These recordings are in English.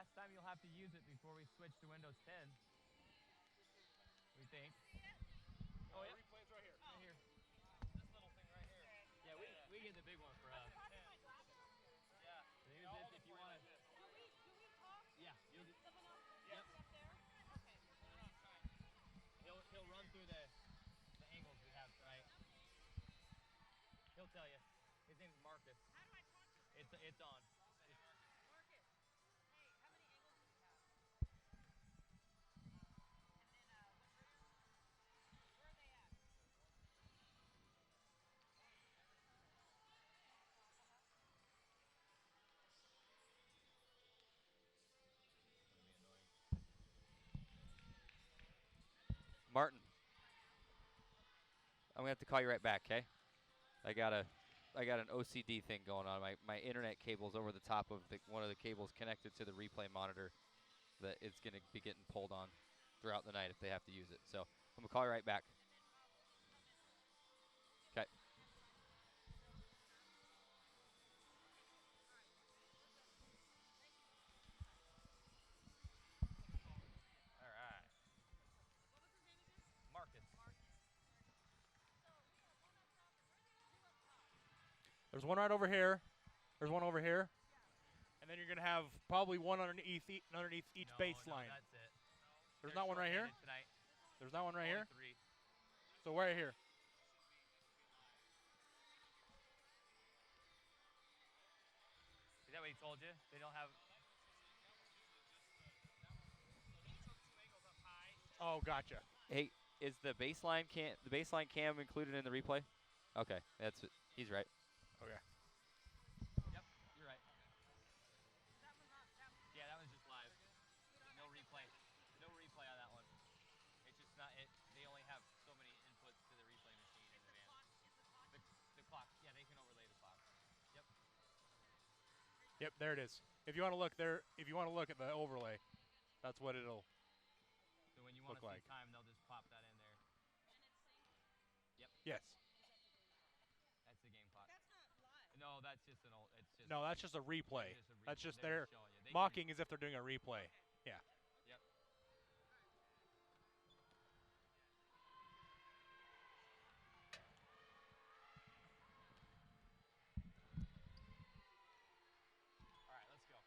last time you'll have to use it before we switch to Windows 10. We think. Oh, yeah. Replay's right here. Right here. This little thing right here. Yeah, we get the big one for us. Yeah. Use it if you want to. Do we talk? Yeah. You'll do. Someone else Yep. up there? Okay. He'll run through the angles we have tonight. He'll tell you. His name's Marcus. How do I talk to him? It's on. Marcus. Hey, how many angles do we have? And then what version? Where are they at? Martin, I'm gonna have to call you right back, okay? I got an OCD thing going on. My internet cable's over the top of one of the cables connected to the replay monitor that it's gonna be getting pulled on throughout the night if they have to use it. So I'm gonna call you right back. Okay. All right. What was his name again? Marcus. There's one right over here. There's one over here. And then you're going to have probably one underneath each baseline. No, that's it. There's not one right here? Tonight. There's not one right here? 3. So right here. Is that what he told you? They don't have. Oh, gotcha. Hey, is the baseline cam included in the replay? Okay, he's right. Okay. Yep, you're right. Yeah, that one's just live. No replay. No replay on that one. It's just not it. They only have so many inputs to the replay machine in advance. The clock. Yeah, they can overlay the clock. Yep. Yep, there it is. If you want to look there, if you want to look at the overlay, that's what it'll. So when you want to see time, they'll just pop that in there. Yep. Yes. That's the game clock. That's not live. No, that's just an old. It's just. No, that's just a replay. That's just their showing you. mocking as if they're doing a replay. Yeah. Yep. All right, let's go.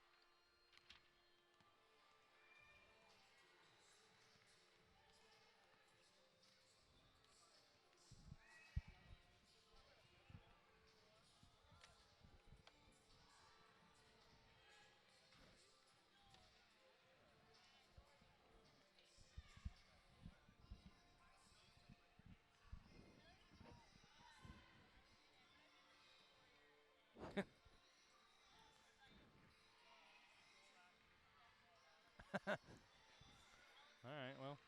All right, well.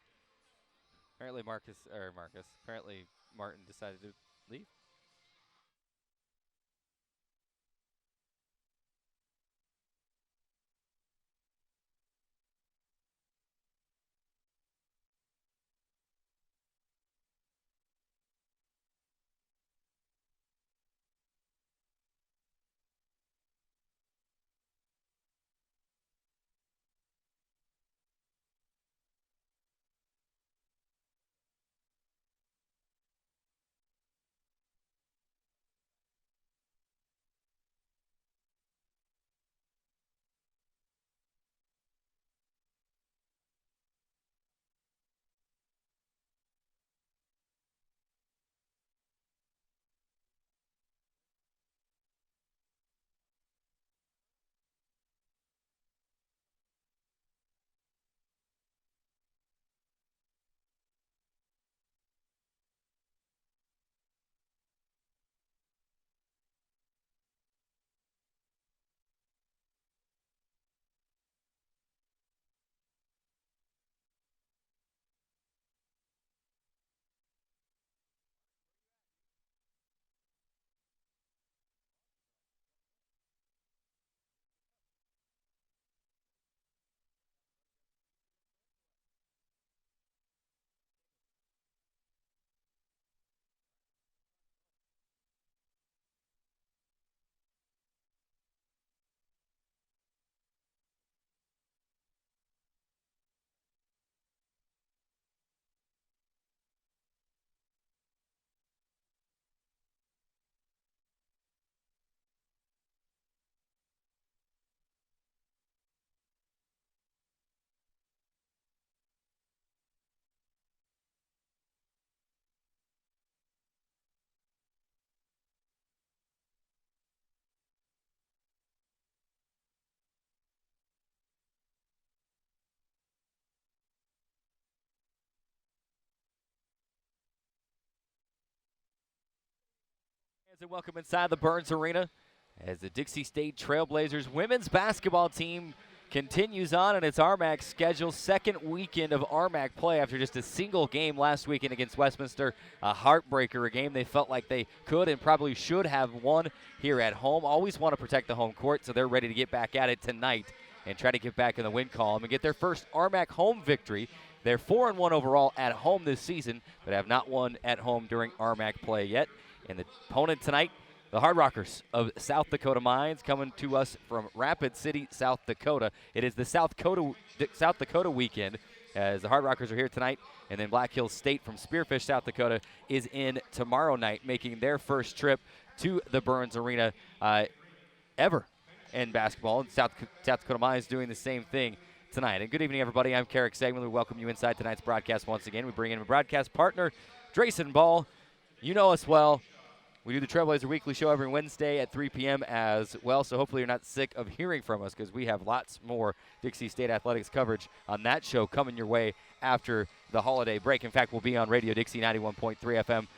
Apparently apparently Martin decided to leave. And welcome inside the Burns Arena as the Dixie State Trailblazers women's basketball team continues on in its RMAC schedule. Second weekend of RMAC play after just a single game last weekend against Westminster. A heartbreaker, a game they felt like they could and probably should have won here at home. Always want to protect the home court, so they're ready to get back at it tonight and try to get back in the win column and get their first RMAC home victory. They're 4-1 overall at home this season, but have not won at home during RMAC play yet. And the opponent tonight, the Hard Rockers of South Dakota Mines, coming to us from Rapid City, South Dakota. It is the South Dakota weekend as the Hard Rockers are here tonight, and then Black Hills State from Spearfish, South Dakota, is in tomorrow night, making their first trip to the Burns Arena ever in basketball. And South Dakota Mines doing the same thing tonight. And good evening, everybody. I'm Carrick Segman. We welcome you inside tonight's broadcast once again. We bring in a broadcast partner, Drayson Ball. You know us well. We do the Trailblazer Weekly Show every Wednesday at 3 p.m. as well, so hopefully you're not sick of hearing from us because we have lots more Dixie State athletics coverage on that show coming your way after the holiday break. In fact, we'll be on Radio Dixie 91.3 FM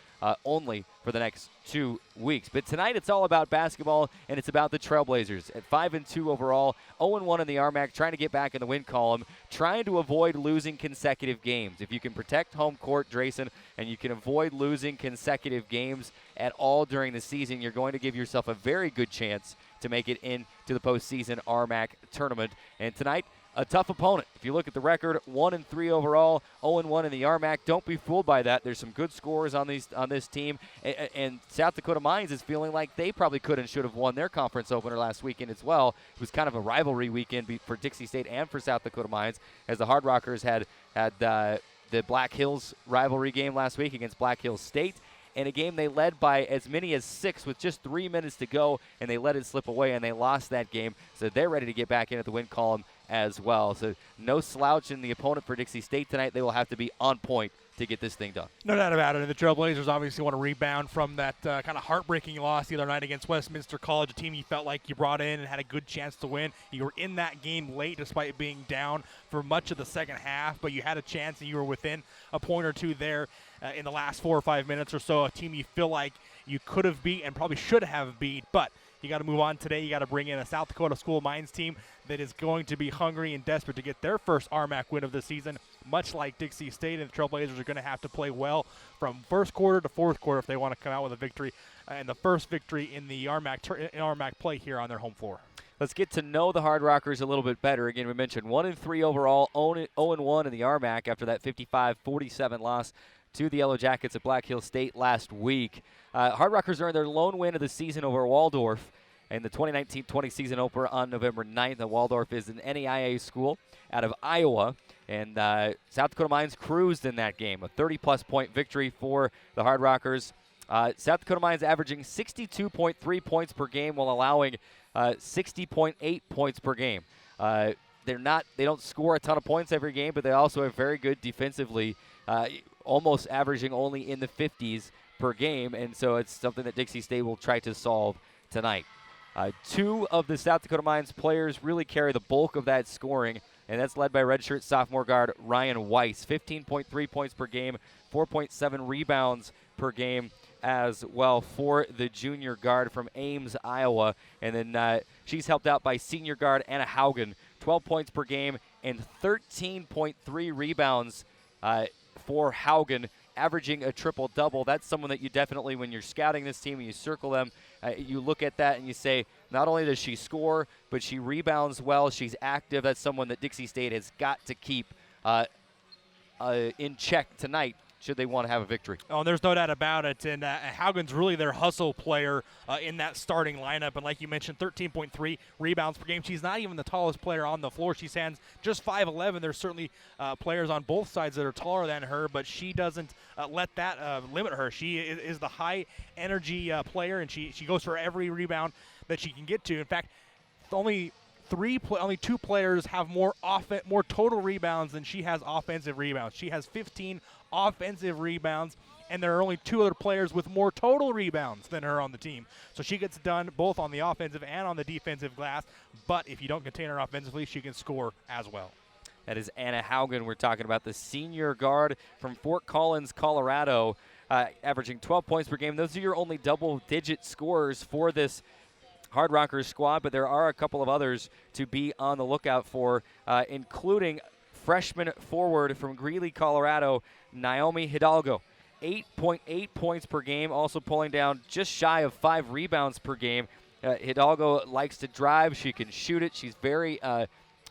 only for the next 2 weeks. But tonight it's all about basketball, and it's about the Trailblazers at 5-2 overall, 0-1 in the RMAC, trying to get back in the win column, trying to avoid losing consecutive games. If you can protect home court, Drayson, and you can avoid losing consecutive games at all during the season, you're going to give yourself a very good chance to make it into the postseason RMAC tournament. And tonight, a tough opponent. If you look at the record, 1-3 overall, 0-1 in the RMAC. Don't be fooled by that. There's some good scores on this team, and South Dakota Mines is feeling like they probably could and should have won their conference opener last weekend as well. It was kind of a rivalry weekend for Dixie State and for South Dakota Mines, as the Hard Rockers had the Black Hills rivalry game last week against Black Hills State. In a game they led by as many as 6 with just 3 minutes to go, and they let it slip away, and they lost that game. So they're ready to get back into the win column as well. So no slouch in the opponent for Dixie State tonight. They will have to be on point to get this thing done. No doubt about it. And the Trailblazers obviously want to rebound from that kind of heartbreaking loss the other night against Westminster College, a team you felt like you brought in and had a good chance to win. You were in that game late despite being down for much of the second half, but you had a chance and you were within a point or two there in the last 4 or 5 minutes or so, a team you feel like you could have beat and probably should have beat, but you got to move on today. You got to bring in a South Dakota School Mines team that is going to be hungry and desperate to get their first RMAC win of the season, much like Dixie State. And the Trailblazers are going to have to play well from first quarter to fourth quarter if they want to come out with a victory, and the first victory in the RMAC play here on their home floor. Let's get to know the Hard Rockers a little bit better. Again, we mentioned 1-3 overall, 0-1 in the RMAC after that 55-47 loss to the Yellow Jackets at Black Hills State last week. Hard Rockers earned their lone win of the season over Waldorf in the 2019-20 season opener on November 9th. And Waldorf is an NAIA school out of Iowa, and South Dakota Mines cruised in that game. A 30-plus point victory for the Hard Rockers. South Dakota Mines averaging 62.3 points per game while allowing 60.8 points per game. They don't score a ton of points every game, but they also are very good defensively, almost averaging only in the 50s per game, and so it's something that Dixie State will try to solve tonight. 2 of the South Dakota Mines players really carry the bulk of that scoring, and that's led by redshirt sophomore guard Ryan Weiss. 15.3 points per game, 4.7 rebounds per game as well for the junior guard from Ames, Iowa. And then she's helped out by senior guard Anna Haugen, 12 points per game and 13.3 rebounds for Haugen, averaging a triple-double. That's someone that you definitely, when you're scouting this team and you circle them, you look at that and you say, not only does she score, but she rebounds well, she's active. That's someone that Dixie State has got to keep in check tonight should they want to have a victory. Oh, and there's no doubt about it. And Haugen's really their hustle player in that starting lineup. And like you mentioned, 13.3 rebounds per game. She's not even the tallest player on the floor. She stands just 5'11". There's certainly players on both sides that are taller than her, but she doesn't let that limit her. She is the high-energy player, and she goes for every rebound that she can get to. In fact, only 2 players have more total rebounds than she has offensive rebounds. She has 15 offensive rebounds, and there are only 2 other players with more total rebounds than her on the team. So she gets it done both on the offensive and on the defensive glass, but if you don't contain her offensively, she can score as well. That is Anna Haugen. We're talking about the senior guard from Fort Collins, Colorado. averaging 12 points per game. Those are your only double-digit scorers for this Hard Rockers squad, but there are a couple of others to be on the lookout for, including freshman forward from Greeley, Colorado, Naomi Hidalgo. 8.8 points per game, also pulling down just shy of 5 rebounds per game. Hidalgo likes to drive. She can shoot it. She's very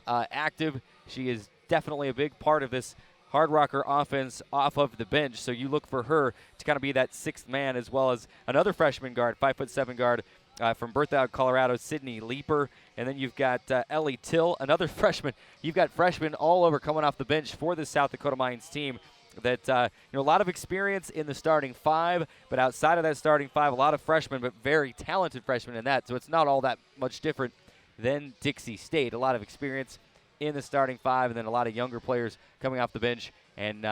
active. She is definitely a big part of this Hard Rocker offense off of the bench, so you look for her to kind of be that sixth man, as well as another freshman guard, 5'7" guard from Berthoud, Colorado, Sydney Leeper. And then you've got Ellie Till, another freshman. You've got freshmen all over coming off the bench for this South Dakota Mines team that, a lot of experience in the starting five, but outside of that starting five, a lot of freshmen, but very talented freshmen in that. So it's not all that much different than Dixie State. A lot of experience in the starting five, and then a lot of younger players coming off the bench and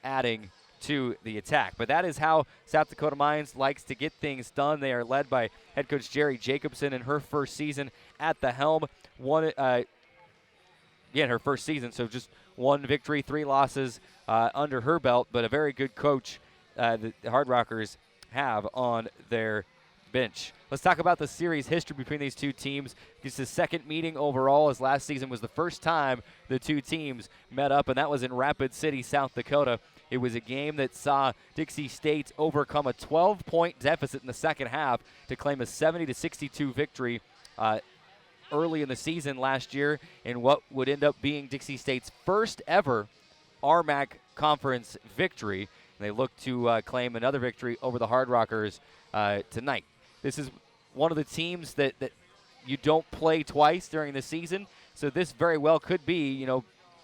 adding to the attack. But that is how South Dakota Mines likes to get things done. They are led by head coach Jerry Jacobson in her first season at the helm. Her first season, so just 1 victory, 3 losses under her belt, but a very good coach the Hard Rockers have on their bench. Let's talk about the series history between these two teams. It's the second meeting overall, as last season was the first time the two teams met up, and that was in Rapid City, South Dakota. It was a game that saw Dixie State overcome a 12-point deficit in the second half to claim a 70-62 victory early in the season last year in what would end up being Dixie State's first ever RMAC conference victory. And they look to claim another victory over the Hard Rockers tonight. This is one of the teams that you don't play twice during the season, so this very well could be,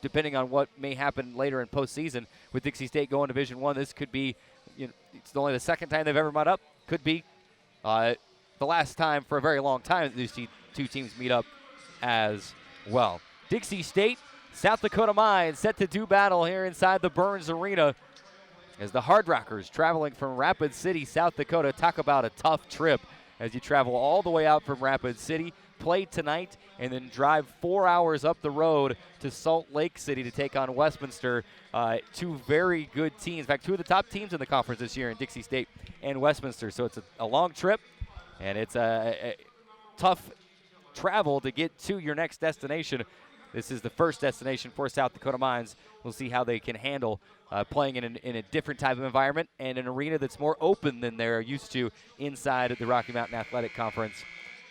depending on what may happen later in postseason with Dixie State going Division I, this could be, it's only the second time they've ever met up. Could be the last time for a very long time that these two teams meet up as well. Dixie State, South Dakota Mines set to do battle here inside the Burns Arena as the Hard Rockers traveling from Rapid City, South Dakota. Talk about a tough trip as you travel all the way out from Rapid City, play tonight, and then drive 4 hours up the road to Salt Lake City to take on Westminster. Two very good teams. In fact, two of the top teams in the conference this year in Dixie State and Westminster. So it's a long trip, and it's a tough travel to get to your next destination. This is the first destination for South Dakota Mines. We'll see how they can handle playing in a different type of environment and an arena that's more open than they're used to inside of the Rocky Mountain Athletic Conference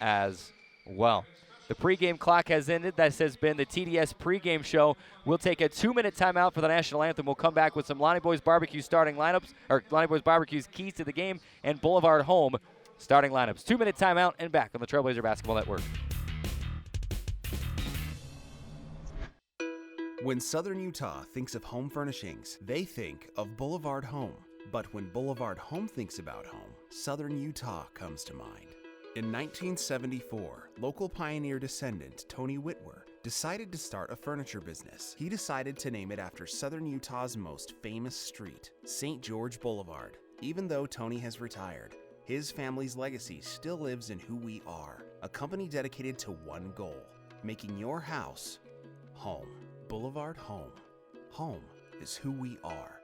as well. The pregame clock has ended. This has been the TDS pregame show. We'll take a 2-minute timeout for the national anthem. We'll come back with some Lonnie Boys Barbecue starting lineups, or Lonnie Boys Barbecue's keys to the game, and Boulevard Home starting lineups. 2-minute timeout and back on the Trailblazer Basketball Network. When Southern Utah thinks of home furnishings, they think of Boulevard Home. But when Boulevard Home thinks about home, Southern Utah comes to mind. In 1974, local pioneer descendant Tony Whitwer decided to start a furniture business. He decided to name it after Southern Utah's most famous street, St. George Boulevard. Even though Tony has retired, his family's legacy still lives in who we are, a company dedicated to one goal, making your house home. Boulevard Home. Home is who we are.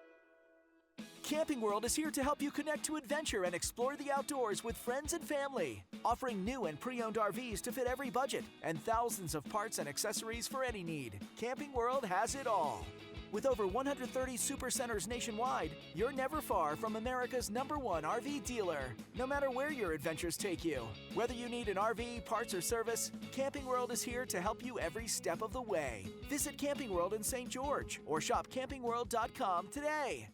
Camping World is here to help you connect to adventure and explore the outdoors with friends and family. Offering new and pre-owned RVs to fit every budget and thousands of parts and accessories for any need. Camping World has it all. With over 130 super centers nationwide, you're never far from America's #1 RV dealer. No matter where your adventures take you, whether you need an RV, parts, or service, Camping World is here to help you every step of the way. Visit Camping World in St. George or shop campingworld.com today.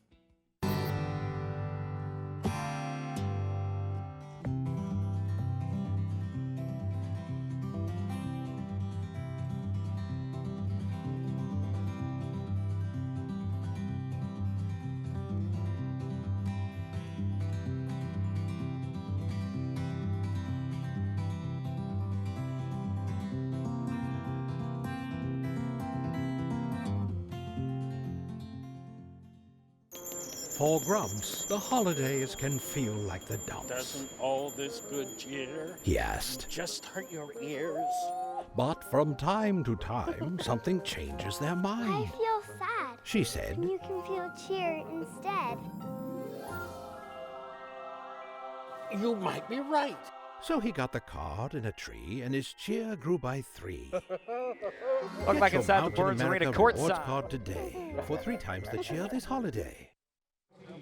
For Grumps, the holidays can feel like the dumps. Doesn't all this good cheer He asked. just hurt your ears? But from time to time, something changes their I mind. feel sad. She said, You can feel cheer instead. You might be right. So he got the card in a tree, and his cheer grew by 3. Welcome back Get inside the your Burns Mountain Arena America rewards courtside. card today for 3 times the cheer this holiday.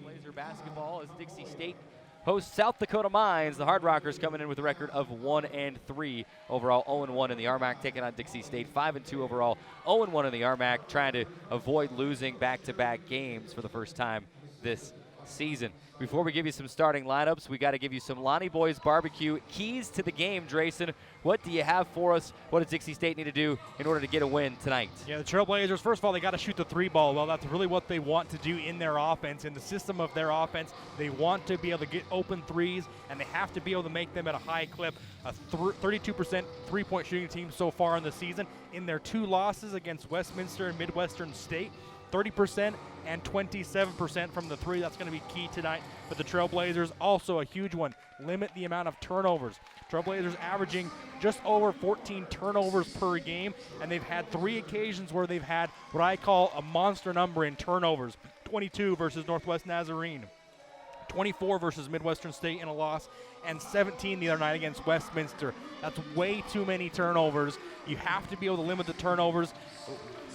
Blazer basketball as Dixie State hosts South Dakota Mines. The Hard Rockers coming in with a record of 1-3 overall, 0-1 in the RMAC, taking on Dixie State, 5-2 overall, 0-1 in the RMAC, trying to avoid losing back-to-back games for the first time this season. Before we give you some starting lineups, we got to give you some Lonnie Boys Barbecue keys to the game. Drayson, what do you have for us? What does Dixie State need to do in order to get a win tonight? Yeah, the Trailblazers, first of all, they got to shoot the 3 ball. Well, that's really what they want to do in their offense. In the system of their offense, they want to be able to get open threes, and they have to be able to make them at a high clip. A 32% three-point shooting team so far in the season. In their 2 losses against Westminster and Midwestern State, 30% and 27% from the 3. That's going to be key tonight for the Trailblazers. Also a huge one, limit the amount of turnovers. Trailblazers averaging just over 14 turnovers per game, and they've had 3 occasions where they've had what I call a monster number in turnovers. 22 versus Northwest Nazarene, 24 versus Midwestern State in a loss, and 17 the other night against Westminster. That's way too many turnovers. You have to be able to limit the turnovers.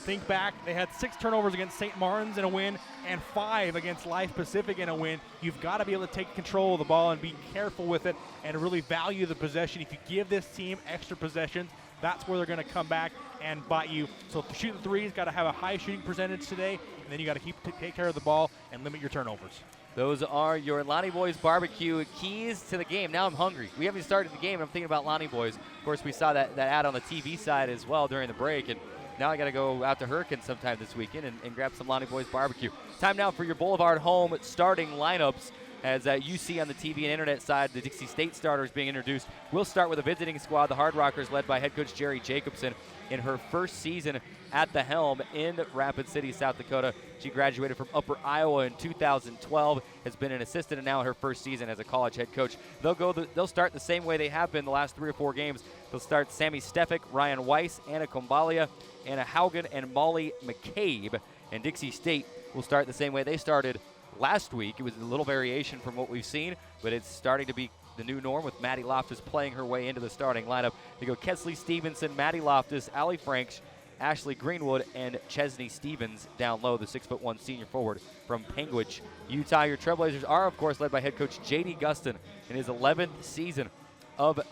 Think back, they had 6 turnovers against St. Martin's in a win and 5 against Life Pacific in a win. You've got to be able to take control of the ball and be careful with it and really value the possession. If you give this team extra possessions, that's where they're going to come back and bite you. So shooting threes, got to have a high shooting percentage today, and then you got to take care of the ball and limit your turnovers. Those are your Lonnie Boys Barbecue keys to the game. Now I'm hungry. We haven't started the game, and I'm thinking about Lonnie Boys. Of course, we saw that ad on the TV side as well during the break, and now I got to go out to Hurricane sometime this weekend and grab some Lonnie Boys Barbecue. Time now for your Boulevard Home starting lineups. As you see on the TV and internet side, the Dixie State starters being introduced. We'll start with a visiting squad, the Hard Rockers, led by head coach Jerry Jacobson. In her first season at the helm in Rapid City, South Dakota, she graduated from Upper Iowa in 2012, has been an assistant, and now in her first season as a college head coach. They'll start the same way they have been the last 3 or 4 games. They'll start Sammy Stefik, Ryan Weiss, Anna Kombalia, Anna Haugen, and Molly McCabe. And Dixie State will start the same way they started last week. It was a little variation from what we've seen, but it's starting to be the new norm with Maddie Loftus playing her way into the starting lineup. They go Kesley Stevenson, Maddie Loftus, Allie Franks, Ashley Greenwood, and Chesney Stevens down low, the 6'1" senior forward from Panguitch, Utah. Your Trailblazers are, of course, led by head coach J.D. Gustin in his 11th season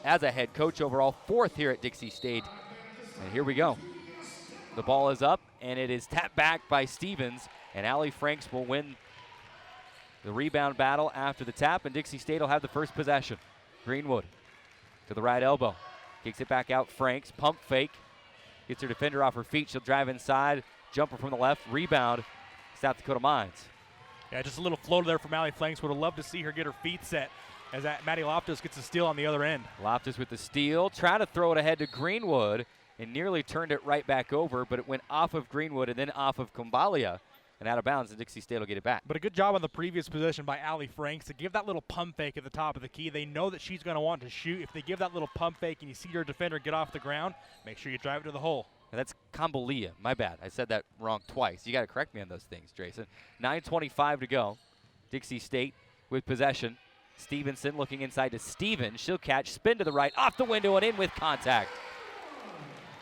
as a head coach overall, 4th here at Dixie State. And here we go. The ball is up, and it is tapped back by Stevens, and Allie Franks will win the rebound battle after the tap, and Dixie State will have the first possession. Greenwood to the right elbow. Kicks it back out. Franks, pump fake. Gets her defender off her feet. She'll drive inside. Jumper from the left. Rebound, South Dakota Mines. Yeah, just a little floater there from Allie Franks. Would have loved to see her get her feet set as that Maddie Loftus gets a steal on the other end. Loftus with the steal. Trying to throw it ahead to Greenwood and nearly turned it right back over, but it went off of Greenwood and then off of Kombalia and out of bounds, and Dixie State will get it back. But a good job on the previous possession by Allie Franks to give that little pump fake at the top of the key. They know that she's going to want to shoot. If they give that little pump fake and you see your defender get off the ground, make sure you drive it to the hole. And that's Kombalia. My bad. I said that wrong twice. You got to correct me on those things, Drayson. 9:25 to go. Dixie State with possession. Stevenson looking inside to Stevens. She'll catch, spin to the right, off the window and in with contact.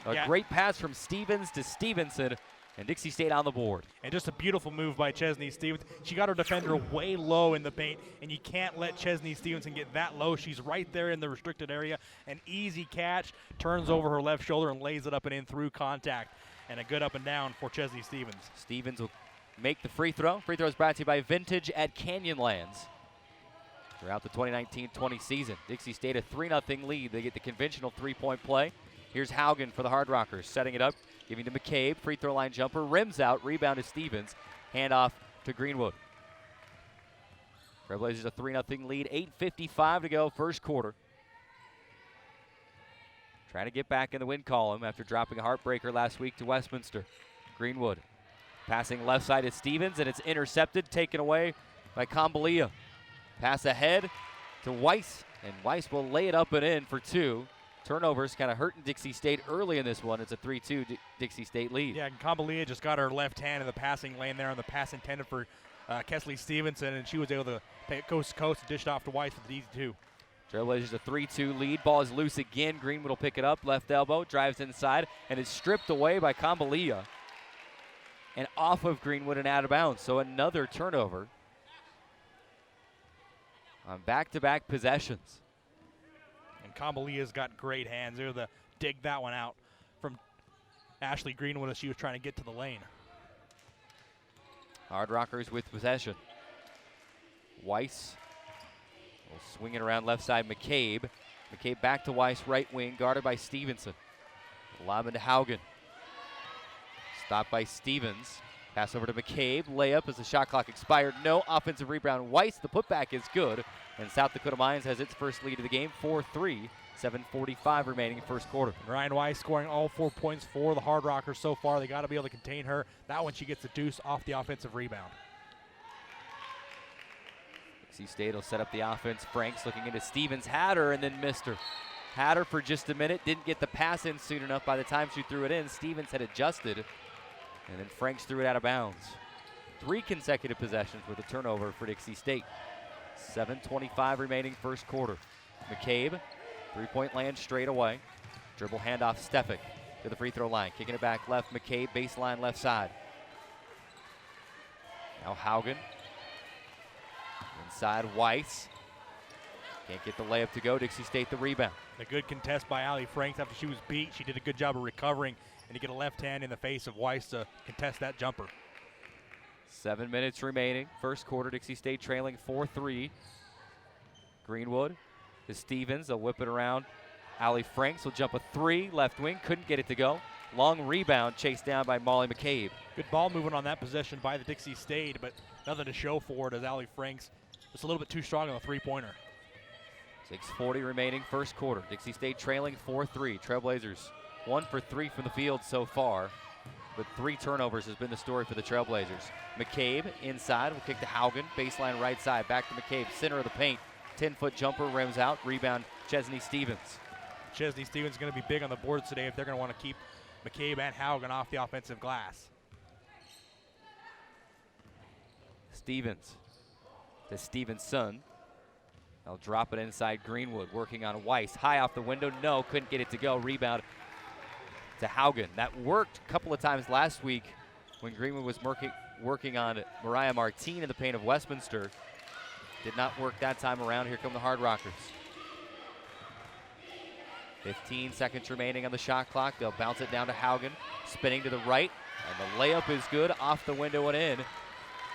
A great pass from Stevens to Stevenson, and Dixie State on the board. And just a beautiful move by Chesney Stevens. She got her defender way low in the paint, and you can't let Chesney Stevenson get that low. She's right there in the restricted area. An easy catch, turns over her left shoulder and lays it up and in through contact. And a good up and down for Chesney Stevens. Stevens will make the free throw. Free throw is brought to you by Vintage at Canyonlands. Throughout the 2019-20 season, Dixie State a 3-0 lead. They get the conventional three-point play. Here's Haugen for the Hard Rockers, setting it up, giving to McCabe, free throw line jumper, rims out, rebound to Stevens, handoff to Greenwood. Trailblazers a 3-0 lead, 8:55 to go, first quarter. Trying to get back in the win column after dropping a heartbreaker last week to Westminster. Greenwood passing left side to Stevens, and it's intercepted, taken away by Kombalia. Pass ahead to Weiss, and Weiss will lay it up and in for 2. Turnovers kind of hurting Dixie State early in this one. It's a 3-2 Dixie State lead. Yeah, and Kombalia just got her left hand in the passing lane there on the pass intended for Kesley Stevenson, and she was able to take it coast to coast and dish it off to Weiss with the easy 2. Trailblazers a 3-2 lead. Ball is loose again. Greenwood will pick it up. Left elbow. Drives inside. And is stripped away by Kambalia. And off of Greenwood and out of bounds. So another turnover on back-to-back possessions. And Kambalia's got great hands. They're able to dig that one out from Ashley Greenwood as she was trying to get to the lane. Hard Rockers with possession. Weiss will swing it around left side. McCabe. McCabe back to Weiss, right wing, guarded by Stevenson. Lob into Haugen. Stopped by Stevens. Pass over to McCabe. Layup as the shot clock expired. No offensive rebound. Weiss, the putback is good. And South Dakota Mines has its first lead of the game, 4-3. 7:45 remaining first quarter. Ryan Weiss scoring all 4 points for the Hard Rockers so far. They got to be able to contain her. That one she gets the deuce off the offensive rebound. Dixie State will set up the offense. Franks looking into Stevens. Had her and then missed her. Had her for just a minute. Didn't get the pass in soon enough. By the time she threw it in, Stevens had adjusted. And then Franks threw it out of bounds. 3 consecutive possessions with a turnover for Dixie State. 7:25 remaining first quarter. McCabe, 3-point land straight away. Dribble handoff Stefik to the free throw line. Kicking it back left, McCabe, baseline left side. Now Haugen. Inside Weiss. Can't get the layup to go. Dixie State the rebound. A good contest by Allie Franks after she was beat. She did a good job of recovering and to get a left hand in the face of Weiss to contest that jumper. 7 minutes remaining. First quarter, Dixie State trailing 4-3. Greenwood to Stevens. They'll whip it around. Allie Franks will jump a 3. Left wing. Couldn't get it to go. Long rebound chased down by Molly McCabe. Good ball movement on that possession by the Dixie State, but nothing to show for it as Allie Franks just a little bit too strong on the three-pointer. 6:40 remaining first quarter. Dixie State trailing 4-3. Trailblazers 1 for 3 from the field so far, but 3 turnovers has been the story for the Trailblazers. McCabe inside will kick to Haugen. Baseline right side. Back to McCabe. Center of the paint. 10-foot jumper rims out. Rebound Chesney Stevens. Chesney Stevens is going to be big on the boards today if they're going to want to keep McCabe and Haugen off the offensive glass. Stevens to Stevenson. They'll drop it inside Greenwood, working on Weiss. High off the window, no, couldn't get it to go. Rebound to Haugen. That worked a couple of times last week when Greenwood was working on Mariah Martine in the paint of Westminster. Did not work that time around. Here come the Hard Rockers. 15 seconds remaining on the shot clock. They'll bounce it down to Haugen, spinning to the right, and the layup is good, off the window and in.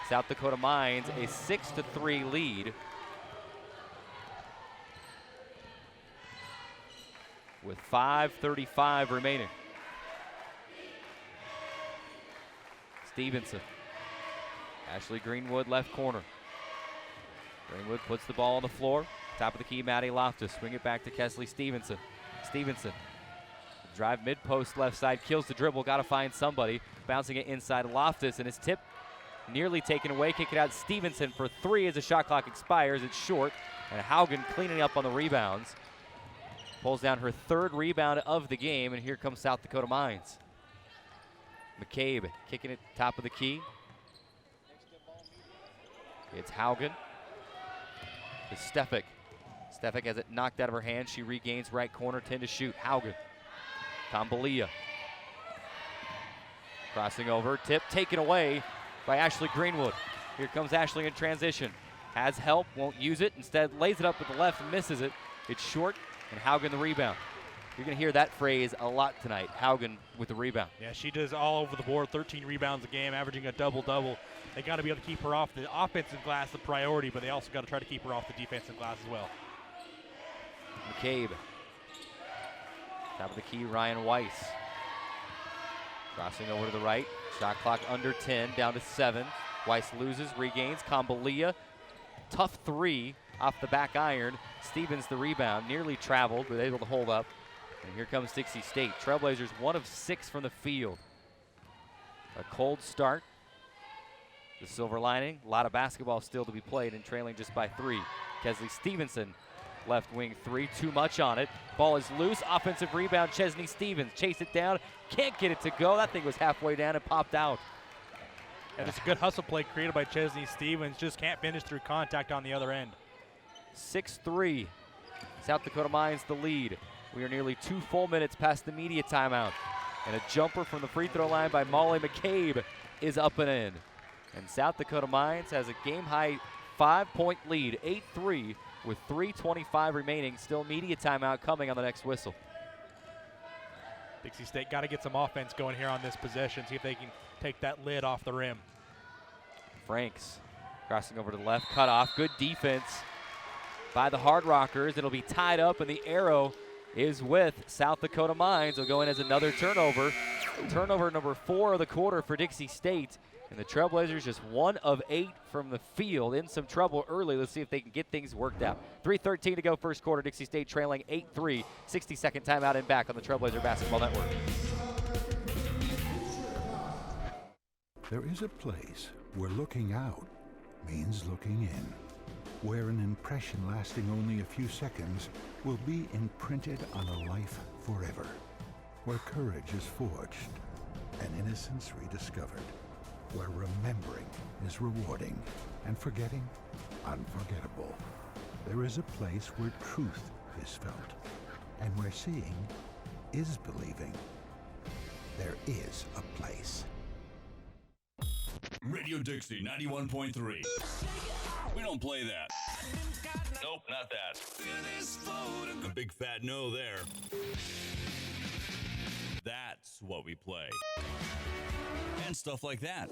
South Dakota Mines a 6-3 lead. With 5:35 remaining. Stevenson. Ashley Greenwood left corner. Greenwood puts the ball on the floor. Top of the key, Maddie Loftus. Swing it back to Kesley Stevenson. Stevenson. Drive mid-post left side, kills the dribble, got to find somebody. Bouncing it inside Loftus, and his tip nearly taken away. Kick it out Stevenson for 3 as the shot clock expires. It's short, and Haugen cleaning up on the rebounds. Pulls down her 3rd rebound of the game, and here comes South Dakota Mines. McCabe kicking it top of the key. It's Haugen to Stefik. Stefik has it knocked out of her hand. She regains right corner, 10 to shoot. Haugen. Kambalia. Crossing over, tip taken away by Ashley Greenwood. Here comes Ashley in transition. Has help, won't use it. Instead lays it up with the left and misses it. It's short, and Haugen the rebound. You're going to hear that phrase a lot tonight, Haugen with the rebound. Yeah, she does all over the board, 13 rebounds a game, averaging a double-double. They got to be able to keep her off the offensive glass, the priority, but they also got to try to keep her off the defensive glass as well. McCabe. Top of the key, Ryan Weiss. Crossing over to the right. Shot clock under 10, down to 7. Weiss loses, regains. Kambalia. Tough 3 off the back iron. Stevens the rebound. Nearly traveled, but able to hold up. And here comes Dixie State. Trailblazers 1 of 6 from the field. A cold start. The silver lining, a lot of basketball still to be played and trailing just by 3. Kesley Stevenson, left wing 3, too much on it. Ball is loose, offensive rebound, Chesney Stevens. Chase it down, can't get it to go. That thing was halfway down and popped out. And it's a good hustle play created by Chesney Stevens. Just can't finish through contact on the other end. 6-3. South Dakota Mines the lead. We are nearly 2 full minutes past the media timeout. And a jumper from the free throw line by Molly McCabe is up and in. And South Dakota Mines has a game-high 5-point lead, 8-3, with 3:25 remaining. Still media timeout coming on the next whistle. Dixie State got to get some offense going here on this possession, see if they can take that lid off the rim. Franks crossing over to the left, cut off. Good defense by the Hard Rockers. It'll be tied up, and the arrow is with South Dakota Mines. Will go in as another turnover. Turnover number 4 of the quarter for Dixie State. And the Trailblazers just 1 of 8 from the field. In some trouble early. Let's see if they can get things worked out. 3:13 to go first quarter. Dixie State trailing 8-3. 60-second timeout and back on the Trailblazer Basketball Network. There is a place where looking out means looking in, where an impression lasting only a few seconds will be imprinted on a life forever, where courage is forged and innocence rediscovered, where remembering is rewarding and forgetting unforgettable. There is a place where truth is felt and where seeing is believing. There is a place. Radio Dixie 91.3. We don't play that. Nope, not that. A big fat no there. That's what we play. And stuff like that.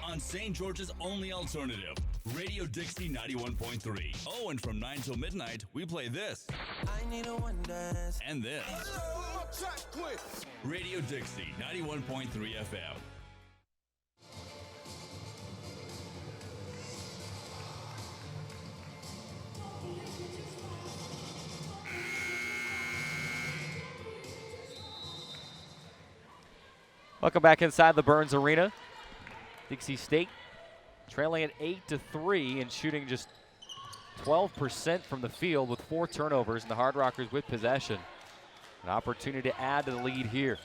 On St. George's only alternative, Radio Dixie 91.3. Oh, and from 9 till midnight, we play this. I need a one dance. And this. Radio Dixie 91.3 FM. Welcome back inside the Burns Arena. Dixie State trailing at 8-3 and shooting just 12% from the field with 4 turnovers, and the Hard Rockers with possession. An opportunity to add to the lead here.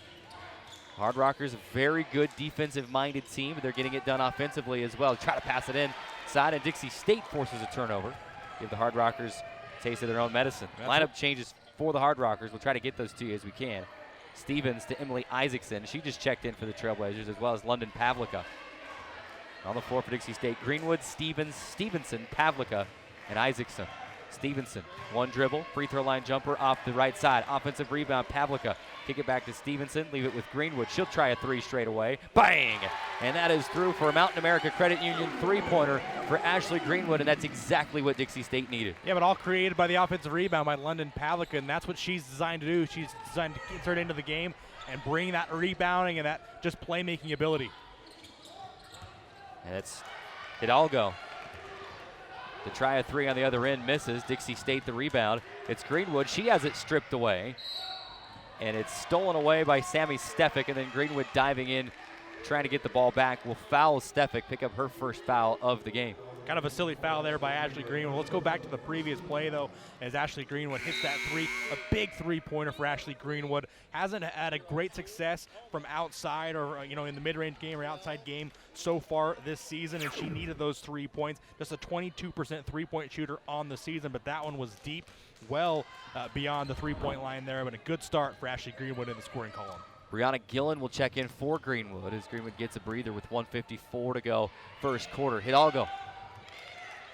Hard Rockers, a very good defensive-minded team, but they're getting it done offensively as well. Try to pass it inside, and Dixie State forces a turnover. Give the Hard Rockers a taste of their own medicine. Lineup changes for the Hard Rockers. We'll try to get those to you as we can. Stevens to Emily Isaacson. She just checked in for the Trailblazers, as well as London Pavlica. On the floor for Dixie State, Greenwood, Stevens, Stevenson, Pavlica, and Isaacson. Stevenson, one dribble, free throw line jumper off the right side. Offensive rebound, Pavlica. Kick it back to Stevenson, leave it with Greenwood. She'll try a 3 straight away. Bang! And that is through for a Mountain America Credit Union 3-pointer for Ashley Greenwood, and that's exactly what Dixie State needed. Yeah, but all created by the offensive rebound by London Pavlica, and that's what she's designed to do. She's designed to insert into the game and bring that rebounding and that just playmaking ability. And it's Hidalgo. To try a 3 on the other end, misses. Dixie State the rebound. It's Greenwood. She has it stripped away. And it's stolen away by Sammy Stefik, and then Greenwood diving in, trying to get the ball back. Will foul Stefik, pick up her first foul of the game. Kind of a silly foul there by Ashley Greenwood. Let's go back to the previous play, though, as Ashley Greenwood hits that 3. A big 3-pointer for Ashley Greenwood. Hasn't had a great success from outside or, in the mid-range game or outside game so far this season, and she needed those 3 points. Just a 22% three-point shooter on the season, but that one was deep, well beyond the three-point line there, but a good start for Ashley Greenwood in the scoring column. Brianna Gillen will check in for Greenwood as Greenwood gets a breather with 1:54 to go first quarter. Hidalgo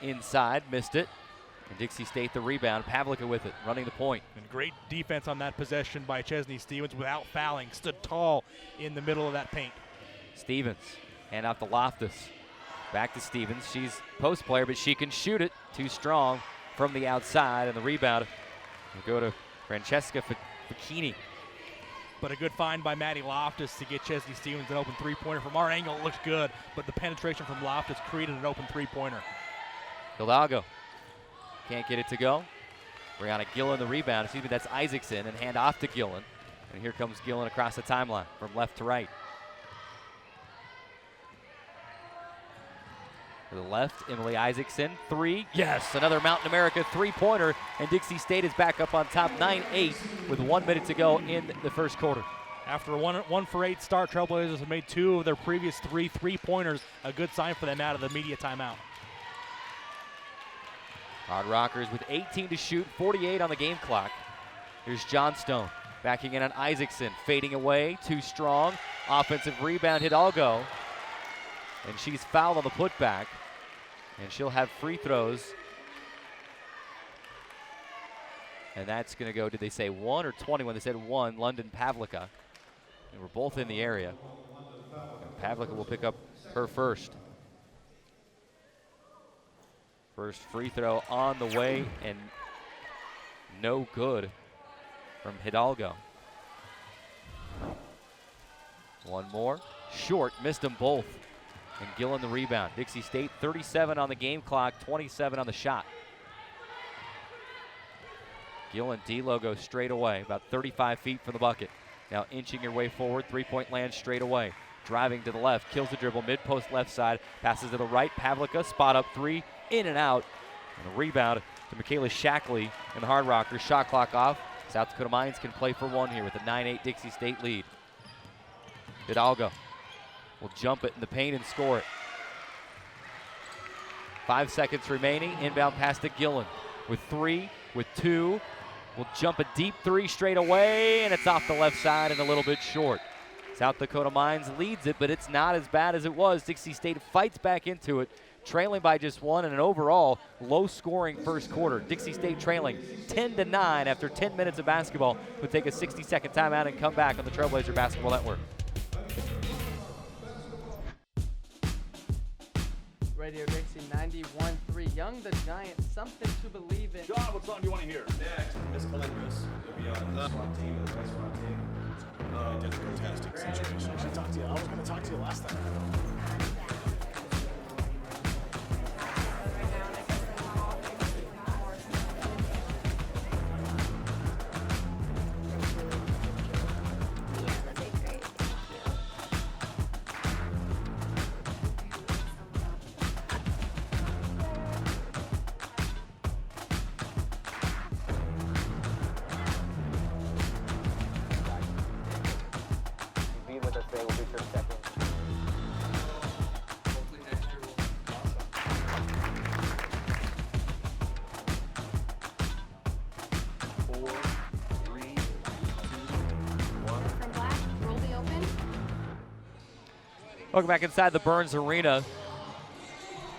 inside, missed it. And Dixie State the rebound. Pavlica with it, running the point. And great defense on that possession by Chesney Stevens without fouling. Stood tall in the middle of that paint. Stevens, hand out to Loftus. Back to Stevens. She's post player, but she can shoot it. Too strong from the outside, and the rebound will go to Francesca Facchini. But a good find by Maddie Loftus to get Chesney Stevens an open three-pointer. From our angle, it looks good, but the penetration from Loftus created an open three-pointer. Hidalgo can't get it to go. Brianna Gillen the rebound. Excuse me, that's Isaacson, and hand off to Gillen. And here comes Gillen across the timeline from left to right. To the left, Emily Isaacson, 3. Yes, another Mountain America three-pointer, and Dixie State is back up on top 9-8 with 1 minute to go in the first quarter. After a 1-for-8 start, Trailblazers have made 2 of their previous 3 3-pointers. A good sign for them out of the media timeout. Hard Rockers with 18 to shoot, 48 on the game clock. Here's Johnstone backing in on Isaacson, fading away, too strong. Offensive rebound, Hidalgo. And she's fouled on the putback. And she'll have free throws. And that's going to go, did they say 1 or 21? They said 1, London Pavlica. And we're both in the area. And Pavlica will pick up her first. First free throw on the way, and no good from Hidalgo. One more, short, missed them both. And Gillen the rebound. Dixie State 37 on the game clock, 27 on the shot. Gillen D-logo straight away, about 35 feet from the bucket. Now inching your way forward, 3-point land straight away. Driving to the left, kills the dribble, mid-post left side, passes to the right, Pavlica, spot up 3, in and out. And a rebound to Michaela Shackley and the Hard Rockers. Shot clock off. South Dakota Mines can play for 1 here with a 9-8 Dixie State lead. Hidalgo will jump it in the paint and score it. 5 seconds remaining. Inbound pass to Gillen with 3, with 2. Will jump a deep 3 straight away, and it's off the left side and a little bit short. South Dakota Mines leads it, but it's not as bad as it was. Dixie State fights back into it, trailing by just 1 in an overall low-scoring first quarter. Dixie State trailing 10-9 after 10 minutes of basketball. We'll take a 60-second timeout and come back on the Trailblazer Basketball Network. Radio Dixie 91.3. Young the Giant, something to believe in. John, what song do you want to hear? Next, Miss Calendris. You'll be on the SWAT team, the SWAT team. It's a fantastic situation. I should talk to you. I was going to talk to you last time. Welcome back inside the Burns Arena.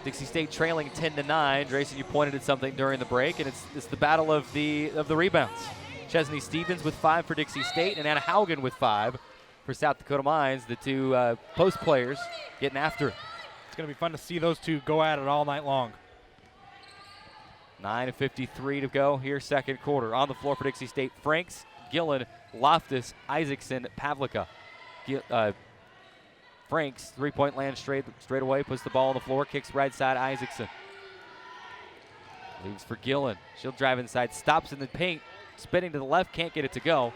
Dixie State trailing 10-9. Drayson, you pointed at something during the break, and it's the battle of the rebounds. Chesney Stevens with 5 for Dixie State, and Anna Haugen with 5 for South Dakota Mines. The 2 post players getting after it. It's going to be fun to see those 2 go at it all night long. 9:53 to go here, second quarter. On the floor for Dixie State, Franks, Gillen, Loftus, Isaacson, Pavlica. Franks, 3-point land straight away, puts the ball on the floor, kicks right side, Isaacson. Leaves for Gillen. She'll drive inside, stops in the paint, spinning to the left, can't get it to go.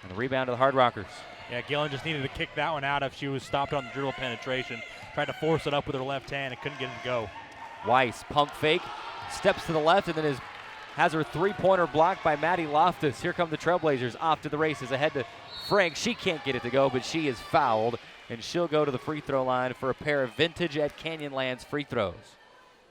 And the rebound to the Hard Rockers. Yeah, Gillen just needed to kick that one out if she was stopped on the dribble penetration. Tried to force it up with her left hand and couldn't get it to go. Weiss, pump fake, steps to the left, and then has her 3-pointer blocked by Maddie Loftus. Here come the Trailblazers off to the races, ahead to Frank. She can't get it to go, but she is fouled, and she'll go to the free throw line for a pair of vintage at Canyonlands free throws.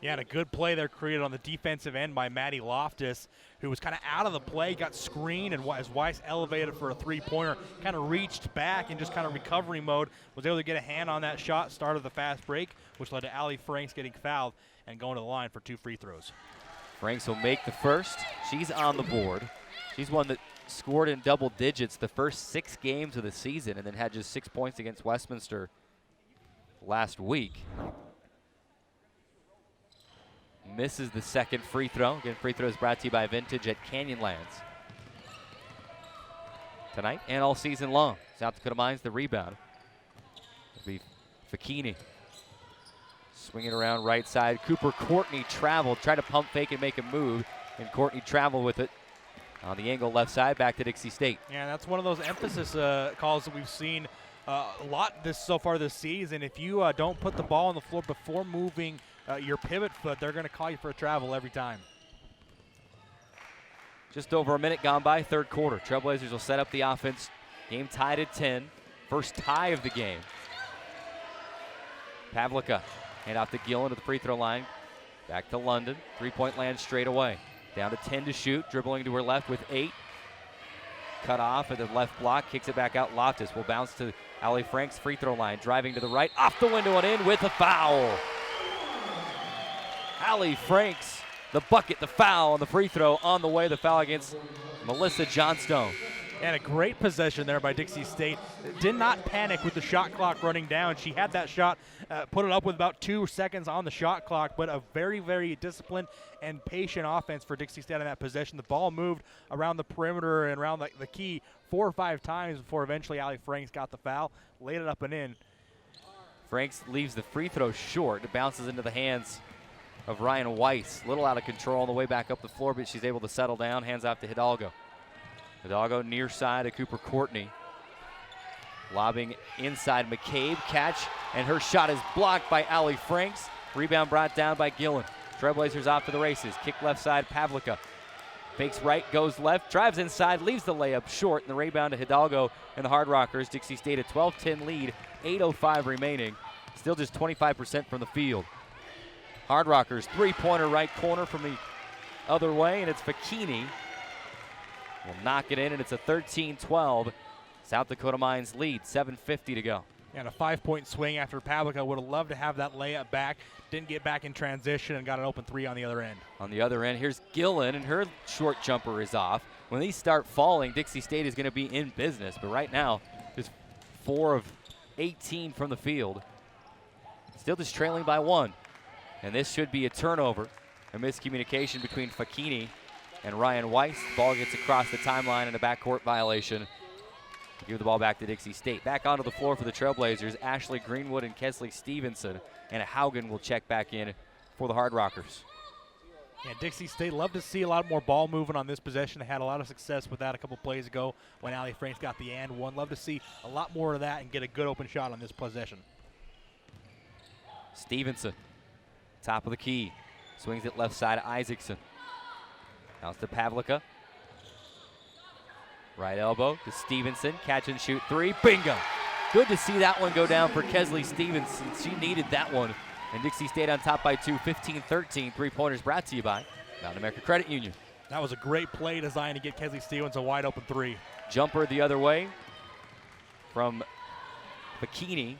Yeah, and a good play there created on the defensive end by Maddie Loftus, who was kind of out of the play, got screened, and as Weiss elevated for a 3-pointer, kind of reached back in just kind of recovery mode, was able to get a hand on that shot, started the fast break, which led to Allie Franks getting fouled and going to the line for 2 free throws. Franks will make the first. She's on the board. She's one that scored in double digits the first 6 games of the season and then had just 6 points against Westminster last week. Misses the second free throw. Again, free throws brought to you by Vintage at Canyonlands. Tonight and all season long. South Dakota Mines the rebound. It'll be Fakini. Swinging around right side. Cooper Courtney traveled, tried to pump fake and make a move, and Courtney traveled with it. On the angle left side, back to Dixie State. Yeah, that's one of those emphasis calls that we've seen a lot so far this season. If you don't put the ball on the floor before moving your pivot foot, they're going to call you for a travel every time. Just over a minute gone by, third quarter. Trailblazers will set up the offense Game tied at 10. First tie of the game. Pavlica, hand off to Gillen to the free throw line. Back to London. 3-point land straight away. Down to 10 to shoot. Dribbling to her left with 8. Cut off at the left block. Kicks it back out. Loftus will bounce to Allie Frank's free throw line. Driving to the right. Off the window and in with a foul. Allie Franks, the bucket, the foul, and the free throw on the way. The foul against Melissa Johnstone. And a great possession there by Dixie State. Did not panic with the shot clock running down. She had that shot, put it up with about 2 seconds on the shot clock, but a very, very disciplined and patient offense for Dixie State in that possession. The ball moved around the perimeter and around the key 4 or 5 times before eventually Allie Franks got the foul, laid it up and in. Franks leaves the free throw short. It bounces into the hands of Ryan Weiss. A little out of control on the way back up the floor, but she's able to settle down. Hands off to Hidalgo. Hidalgo near side of Cooper Courtney. Lobbing inside McCabe. Catch, and her shot is blocked by Allie Franks. Rebound brought down by Gillen. Trailblazers off to the races. Kick left side, Pavlica. Fakes right, goes left, drives inside, leaves the layup short, and the rebound to Hidalgo and the Hard Rockers. Dixie State a 12-10 lead, 8:05 remaining. Still just 25% from the field. Hard Rockers, three-pointer right corner from the other way, and it's Fakini. Will knock it in, and it's a 13-12 South Dakota Mines lead, 7:50 to go. And a 5-point swing after Pavlica. Would have loved to have that layup back. Didn't get back in transition and got an open 3 on the other end. On the other end, here's Gillen, and her short jumper is off. When these start falling, Dixie State is going to be in business, but right now, just 4 of 18 from the field. Still just trailing by 1. And this should be a turnover. A miscommunication between Fakini and Ryan Weiss. Ball gets across the timeline and a backcourt violation. Give the ball back to Dixie State. Back onto the floor for the Trailblazers, Ashley Greenwood and Kesley Stevenson. And Haugen will check back in for the Hard Rockers. Yeah, Dixie State love to see a lot more ball movement on this possession. They had a lot of success with that a couple plays ago when Allie Franks got the and one. Love to see a lot more of that and get a good open shot on this possession. Stevenson, top of the key. Swings it left side, Isaacson. Now it's to Pavlica. Right elbow to Stevenson. Catch and shoot 3. Bingo! Good to see that one go down for Kesley Stevenson. She needed that one. And Dixie State on top by 2, 15-13. 3-pointers brought to you by Mountain America Credit Union. That was a great play designed to get Kesley Stevenson a wide open 3. Jumper the other way from Bikini.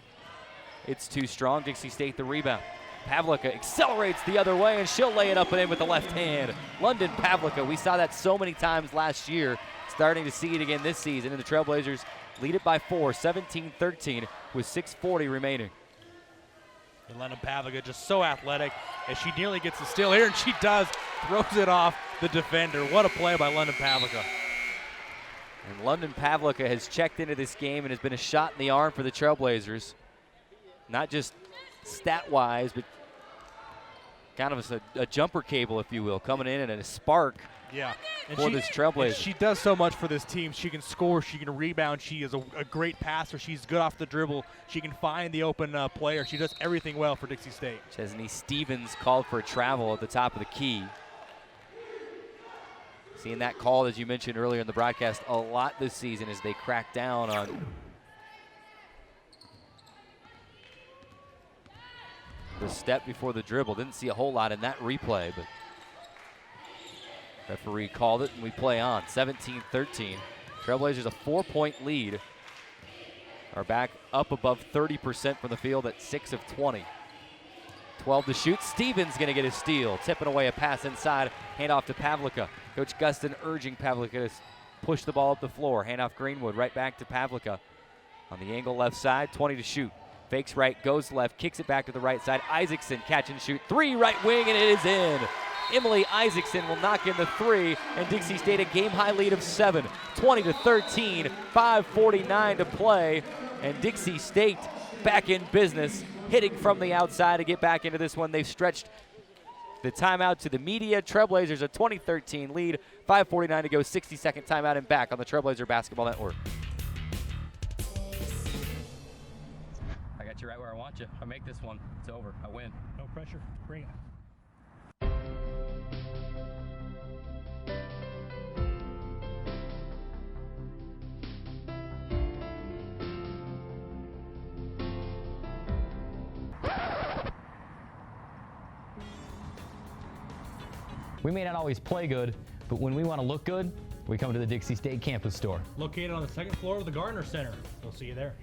It's too strong. Dixie State the rebound. Pavlica accelerates the other way, and she'll lay it up and in with the left hand. London Pavlica, we saw that so many times last year. Starting to see it again this season, and the Trailblazers lead it by 4, 17-13 with 6:40 remaining. And London Pavlica just so athletic, as she nearly gets the steal here, and she does. Throws it off the defender. What a play by London Pavlica. And London Pavlica has checked into this game and has been a shot in the arm for the Trailblazers. Not just stat-wise, but kind of a jumper cable, if you will, coming in and a spark. Yeah, and for this Trailblazer. She does so much for this team. She can score, she can rebound, she is a great passer, she's good off the dribble, she can find the open player. She does everything well for Dixie State. Chesney Stevens called for a travel at the top of the key. Seeing that call, as you mentioned earlier in the broadcast, a lot this season as they crack down on the step before the dribble. Didn't see a whole lot in that replay, but referee called it, and we play on. 17-13. Trailblazers a 4-point lead. Are back up above 30% from the field at 6 of 20. 12 to shoot. Stevens going to get a steal. Tipping away a pass inside. Handoff to Pavlica. Coach Gustin urging Pavlica to push the ball up the floor. Handoff Greenwood right back to Pavlica. On the angle left side, 20 to shoot. Fakes right, goes left, kicks it back to the right side. Isaacson catch and shoot. 3 right wing, and it is in. Emily Isaacson will knock in the 3, and Dixie State a game-high lead of 7, 20-13, 5:49 to play, and Dixie State back in business, hitting from the outside to get back into this one. They've stretched the timeout to the media. Trailblazers a 20-13 lead, 5:49 to go, 60-second timeout and back on the Trailblazer Basketball Network. I got you right where I want you. I make this one, it's over. I win. No pressure. Bring it. We may not always play good, but when we want to look good, we come to the Dixie State campus store. Located on the second floor of the Gardner Center. We'll see you there.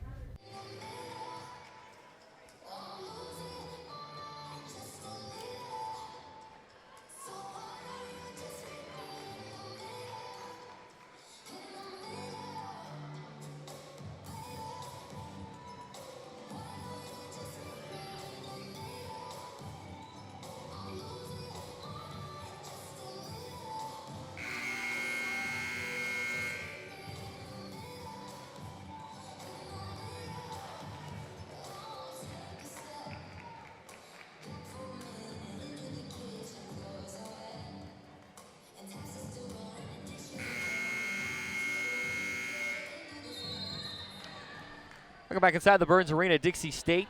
Welcome back inside the Burns Arena. Dixie State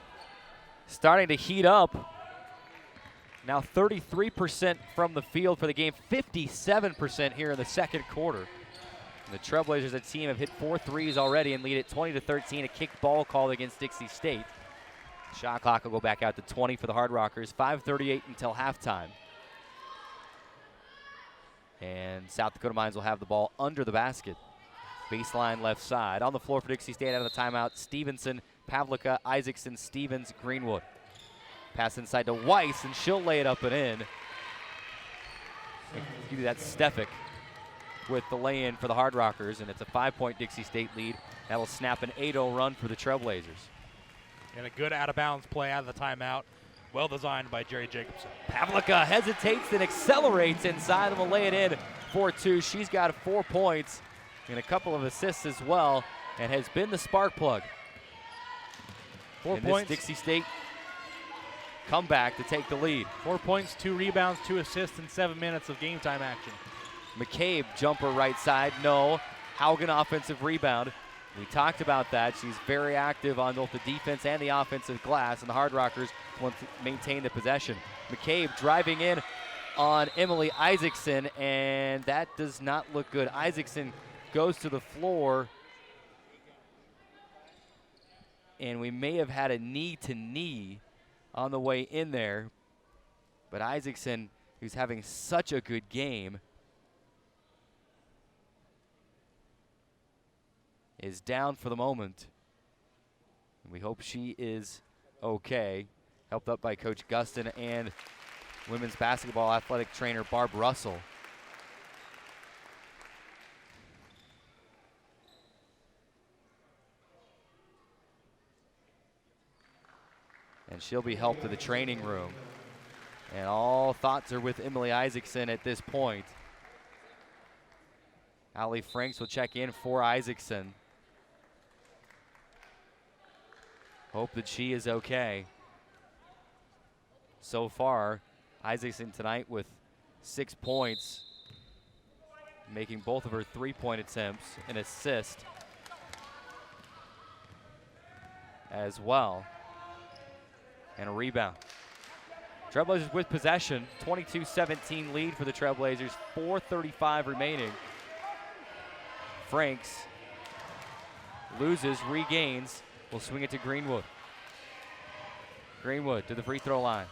starting to heat up. Now 33% from the field for the game, 57% here in the second quarter. And the Trailblazers, a team, have hit 4 threes already and lead at 20-13. A kicked ball called against Dixie State. Shot clock will go back out to 20 for the Hard Rockers. 5:38 until halftime. And South Dakota Mines will have the ball under the basket. Baseline left side. On the floor for Dixie State out of the timeout, Stevenson, Pavlica, Isaacson, Stevens, Greenwood. Pass inside to Weiss, and she'll lay it up and in. Give you that Stefik with the lay-in for the Hard Rockers, and it's a 5-point Dixie State lead. That'll snap an 8-0 run for the Trailblazers. And a good out-of-bounds play out of the timeout. Well designed by Jerry Jacobson. Pavlica hesitates and accelerates inside and will lay it in for 2. She's got 4 points and a couple of assists as well, and has been the spark plug. 4 in points. This Dixie State comeback to take the lead. 4 points, 2 rebounds, 2 assists in 7 minutes of game time action. McCabe, jumper right side, no. Haugen, offensive rebound. We talked about that. She's very active on both the defense and the offensive glass, and the Hard Rockers want to maintain the possession. McCabe driving in on Emily Isaacson, and that does not look good. Isaacson goes to the floor, and we may have had a knee-to-knee on the way in there, but Isaacson, who's having such a good game, is down for the moment. We hope she is okay. Helped up by Coach Gustin and women's basketball athletic trainer Barb Russell. And she'll be helped to the training room. And all thoughts are with Emily Isaacson at this point. Allie Franks will check in for Isaacson. Hope that she is okay. So far, Isaacson tonight with 6 points, making both of her 3-point attempts, an assist as well, and a rebound. Trailblazers with possession, 22-17 lead for the Trailblazers, 4:35 remaining. Franks loses, regains, will swing it to Greenwood. Greenwood to the free throw line.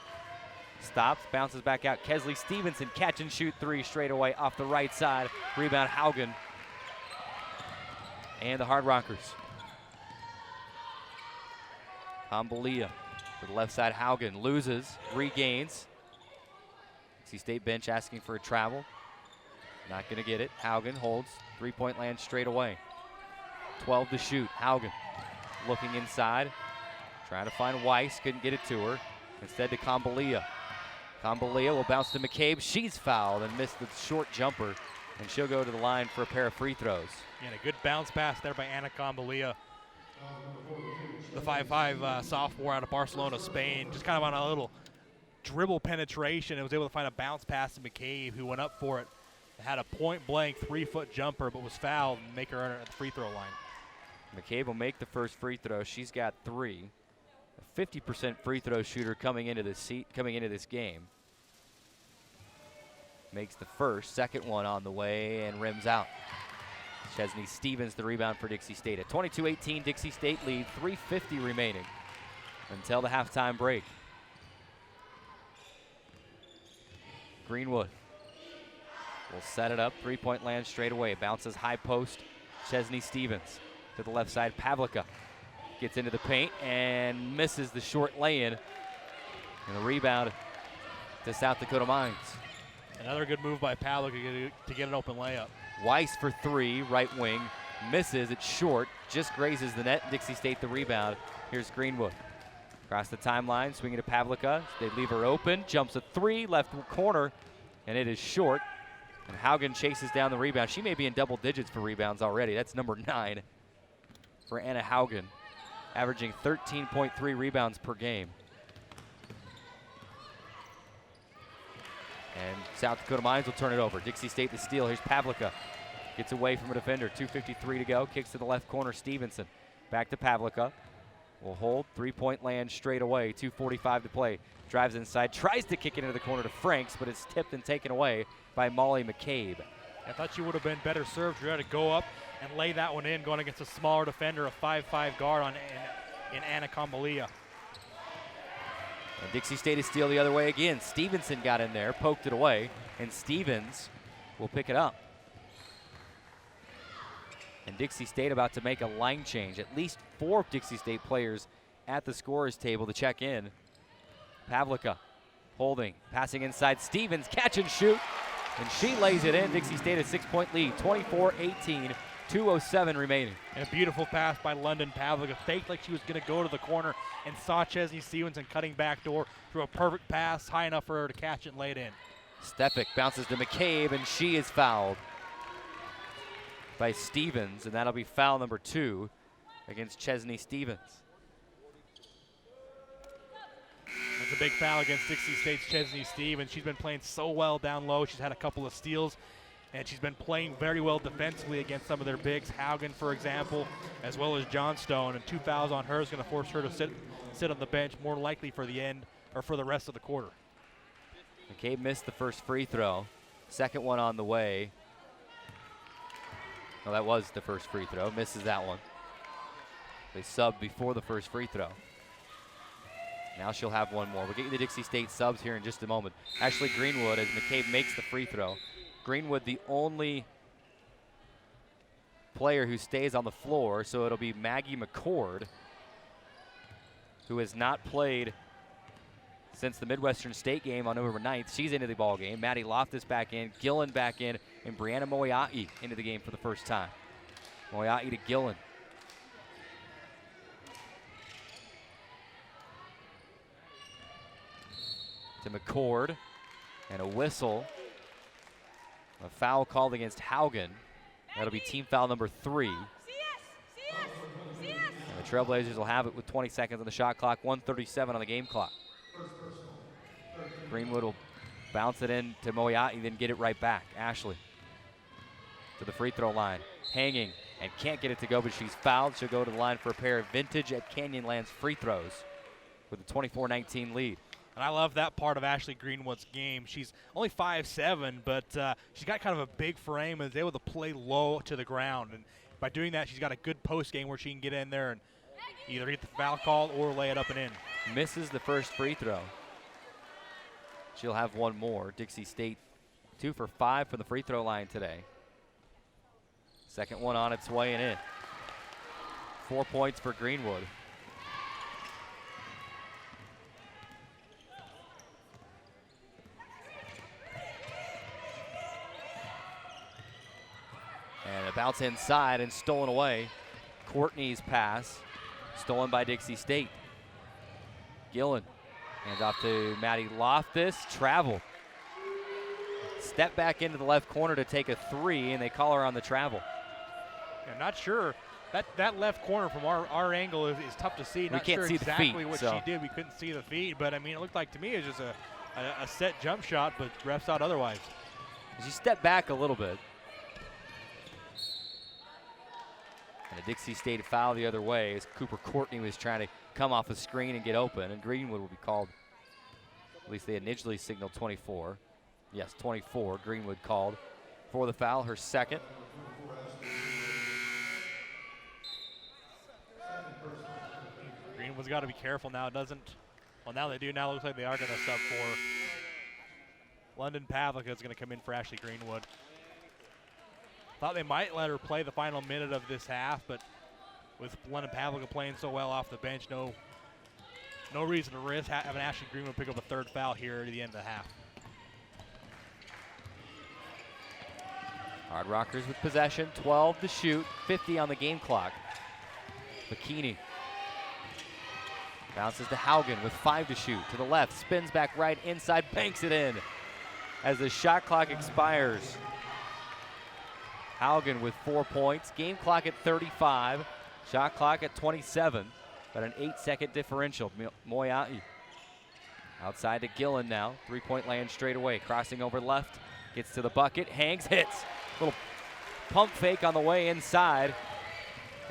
Stops, bounces back out. Kesley Stevenson, catch and shoot 3 straight away off the right side. Rebound Haugen. And the Hard Rockers. Ambalia to the left side. Haugen loses, regains. Dixie State bench asking for a travel. Not going to get it. Haugen holds. 3-point land straight away. 12 to shoot. Haugen looking inside. Trying to find Weiss. Couldn't get it to her. Instead to Kambalia. Kambalia will bounce to McCabe. She's fouled and missed the short jumper. And she'll go to the line for a pair of free throws. And a good bounce pass there by Anna Kambalia. The 5'5" sophomore out of Barcelona, Spain. Just kind of on a little dribble penetration and was able to find a bounce pass to McCabe, who went up for it. Had a point-blank 3-foot jumper, but was fouled and make her earn it at the free throw line. McCabe will make the first free throw. She's got 3. A 50% free throw shooter coming into this game. Makes the first, second one on the way and rims out. Chesney Stevens the rebound for Dixie State. At 22-18, Dixie State lead, 3:50 remaining until the halftime break. Greenwood will set it up. 3-point land straight away. Bounces high post. Chesney Stevens to the left side. Pavlica gets into the paint and misses the short lay-in. And the rebound to South Dakota Mines. Another good move by Pavlica to get an open layup. Weiss for three, right wing. Misses, it's short. Just grazes the net. Dixie State the rebound. Here's Greenwood. Across the timeline, swinging to Pavlica. They leave her open. Jumps a three, left corner, and it is short. And Haugen chases down the rebound. She may be in double digits for rebounds already. That's number 9 for Anna Haugen, averaging 13.3 rebounds per game. And South Dakota Mines will turn it over. Dixie State the steal. Here's Pavlica. Gets away from a defender. 2:53 to go. Kicks to the left corner. Stevenson. Back to Pavlica. Will hold. 3-point land straight away. 2:45 to play. Drives inside. Tries to kick it into the corner to Franks, but it's tipped and taken away by Molly McCabe. I thought she would have been better served. She had to go up and lay that one in, going against a smaller defender, a 5'5" guard in Anna Combalia. And Dixie State is steal the other way again. Stevenson got in there, poked it away, and Stevens will pick it up. And Dixie State about to make a line change. At least 4 Dixie State players at the scorer's table to check in. Pavlica holding, passing inside. Stevens catch and shoot, and she lays it in. Dixie State a 6-point lead, 24-18, 2:07 remaining. And a beautiful pass by London Pavlica. Faked like she was going to go to the corner and saw Chesney Stevenson cutting back door. Threw a perfect pass, high enough for her to catch it and lay it in. Stefik bounces to McCabe, and she is fouled by Stevens, and that'll be foul number 2 against Chesney Stevens. That's a big foul against Dixie State's Chesney Stevens. She's been playing so well down low. She's had a couple of steals, and she's been playing very well defensively against some of their bigs. Haugen, for example, as well as Johnstone. And 2 fouls on her is going to force her to sit on the bench, more likely for the end or for the rest of the quarter. McCabe missed the first free throw. Second one on the way. No, that was the first free throw. Misses that one. They subbed before the first free throw. Now she'll have one more. We'll get you the Dixie State subs here in just a moment. Ashley Greenwood, as McCabe makes the free throw. Greenwood, the only player who stays on the floor, so it'll be Maggie McCord, who has not played since the Midwestern State game on November 9th. She's into the ball game. Maddie Loftus back in, Gillen back in, and Brianna Moiai into the game for the first time. Moiai to Gillen. To McCord, and a whistle. A foul called against Haugen. That'll be team foul number 3. And the Trailblazers will have it with 20 seconds on the shot clock, 1:37 on the game clock. Greenwood will bounce it in to Moiai, then get it right back. Ashley to the free throw line, hanging, and can't get it to go, but she's fouled. She'll go to the line for a pair of vintage at Canyonlands free throws with a 24-19 lead. And I love that part of Ashley Greenwood's game. She's only 5'7", but she's got kind of a big frame and is able to play low to the ground. And by doing that, she's got a good post game where she can get in there and either get the foul call or lay it up and in. Misses the first free throw. She'll have one more. Dixie State 2 for 5 from the free throw line today. Second one on its way and in. 4 points for Greenwood. And a bounce inside and stolen away. Courtney's pass, stolen by Dixie State. Gillen hands off to Maddie Loftus, travel. Step back into the left corner to take a 3, and they call her on the travel. I'm not sure. That left corner from our angle is tough to see. Not can't sure see exactly the feet, what so. she did. We couldn't see the feet, but I mean, it looked like to me it was just a set jump shot, but refs thought otherwise. She stepped back a little bit. And a Dixie State foul the other way as Cooper Courtney was trying to come off a screen and get open, and Greenwood will be called. At least they initially signaled 24. Yes, 24. Greenwood called for the foul, her second. Greenwood's got to be careful now. It doesn't. Well, now they do. Now it looks like they are going to sub for London Pavlica is going to come in for Ashley Greenwood. Thought they might let her play the final minute of this half, but with London Pavlica playing so well off the bench, no reason to risk having Ashley Greenwood pick up a third foul here at the end of the half. Hard Rockers with possession, 12 to shoot, 50 on the game clock. Bikini bounces to Haugen with 5 to shoot. To the left, spins back right, inside, banks it in as the shot clock expires. Haugen with 4 points, game clock at 35, shot clock at 27, but an 8-second differential. Moyai outside to Gillen now, 3-point land straight away, crossing over left, gets to the bucket, hangs, hits. Little pump fake on the way inside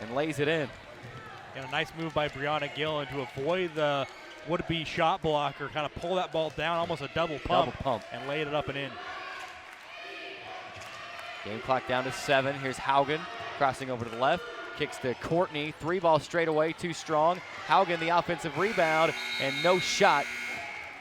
and lays it in. And a nice move by Brianna Gillen to avoid the would-be shot blocker, kind of pull that ball down, almost a double pump, and laid it up and in. Game clock down to 7. Here's Haugen crossing over to the left, kicks to Courtney, 3-ball straight away, too strong. Haugen the offensive rebound, and no shot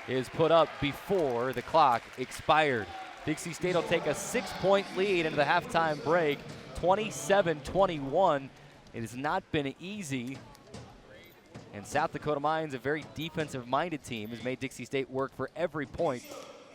is put up before the clock expired. Dixie State will take a 6-point lead into the halftime break, 27-21. It has not been easy. And South Dakota Mines, a very defensive-minded team, has made Dixie State work for every point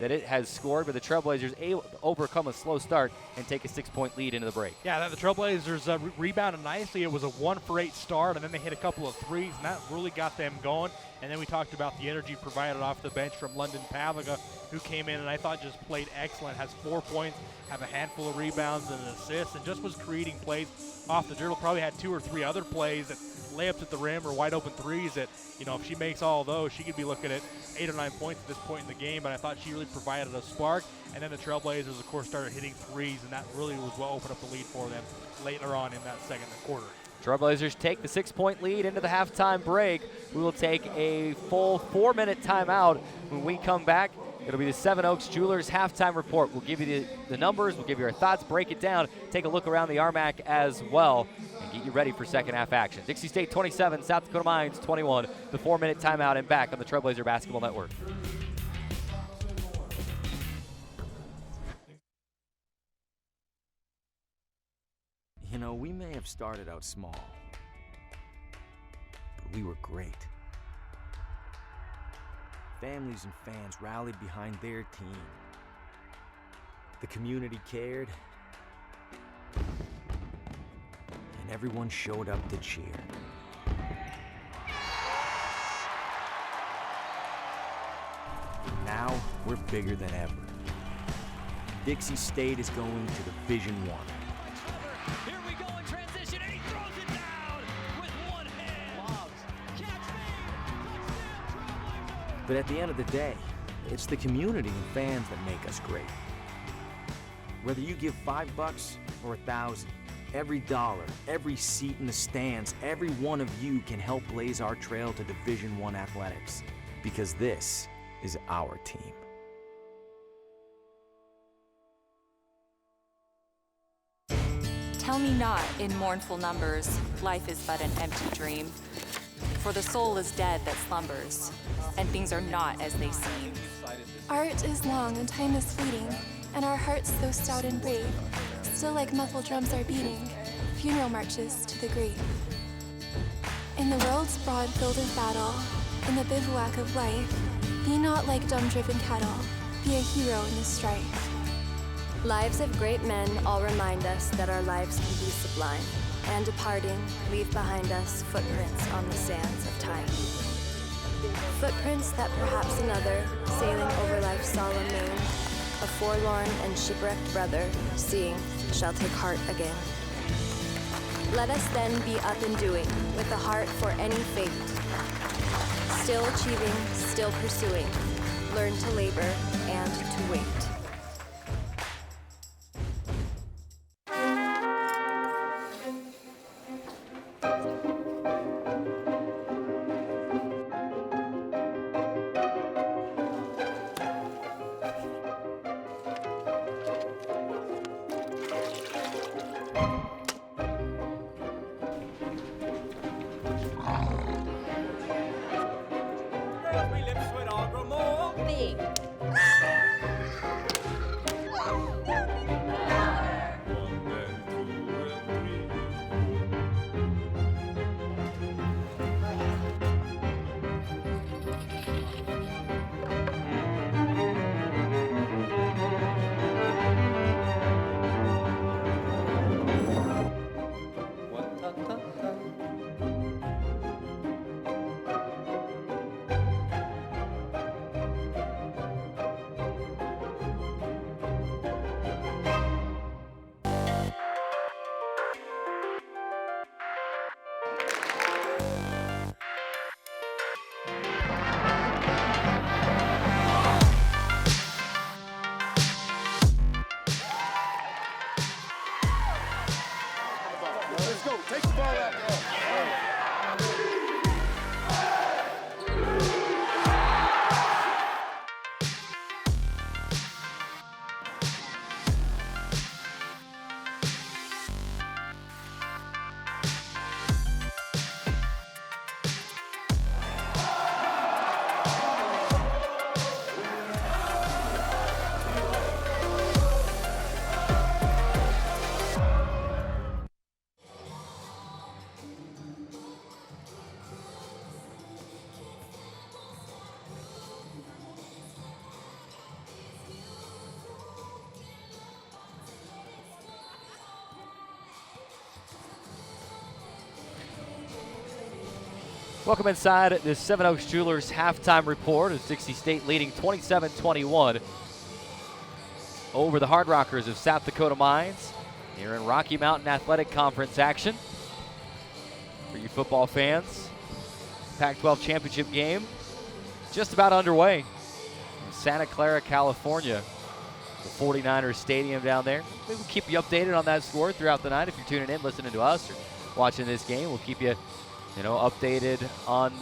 that it has scored, but the Trailblazers able to overcome a slow start and take a 6-point lead into the break. Yeah, the Trailblazers rebounded nicely. It was a 1-for-8 start, and then they hit a couple of threes, and that really got them going. And then we talked about the energy provided off the bench from London Pavlica, who came in and I thought just played excellent, has 4 points, have a handful of rebounds and an assist, and just was creating plays off the dribble. Probably had 2 or 3 other plays that layups at the rim or wide open threes that, you know, if she makes all of those, she could be looking at 8 or 9 points at this point in the game, but I thought she really provided a spark. And then the Trailblazers, of course, started hitting threes, and that really was what opened up the lead for them later on in that second quarter. Trailblazers take the 6-point lead into the halftime break. We will take a full 4-minute timeout. When we come back, it'll be the Seven Oaks Jewelers halftime report. We'll give you the numbers, we'll give you our thoughts, break it down, take a look around the RMAC as well, and get you ready for second half action. Dixie State 27, South Dakota Mines 21. The 4-minute timeout and back on the Trailblazer Basketball Network. You know, we may have started out small, but we were great. Families and fans rallied behind their team. The community cared, and everyone showed up to cheer. Now, we're bigger than ever. Dixie State is going to Division I. Here we go in transition, and he throws it down with one hand. But at the end of the day, it's the community and fans that make us great. Whether you give $5 or $1,000, every dollar, every seat in the stands, every one of you can help blaze our trail to Division I athletics, because this is our team. Tell me not in mournful numbers, life is but an empty dream. For the soul is dead that slumbers, and things are not as they seem. Art is long and time is fleeting, and our hearts though stout and brave, still like muffled drums are beating, funeral marches to the grave. In the world's broad field of battle, in the bivouac of life, be not like dumb-driven cattle, be a hero in the strife. Lives of great men all remind us that our lives can be sublime, and departing, leave behind us footprints on the sands of time. Footprints that perhaps another, sailing over life's solemn main, a forlorn and shipwrecked brother, seeing, shall take heart again. Let us then be up and doing, with a heart for any fate. Still achieving, still pursuing, learn to labor and to wait. Welcome inside the Seven Oaks Jewelers halftime report as Dixie State leading 27-21 over the Hard Rockers of South Dakota Mines here in Rocky Mountain Athletic Conference action. For you football fans, Pac-12 championship game just about underway in Santa Clara, California. The 49ers Stadium down there. Maybe we'll keep you updated on that score throughout the night. If you're tuning in, listening to us, or watching this game, we'll keep you, updated on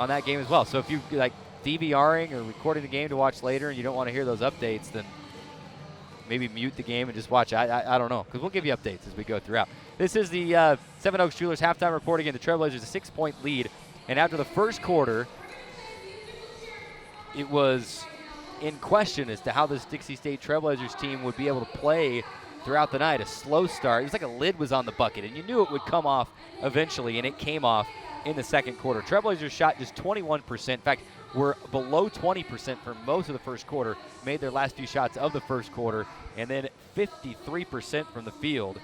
that game as well. So if you like DVRing or recording the game to watch later and you don't want to hear those updates, then maybe mute the game and just watch. I don't know, because we'll give you updates as we go throughout. This is the Seven Oaks Jewelers halftime report. Again, the Trailblazers a 6-point lead, and after the first quarter, it was in question as to how this Dixie State Trailblazers team would be able to play throughout the night. A slow start. It was like a lid was on the bucket, and you knew it would come off eventually, and it came off in the second quarter. Trailblazers shot just 21%. In fact, were below 20% for most of the first quarter, made their last few shots of the first quarter, and then 53% from the field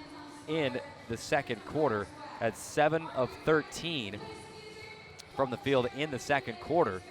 in the second quarter. At 7 of 13 from the field in the second quarter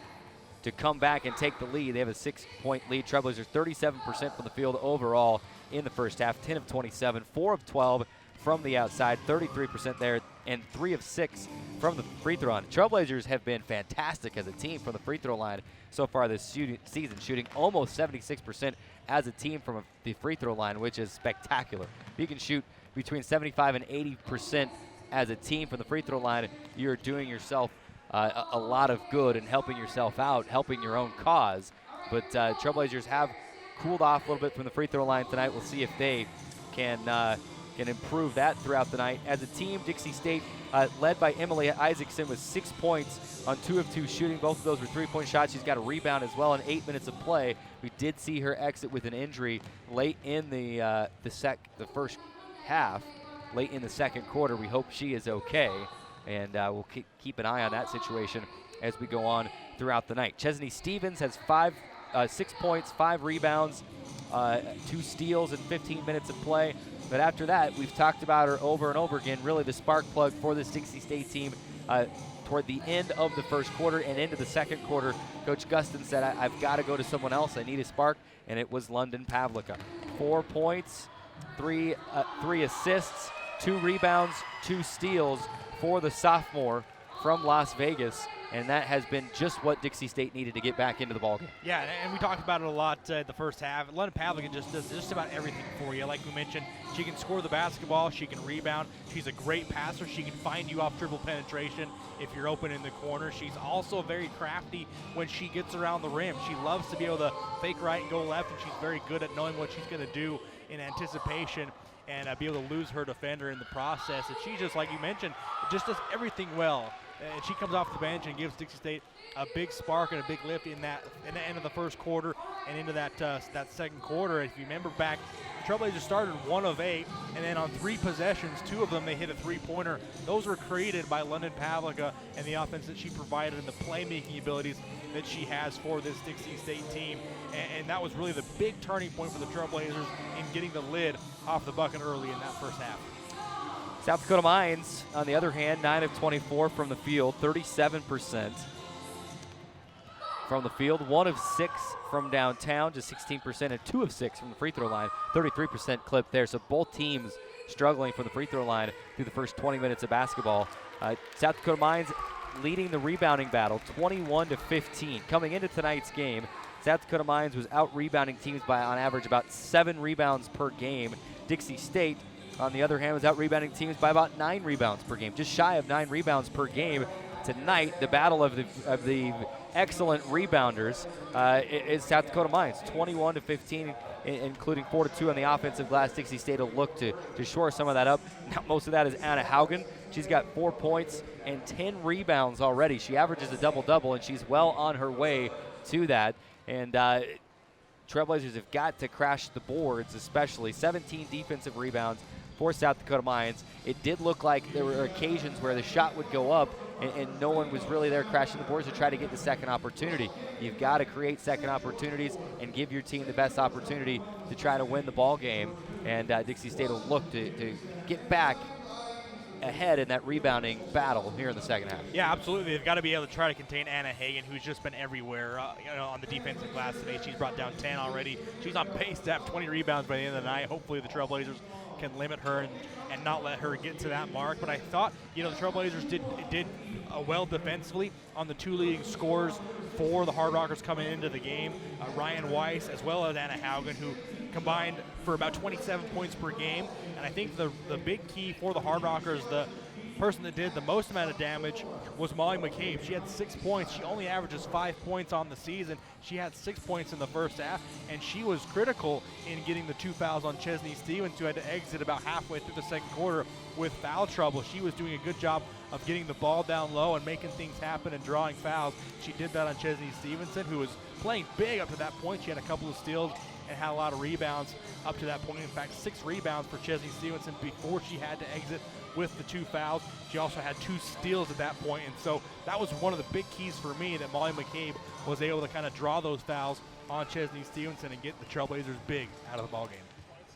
to come back and take the lead. They have a 6-point lead. Trailblazers 37% from the field overall in the first half, 10 of 27, 4 of 12 from the outside, 33% there, and 3 of 6 from the free throw line. Trailblazers have been fantastic as a team from the free throw line so far this season, shooting almost 76% as a team from the free throw line, which is spectacular. If you can shoot between 75 and 80% as a team from the free throw line, you're doing yourself a lot of good and helping yourself out, helping your own cause. But Trailblazers have cooled off a little bit from the free throw line tonight. We'll see if they can improve that throughout the night. As a team, Dixie State, led by Emily Isaacson with 6 points on 2 of 2 shooting. Both of those were three-point shots. She's got a rebound as well in 8 minutes of play. We did see her exit with an injury late in the first half, late in the second quarter. We hope she is okay, and we'll keep an eye on that situation as we go on throughout the night. Chesney Stevens has 6 points, 5 rebounds, 2 steals in 15 minutes of play. But after that, we've talked about her over and over again, really the spark plug for this Dixie State team. Toward the end of the first quarter and into the second quarter, Coach Gustin said, I've got to go to someone else. I need a spark, and it was London Pavlica. 4 points, 3 assists, 2 rebounds, 2 steals for the sophomore from Las Vegas, and that has been just what Dixie State needed to get back into the ballgame. Yeah, and we talked about it a lot the first half. London Pavlica just does just about everything for you. Like we mentioned, she can score the basketball, she can rebound, she's a great passer, she can find you off dribble penetration if you're open in the corner. She's also very crafty when she gets around the rim. She loves to be able to fake right and go left, and she's very good at knowing what she's going to do in anticipation and be able to lose her defender in the process. And she just, like you mentioned, just does everything well. And she comes off the bench and gives Dixie State a big spark and a big lift in the end of the first quarter and into that second quarter. If you remember back, the Trailblazers started 1 of 8, and then on 3 possessions, 2 of them they hit a three-pointer. Those were created by London Pavlica and the offense that she provided and the playmaking abilities that she has for this Dixie State team. And that was really the big turning point for the Trailblazers in getting the lid off the bucket early in that first half. South Dakota Mines, on the other hand, 9 of 24 from the field, 37% from the field, 1 of 6 from downtown, just 16%, and 2 of 6 from the free throw line, 33% clip there. So both teams struggling from the free throw line through the first 20 minutes of basketball. South Dakota Mines leading the rebounding battle, 21-15. Coming into tonight's game, South Dakota Mines was out-rebounding teams by, on average, about 7 rebounds per game. Dixie State, on the other hand, was out-rebounding teams by about 9 rebounds per game, just shy of 9 rebounds per game. Tonight, the battle of the excellent rebounders is South Dakota Mines, 21-15, including 4-2 on the offensive glass. Dixie State will look to shore some of that up. Now, most of that is Anna Haugen. She's got 4 points and 10 rebounds already. She averages a double-double, and she's well on her way to that. And Trailblazers have got to crash the boards, especially 17 defensive rebounds for South Dakota Mines. It did look like there were occasions where the shot would go up and no one was really there crashing the boards to try to get the second opportunity. You've got to create second opportunities and give your team the best opportunity to try to win the ball game. And Dixie State will look to get back ahead in that rebounding battle here in the second half. Yeah, absolutely. They've got to be able to try to contain Anna Hagan, who's just been everywhere on the defensive glass today. She's brought down 10 already. She's on pace to have 20 rebounds by the end of the night. Hopefully the Trailblazers can limit her and not let her get to that mark. But I thought, the Trailblazers did well defensively on the 2 leading scorers for the Hard Rockers coming into the game. Ryan Weiss as well as Anna Haugen, who combined for about 27 points per game. And I think the big key for the Hard Rockers, the person that did the most amount of damage was Molly McCabe. She had 6 points. She only averages 5 points on the season. She had 6 points in the first half, and she was critical in getting the 2 fouls on Chesney Stevens, who had to exit about halfway through the second quarter with foul trouble. She was doing a good job of getting the ball down low and making things happen and drawing fouls. She did that on Chesney Stevenson, who was playing big up to that point. She had a couple of steals and had a lot of rebounds up to that point. In fact, 6 rebounds for Chesney Stevenson before she had to exit with the 2 fouls. She also had 2 steals at that point, and so that was one of the big keys for me, that Molly McCabe was able to kind of draw those fouls on Chesney Stevenson and get the Trailblazers big out of the ballgame.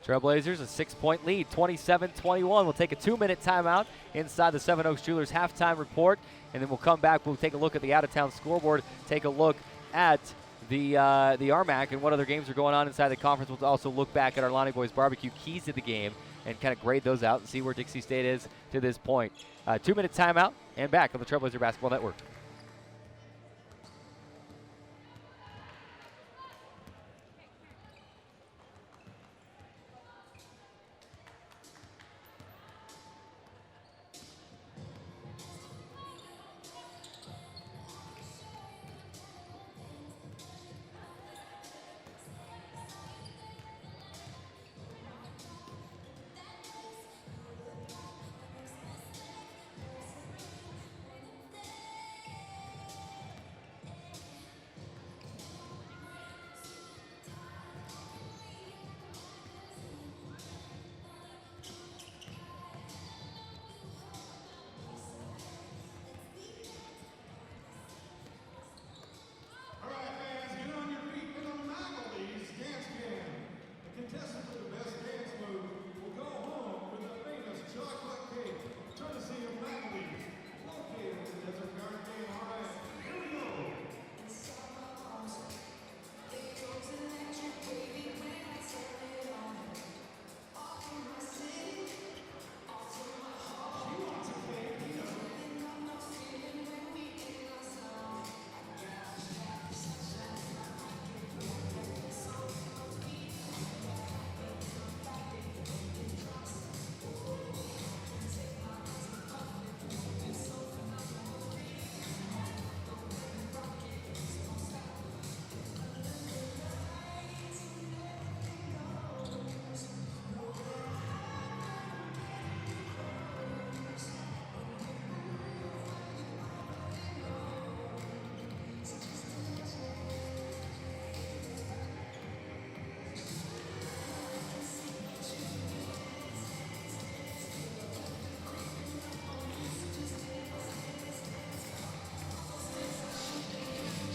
Trailblazers a 6-point lead, 27-21. We'll take a 2-minute timeout inside the Seven Oaks Jewelers halftime report, and then we'll come back. We'll take a look at the out-of-town scoreboard, take a look at the RMAC and what other games are going on inside the conference. We'll also look back at our Lonnie Boys Barbecue keys to the game and kind of grade those out and see where Dixie State is to this point. 2-minute timeout and back on the Trailblazer Basketball Network.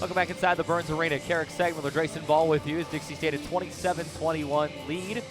Welcome back inside the Burns Arena. Carrick Segmiller, Drayson Ball with you as Dixie State a 27-21 lead.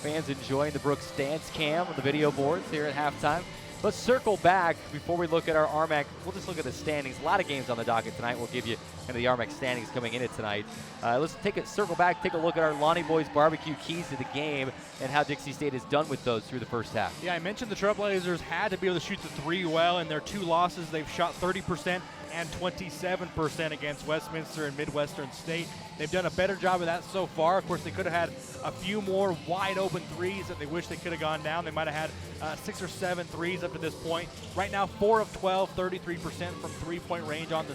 Fans enjoying the Brooks dance cam on the video boards here at halftime. Let's circle back before we look at our RMAC. We'll just look at the standings. A lot of games on the docket tonight. We'll give you kind of the RMAC standings coming into tonight. Let's circle back, take a look at our Lonnie Boys Barbecue keys to the game and how Dixie State has done with those through the first half. Yeah, I mentioned the Trailblazers had to be able to shoot the 3 well. In their 2 losses, they've shot 30% and 27% against Westminster and Midwestern State. They've done a better job of that so far. Of course, they could have had a few more wide open threes that they wish they could have gone down. They might have had 6 or 7 threes up to this point. Right now, 4 of 12, 33% from three-point range on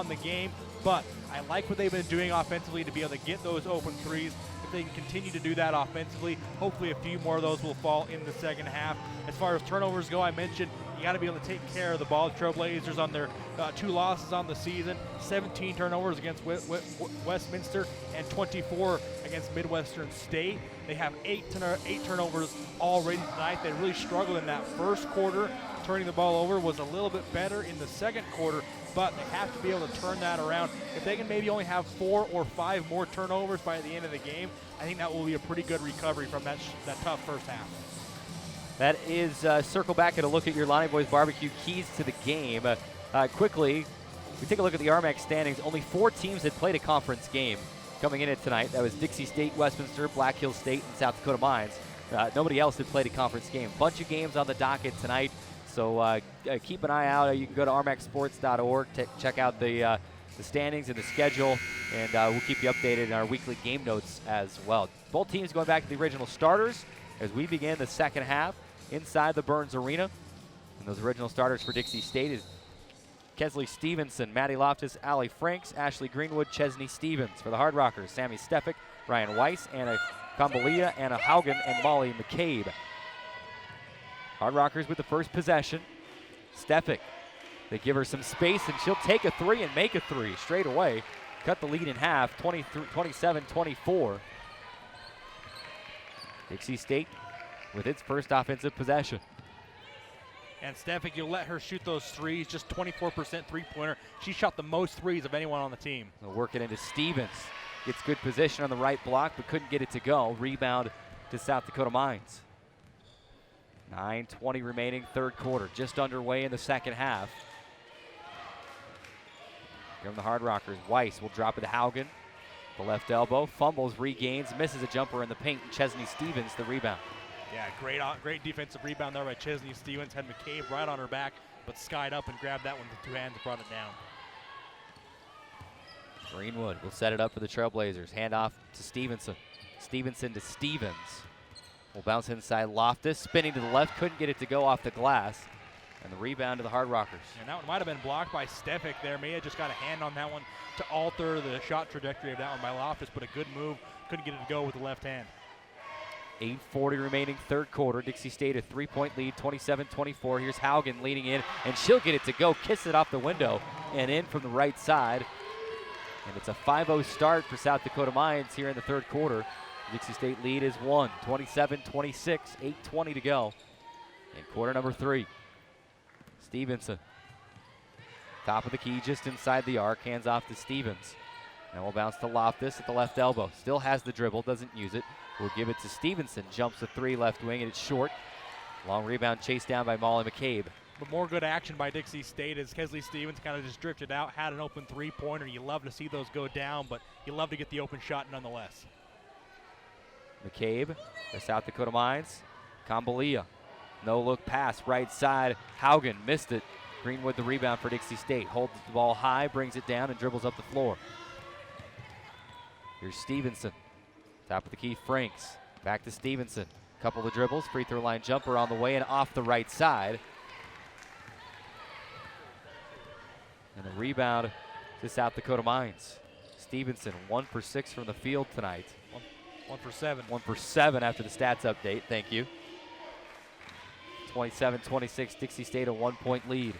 the game. But I like what they've been doing offensively to be able to get those open threes. If they can continue to do that offensively, hopefully a few more of those will fall in the second half. As far as turnovers go, I mentioned you got to be able to take care of the ball. The Trailblazers on their 2 losses on the season, 17 turnovers against Westminster and 24 against Midwestern State. They have 8 turnovers already tonight. They really struggled in that first quarter. Turning the ball over was a little bit better in the second quarter, but they have to be able to turn that around. If they can maybe only have 4 or 5 more turnovers by the end of the game, I think that will be a pretty good recovery from that tough first half. That is circle back and a look at your Lonnie Boys Barbecue keys to the game. Quickly, we take a look at the RMAC standings. Only 4 teams had played a conference game coming in it tonight. That was Dixie State, Westminster, Black Hills State, and South Dakota Mines. Nobody else had played a conference game. Bunch of games on the docket tonight, so keep an eye out. You can go to rmacsports.org to check out the standings and the schedule, and we'll keep you updated in our weekly game notes as well. Both teams going back to the original starters as we begin the second half inside the Burns Arena. And those original starters for Dixie State is Kesley Stevenson, Maddie Loftus, Allie Franks, Ashley Greenwood, Chesney Stevens. For the Hard Rockers, Sammy Stefik, Ryan Weiss, Anna Kambalia, Anna Haugen, and Molly McCabe. Hard Rockers with the first possession. Stefik, they give her some space, and she'll take a 3 and make a 3 straight away. Cut the lead in half, 27-24. Dixie State with its first offensive possession. And Stefik, you'll let her shoot those threes, just 24% three-pointer. She shot the most threes of anyone on the team. They'll work it into Stevens. Gets good position on the right block, but couldn't get it to go. Rebound to South Dakota Mines. 9:20 remaining, third quarter. Just underway in the second half. Here on the Hard Rockers, Weiss will drop it to Haugen. The left elbow, fumbles, regains, misses a jumper in the paint, and Chesney Stevens the rebound. Yeah, great defensive rebound there by Chesney Stevens. Had McCabe right on her back, but skied up and grabbed that one with 2 hands and brought it down. Greenwood will set it up for the Trailblazers. Hand off to Stevenson. Stevenson to Stevens. Will bounce inside Loftus, spinning to the left, couldn't get it to go off the glass. And the rebound to the Hard Rockers. And that one might have been blocked by Stefik there. May have just got a hand on that one to alter the shot trajectory of that one by Loftus, but a good move. Couldn't get it to go with the left hand. 8:40 remaining, third quarter. Dixie State a 3-point lead, 27-24. Here's Haugen leading in, and she'll get it to go. Kiss it off the window and in from the right side. And it's a 5-0 start for South Dakota Mines here in the third quarter. Dixie State lead is 1, 27-26, 8:20 to go in quarter number 3. Stevenson, top of the key, just inside the arc, hands off to Stevens. Now we'll bounce to Loftus at the left elbow. Still has the dribble, doesn't use it. We'll give it to Stevenson, jumps a 3 left wing, and it's short. Long rebound chased down by Molly McCabe. But more good action by Dixie State as Kesley Stevens kind of just drifted out, had an open three-pointer. You love to see those go down, but you love to get the open shot nonetheless. McCabe for South Dakota Mines. Kambalia, no look pass, right side. Haugen missed it. Greenwood the rebound for Dixie State. Holds the ball high, brings it down, and dribbles up the floor. Here's Stevenson. Top of the key, Franks. Back to Stevenson. Couple of dribbles, free throw line jumper on the way and off the right side. And a rebound to South Dakota Mines. Stevenson 1 for 6 from the field tonight. 1 for 7. 1 for 7 after the stats update. Thank you. 27-26, Dixie State a 1-point lead.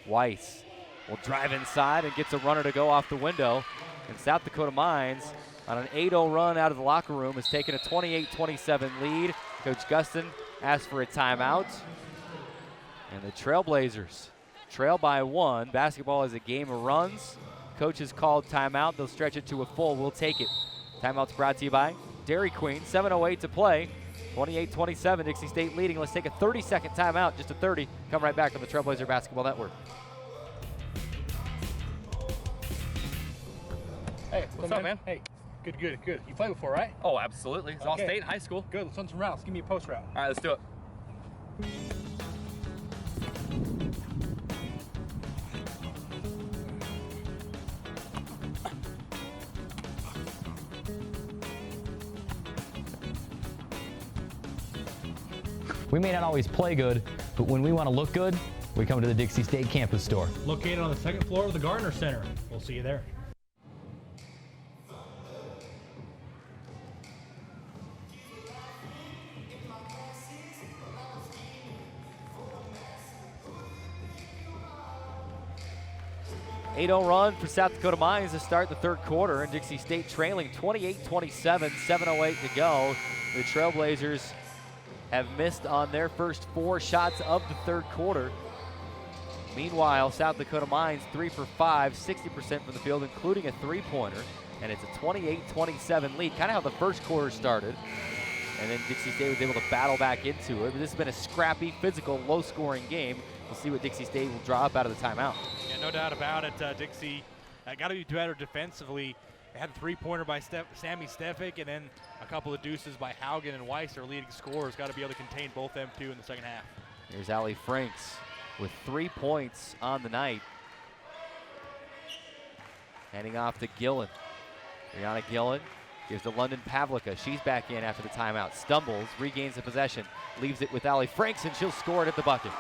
Weiss will drive inside and gets a runner to go off the window. And South Dakota Mines on an 8-0 run out of the locker room has taken a 28-27 lead. Coach Gustin asked for a timeout. And the Trailblazers trail by 1. Basketball is a game of runs. Coach has called timeout. They'll stretch it to a full. We'll take it. Timeout's brought to you by Dairy Queen. 7:08 to play. 28-27, Dixie State leading. Let's take a 30-second timeout, just a 30. Come right back on the Trailblazer Basketball Network. Hey, what's up, man? Hey, good. You played before, right? Oh, absolutely. It's all state, high school. Good, let's run some routes. Give me a post route. All right, let's do it. We may not always play good, but when we want to look good, we come to the Dixie State campus store. Located on the second floor of the Gardner Center. We'll see you there. Run for South Dakota Mines to start the third quarter, and Dixie State trailing 28-27, 7:08 to go. The Trailblazers have missed on their first 4 shots of the third quarter. Meanwhile, South Dakota Mines 3 for 5, 60% from the field, including a 3-pointer, and it's a 28-27 lead, kind of how the first quarter started. And then Dixie State was able to battle back into it. But this has been a scrappy, physical, low-scoring game. We'll see what Dixie State will draw up out of the timeout. Yeah, no doubt about it. Dixie got to be better defensively. They had a three-pointer by Sammy Stefik, and then a couple of deuces by Haugen and Weiss, their leading scorers. Got to be able to contain both them two in the second half. Here's Allie Franks with 3 points on the night. Handing off to Gillen. Brianna Gillen gives to London Pavlica. She's back in after the timeout. Stumbles, regains the possession, leaves it with Allie Franks, and she'll score it at the bucket.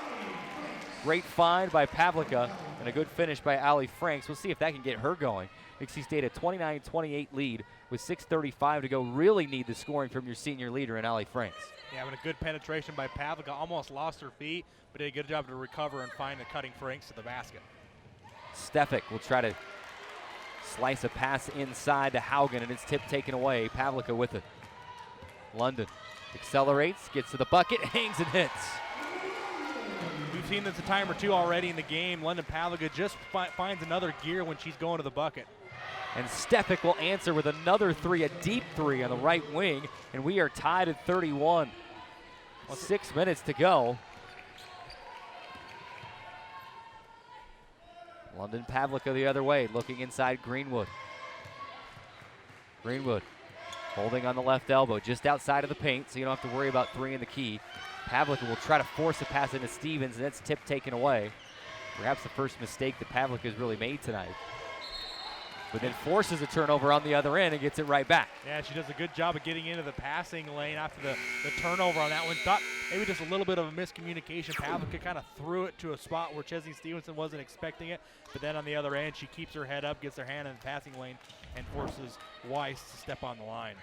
Great find by Pavlica and a good finish by Allie Franks. We'll see if that can get her going. Dixie State a 29-28 lead with 6:35 to go. Really need the scoring from your senior leader in Allie Franks. Yeah, but a good penetration by Pavlica. Almost lost her feet, but did a good job to recover and find the cutting Franks to the basket. Stefik will try to slice a pass inside to Haugen, and it's tipped taken away. Pavlica with it. London accelerates, gets to the bucket, hangs and hits. We've seen this a time or two already in the game. London Pavlica just finds another gear when she's going to the bucket. And Stefik will answer with another three, a deep three on the right wing, and we are tied at 31. Well, 6 minutes to go. London Pavlica the other way, looking inside Greenwood. Greenwood holding on the left elbow, just outside of the paint, so you don't have to worry about three in the key. Pavlica will try to force a pass into Stevens, and that's tip taken away. Perhaps the first mistake that Pavlica has really made tonight. But then forces a turnover on the other end and gets it right back. Yeah, she does a good job of getting into the passing lane after the turnover on that one. Thought maybe just a little bit of a miscommunication. Pavlica kind of threw it to a spot where Chesney Stevenson wasn't expecting it. But then on the other end, she keeps her head up, gets her hand in the passing lane, and forces Weiss to step on the line.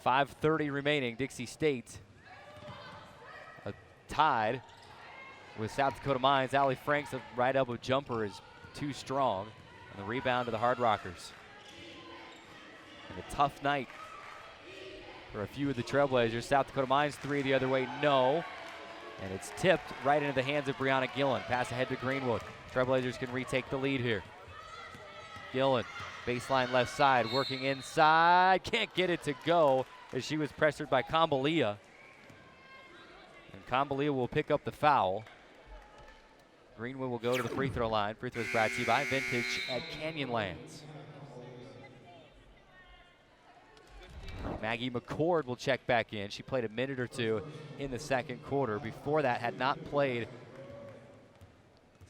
.5:30 remaining. Dixie State tied with South Dakota Mines. Allie Franks' right elbow jumper is too strong. And the rebound to the Hard Rockers. And a tough night for a few of the Trailblazers. South Dakota Mines three the other way, no. And it's tipped right into the hands of Brianna Gillen. Pass ahead to Greenwood. Trailblazers can retake the lead here. Gillen, baseline left side, working inside. Can't get it to go as she was pressured by Kambalia. And Kambalia will pick up the foul. Greenwood will go to the free throw line. Free throws brought to you by Vintage at Canyonlands. Maggie McCord will check back in. She played a minute or two in the second quarter. Before that, had not played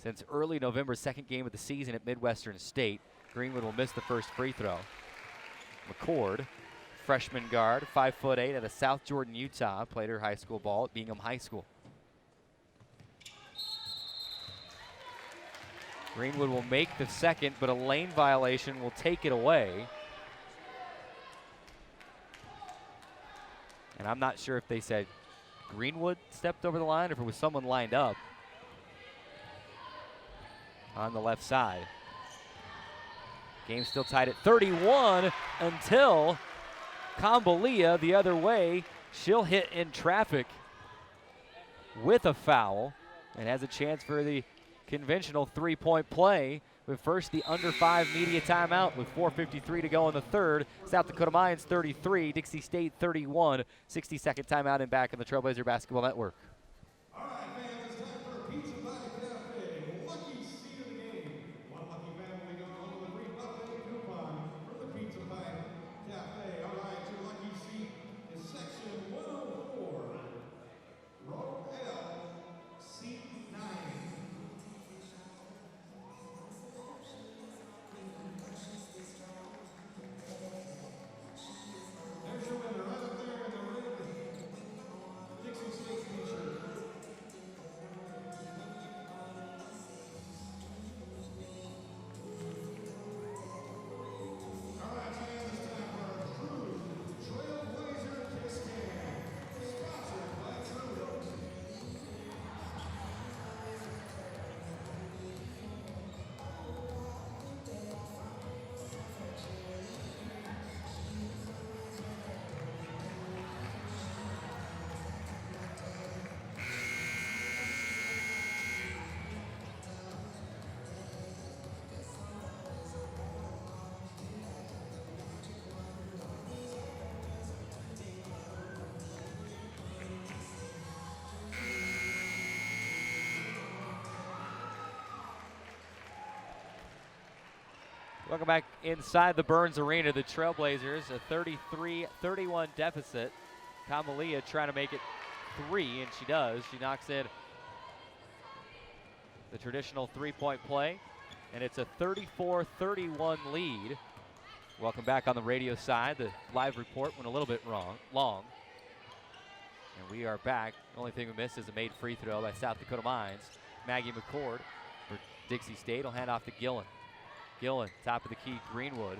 since early November, second game of the season at Midwestern State. Greenwood will miss the first free throw. McCord, freshman guard, 5'8", out of South Jordan, Utah. Played her high school ball at Bingham High School. Greenwood will make the second, but a lane violation will take it away. And I'm not sure if they said Greenwood stepped over the line or if it was someone lined up on the left side. Game still tied at 31 until Kambalia the other way. She'll hit in traffic with a foul and has a chance for the conventional three-point play. But first, the under 5 media timeout with 4:53 to go in the third. South Dakota Mines 33, Dixie State 31. 60-second timeout and back on the Trailblazer Basketball Network. All right, fans, it's time for Pizza Pie Cafe. Lucky seat of the game. One lucky family going home with a free buffet coupon from the Pizza Pie Cafe. All right, your lucky seat is section 104, row L, seat 9. There's your winner right up there in the red Dixie State t-shirt. Welcome back inside the Burns Arena. The Trailblazers, a 33-31 deficit. Kamalia trying to make it 3, and she does. She knocks in the traditional three-point play, and it's a 34-31 lead. Welcome back on the radio side. The live report went a little bit long. And we are back. The only thing we missed is a made free throw by South Dakota Mines. Maggie McCord for Dixie State will hand off to Gillen. Gillen, top of the key, Greenwood.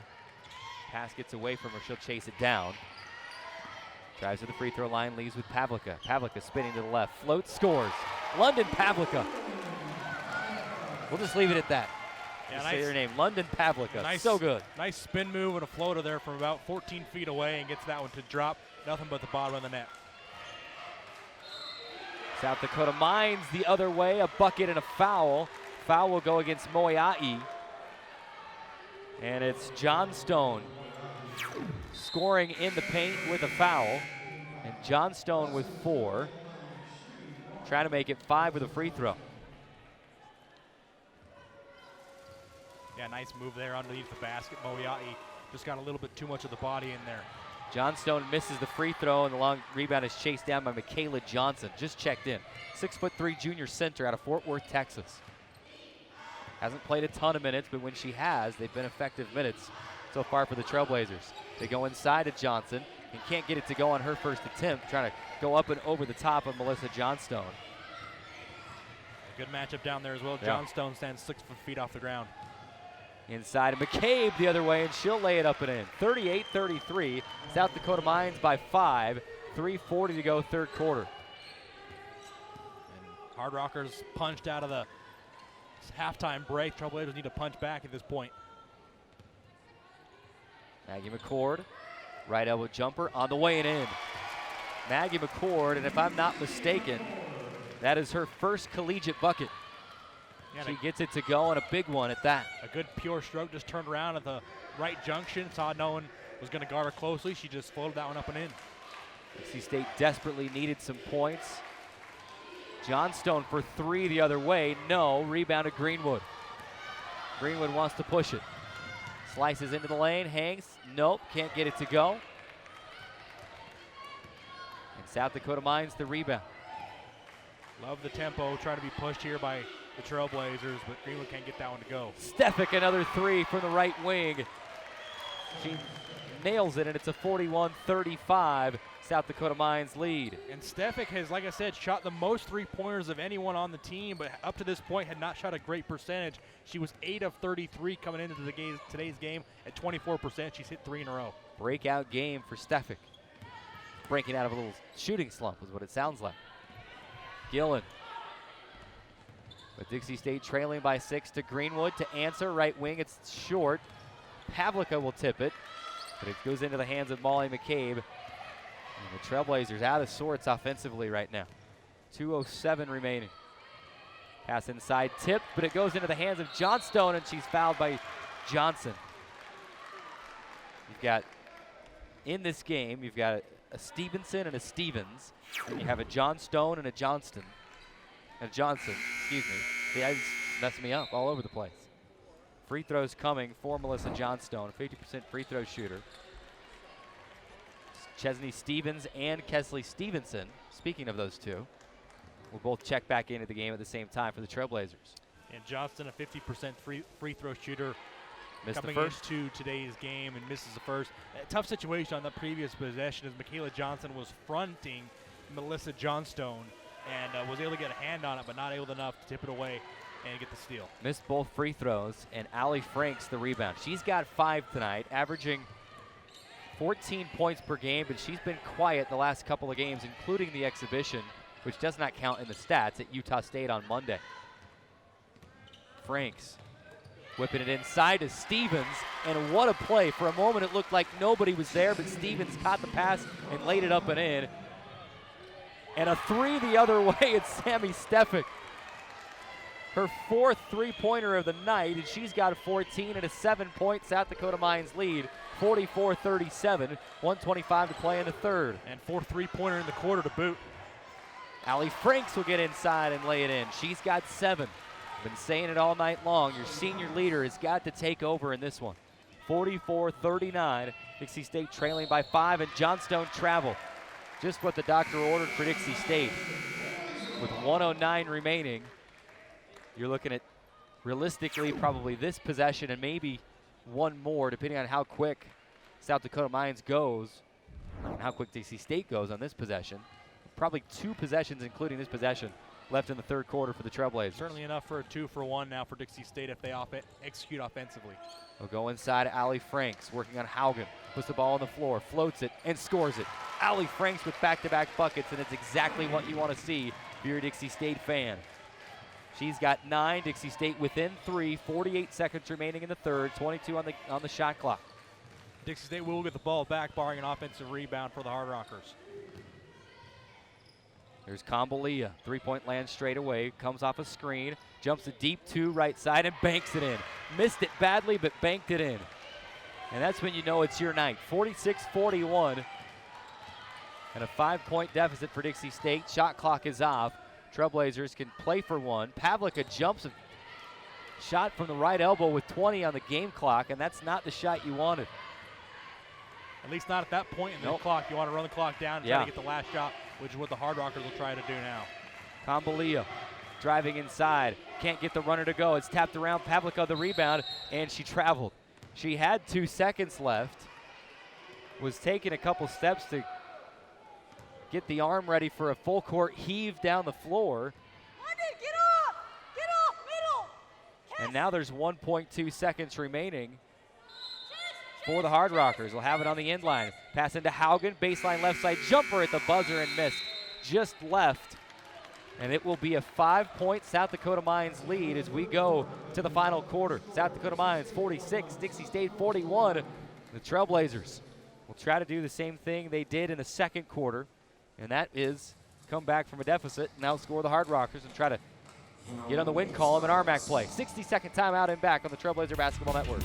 Pass gets away from her. She'll chase it down. Drives to the free throw line, leaves with Pavlica. Pavlica spinning to the left, floats, scores. London Pavlica. We'll just leave it at that. Yeah, nice. Say her name, London Pavlica. Nice, so good. Nice spin move and a floater there from about 14 feet away and gets that one to drop. Nothing but the bottom of the net. South Dakota Mines the other way, a bucket and a foul. Foul will go against Moiai. And it's Johnstone scoring in the paint with a foul. And Johnstone with 4. Trying to make it 5 with a free throw. Yeah, nice move there underneath the basket. Moiai just got a little bit too much of the body in there. Johnstone misses the free throw, and the long rebound is chased down by Michaela Johnson. Just checked in. 6'3" junior center out of Fort Worth, Texas. Hasn't played a ton of minutes, but when she has, they've been effective minutes so far for the Trailblazers. They go inside to Johnson and can't get it to go on her first attempt, trying to go up and over the top of Melissa Johnstone. A good matchup down there as well. Yeah. Johnstone stands 6 feet off the ground. Inside, McCabe the other way, and she'll lay it up and in. 38-33, South Dakota Mines by 5. 3:40 to go, third quarter. And Hard Rockers punched out of the halftime break. Trailblazers need to punch back at this point. Maggie McCord, right elbow jumper on the way and in. Maggie McCord, and if I'm not mistaken, that is her first collegiate bucket. Yeah, she gets it to go, and a big one at that. A good pure stroke, just turned around at the right junction, saw no one was going to guard her closely. She just floated that one up and in. Dixie State desperately needed some points. Johnstone for 3 the other way. No, rebounded Greenwood. Greenwood wants to push it. Slices into the lane, hangs. Nope, can't get it to go. And South Dakota Mines the rebound. Love the tempo, trying to be pushed here by the Trailblazers, but Greenwood can't get that one to go. Stefik, another 3 from the right wing. She nails it, and it's a 41-35 South Dakota Mines lead. And Stefik has, like I said, shot the most three-pointers of anyone on the team, but up to this point had not shot a great percentage. She was 8 of 33 coming into the game, today's game at 24%. She's hit 3 in a row. Breakout game for Stefik. Breaking out of a little shooting slump is what it sounds like. Gillen. But Dixie State trailing by 6 to Greenwood to answer. Right wing, it's short. Pavlica will tip it, but it goes into the hands of Molly McCabe. And the Trailblazers out of sorts offensively right now. 2:07 remaining. Pass inside, tipped, but it goes into the hands of Johnstone, and she's fouled by Johnson. You've got, in this game, you've got a Stevenson and a Stevens, and you have a Johnstone and a Johnston. And Johnson, excuse me. The eyes messing me up all over the place. Free throws coming for Melissa Johnstone, 50% free throw shooter. Chesney Stevens and Kesley Stevenson, speaking of those two, will both check back into the game at the same time for the Trailblazers. And Johnston, a 50% free throw shooter, missed coming the first into today's game and misses the first. A tough situation on the previous possession as Michaela Johnson was fronting Melissa Johnstone and was able to get a hand on it, but not able enough to tip it away and get the steal. Missed both free throws, and Allie Franks the rebound. She's got 5 tonight, averaging 14 points per game, but she's been quiet the last couple of games, including the exhibition, which does not count in the stats at Utah State on Monday. Franks whipping it inside to Stevens, and what a play. For a moment it looked like nobody was there, but Stevens caught the pass and laid it up and in. And a 3 the other way, it's Sammy Stefik. Her 4th three-pointer of the night, and she's got 14 and a 7-point South Dakota Mines lead, 44-37, 1:25 to play in the third. And 4 3-pointer in the quarter to boot. Allie Franks will get inside and lay it in. She's got 7. Been saying it all night long. Your senior leader has got to take over in this one. 44-39. Dixie State trailing by 5, and Johnstone travel. Just what the doctor ordered for Dixie State. With 1:09 remaining, you're looking at realistically probably this possession and maybe one more, depending on how quick South Dakota Mines goes and how quick Dixie State goes on this possession. Probably 2 possessions, including this possession, left in the third quarter for the Trailblazers. Certainly enough for a 2-for-1 now for Dixie State if they execute offensively. They'll go inside. Allie Franks working on Haugen. Puts the ball on the floor, floats it, and scores it. Allie Franks with back-to-back buckets, and it's exactly what you want to see if you're a Dixie State fan. She's got 9. Dixie State within 3. 48 seconds remaining in the third. 22 on the shot clock. Dixie State will get the ball back, barring an offensive rebound for the Hard Rockers. There's Kambalia, 3-point land straight away, comes off a screen, jumps a deep 2 right side and banks it in. Missed it badly, but banked it in. And that's when you know it's your night. 46-41, and a 5-point deficit for Dixie State. Shot clock is off. Trailblazers can play for one. Pavlika jumps a shot from the right elbow with 20 on the game clock, and that's not the shot you wanted. At least not at that point in the clock. You want to run the clock down and try to get the last shot, which is what the Hard Rockers will try to do now. Kambalia driving inside. Can't get the runner to go. It's tapped around. Pavlika the rebound, and she traveled. She had 2 seconds left. Was taking a couple steps to get the arm ready for a full court heave down the floor. Get off! Get off, middle! And now there's 1.2 seconds remaining for the Hard Rockers. We'll have it on the end line. Pass into Haugen, baseline left side jumper at the buzzer and missed. Just left. And it will be a 5-point South Dakota Mines lead as we go to the final quarter. South Dakota Mines 46, Dixie State 41. The Trailblazers will try to do the same thing they did in the second quarter, and that is come back from a deficit and outscore the Hard Rockers and try to get on the win column in RMAC play. 60-second timeout and back on the Trailblazer Basketball Network.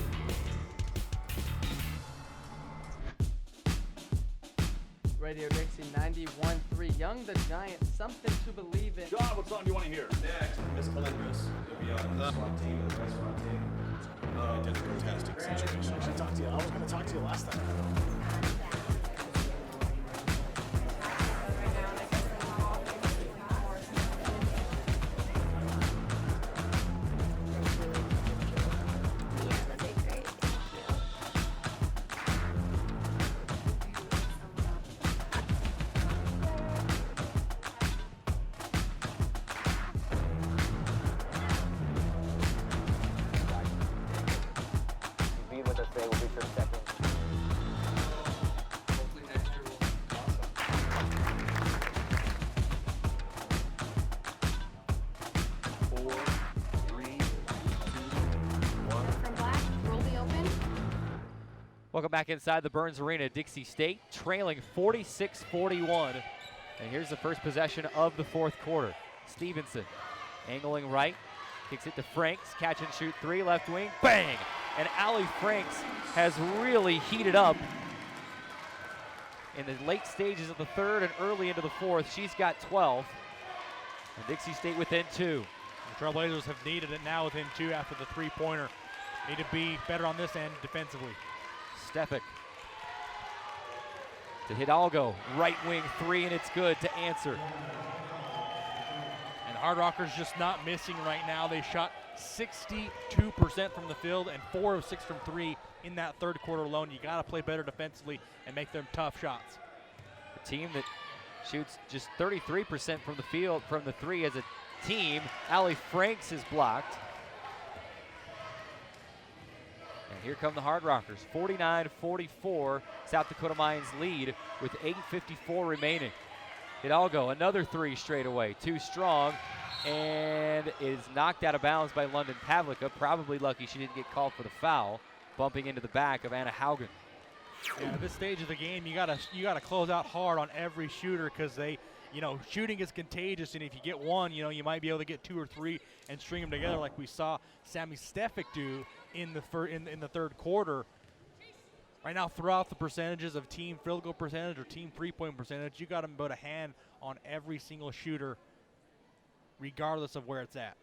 Radio Dixie 91.3. Young the Giant, something to believe in. John, what song do you want to hear? Next, Miss Calendris. You'll be on the SWAT team, the best SWAT team. I did a fantastic situation. I should talk to you. I was going to talk to you last time. Welcome back inside the Burns Arena. Dixie State trailing 46-41. And here's the first possession of the fourth quarter. Stevenson angling right, kicks it to Franks, catch and shoot 3, left wing, bang! And Allie Franks has really heated up in the late stages of the third and early into the fourth. She's got 12. And Dixie State within 2. The Trailblazers have needed it now within 2 after the 3-pointer. Need to be better on this end defensively. Stefik to Hidalgo, right wing 3, and it's good to answer. And Hard Rockers just not missing right now. They shot 62% from the field and 4 of 6 from 3 in that third quarter alone. You got to play better defensively and make them tough shots. A team that shoots just 33% from the field from the 3 as a team. Allie Franks is blocked. And here come the Hard Rockers, 49-44, South Dakota Mines lead with 8:54 remaining. Hidalgo, another 3 straight away, too strong, and is knocked out of bounds by London Pavlika. Probably lucky she didn't get called for the foul, bumping into the back of Anna Haugen. Yeah, at this stage of the game, you gotta close out hard on every shooter because shooting is contagious, and if you get one, you might be able to get 2 or 3 and string them together like we saw Sammy Stefik do in the third quarter. Right now, throughout the percentages of team field goal percentage or team 3-point percentage, you got to put a hand on every single shooter, regardless of where it's at.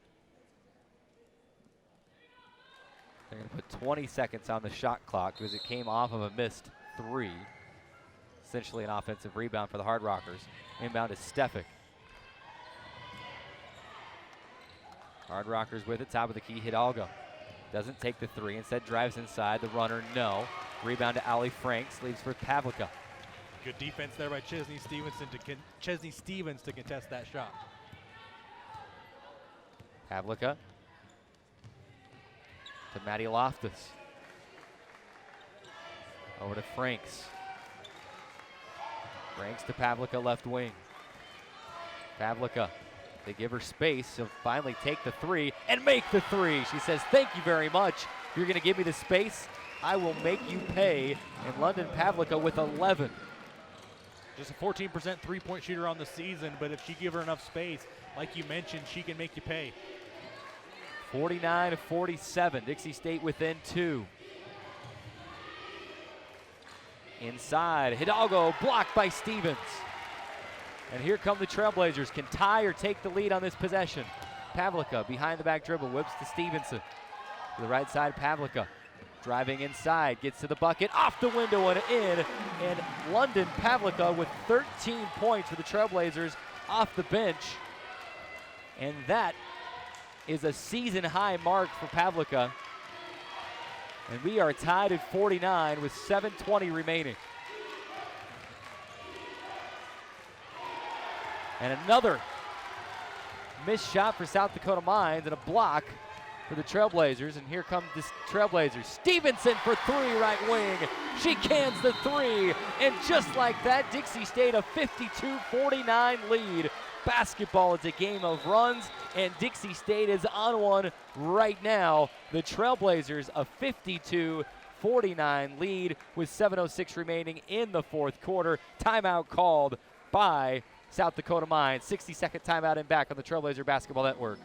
They're going to put 20 seconds on the shot clock because it came off of a missed 3. Essentially an offensive rebound for the Hard Rockers. Inbound is Stefik. Hard Rockers with it, top of the key, Hidalgo. Doesn't take the 3, instead drives inside. The runner, no. Rebound to Ali Franks, leaves for Pavlica. Good defense there by Chesney Stevens to contest that shot. Pavlica to Maddie Loftus. Over to Franks. Franks to Pavlica, left wing. Pavlica, they give her space. She'll finally take the 3 and make the 3. She says, thank you very much. If you're going to give me the space, I will make you pay. And London Pavlica with 11. Just a 14% three-point shooter on the season, but if she give her enough space, like you mentioned, she can make you pay. 49-47, Dixie State within 2. Inside, Hidalgo blocked by Stevens. And here come the Trailblazers. Can tie or take the lead on this possession. Pavlica behind the back dribble, whips to Stevenson. To the right side, Pavlica driving inside, gets to the bucket, off the window and in. And London Pavlica with 13 points for the Trailblazers off the bench. And that is a season high mark for Pavlica. And we are tied at 49 with 7:20 remaining. And another missed shot for South Dakota Mines and a block for the Trailblazers. And here come the Trailblazers. Stevenson for 3, right wing. She cans the 3. And just like that, Dixie State a 52-49 lead. Basketball is a game of runs, and Dixie State is on one right now. The Trailblazers a 52-49 lead with 7:06 remaining in the fourth quarter. Timeout called by South Dakota Mines. 60-second timeout and back on the Trailblazer Basketball Network.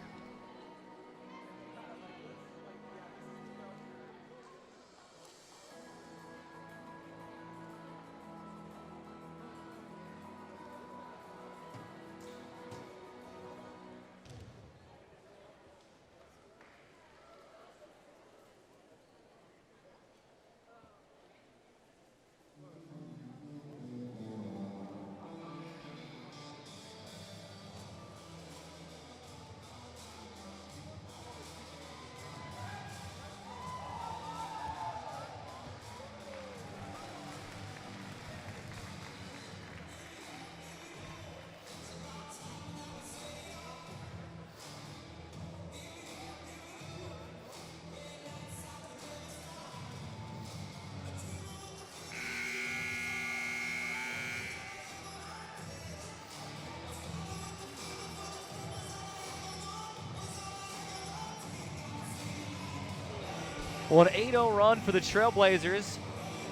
Well, an 8-0 run for the Trailblazers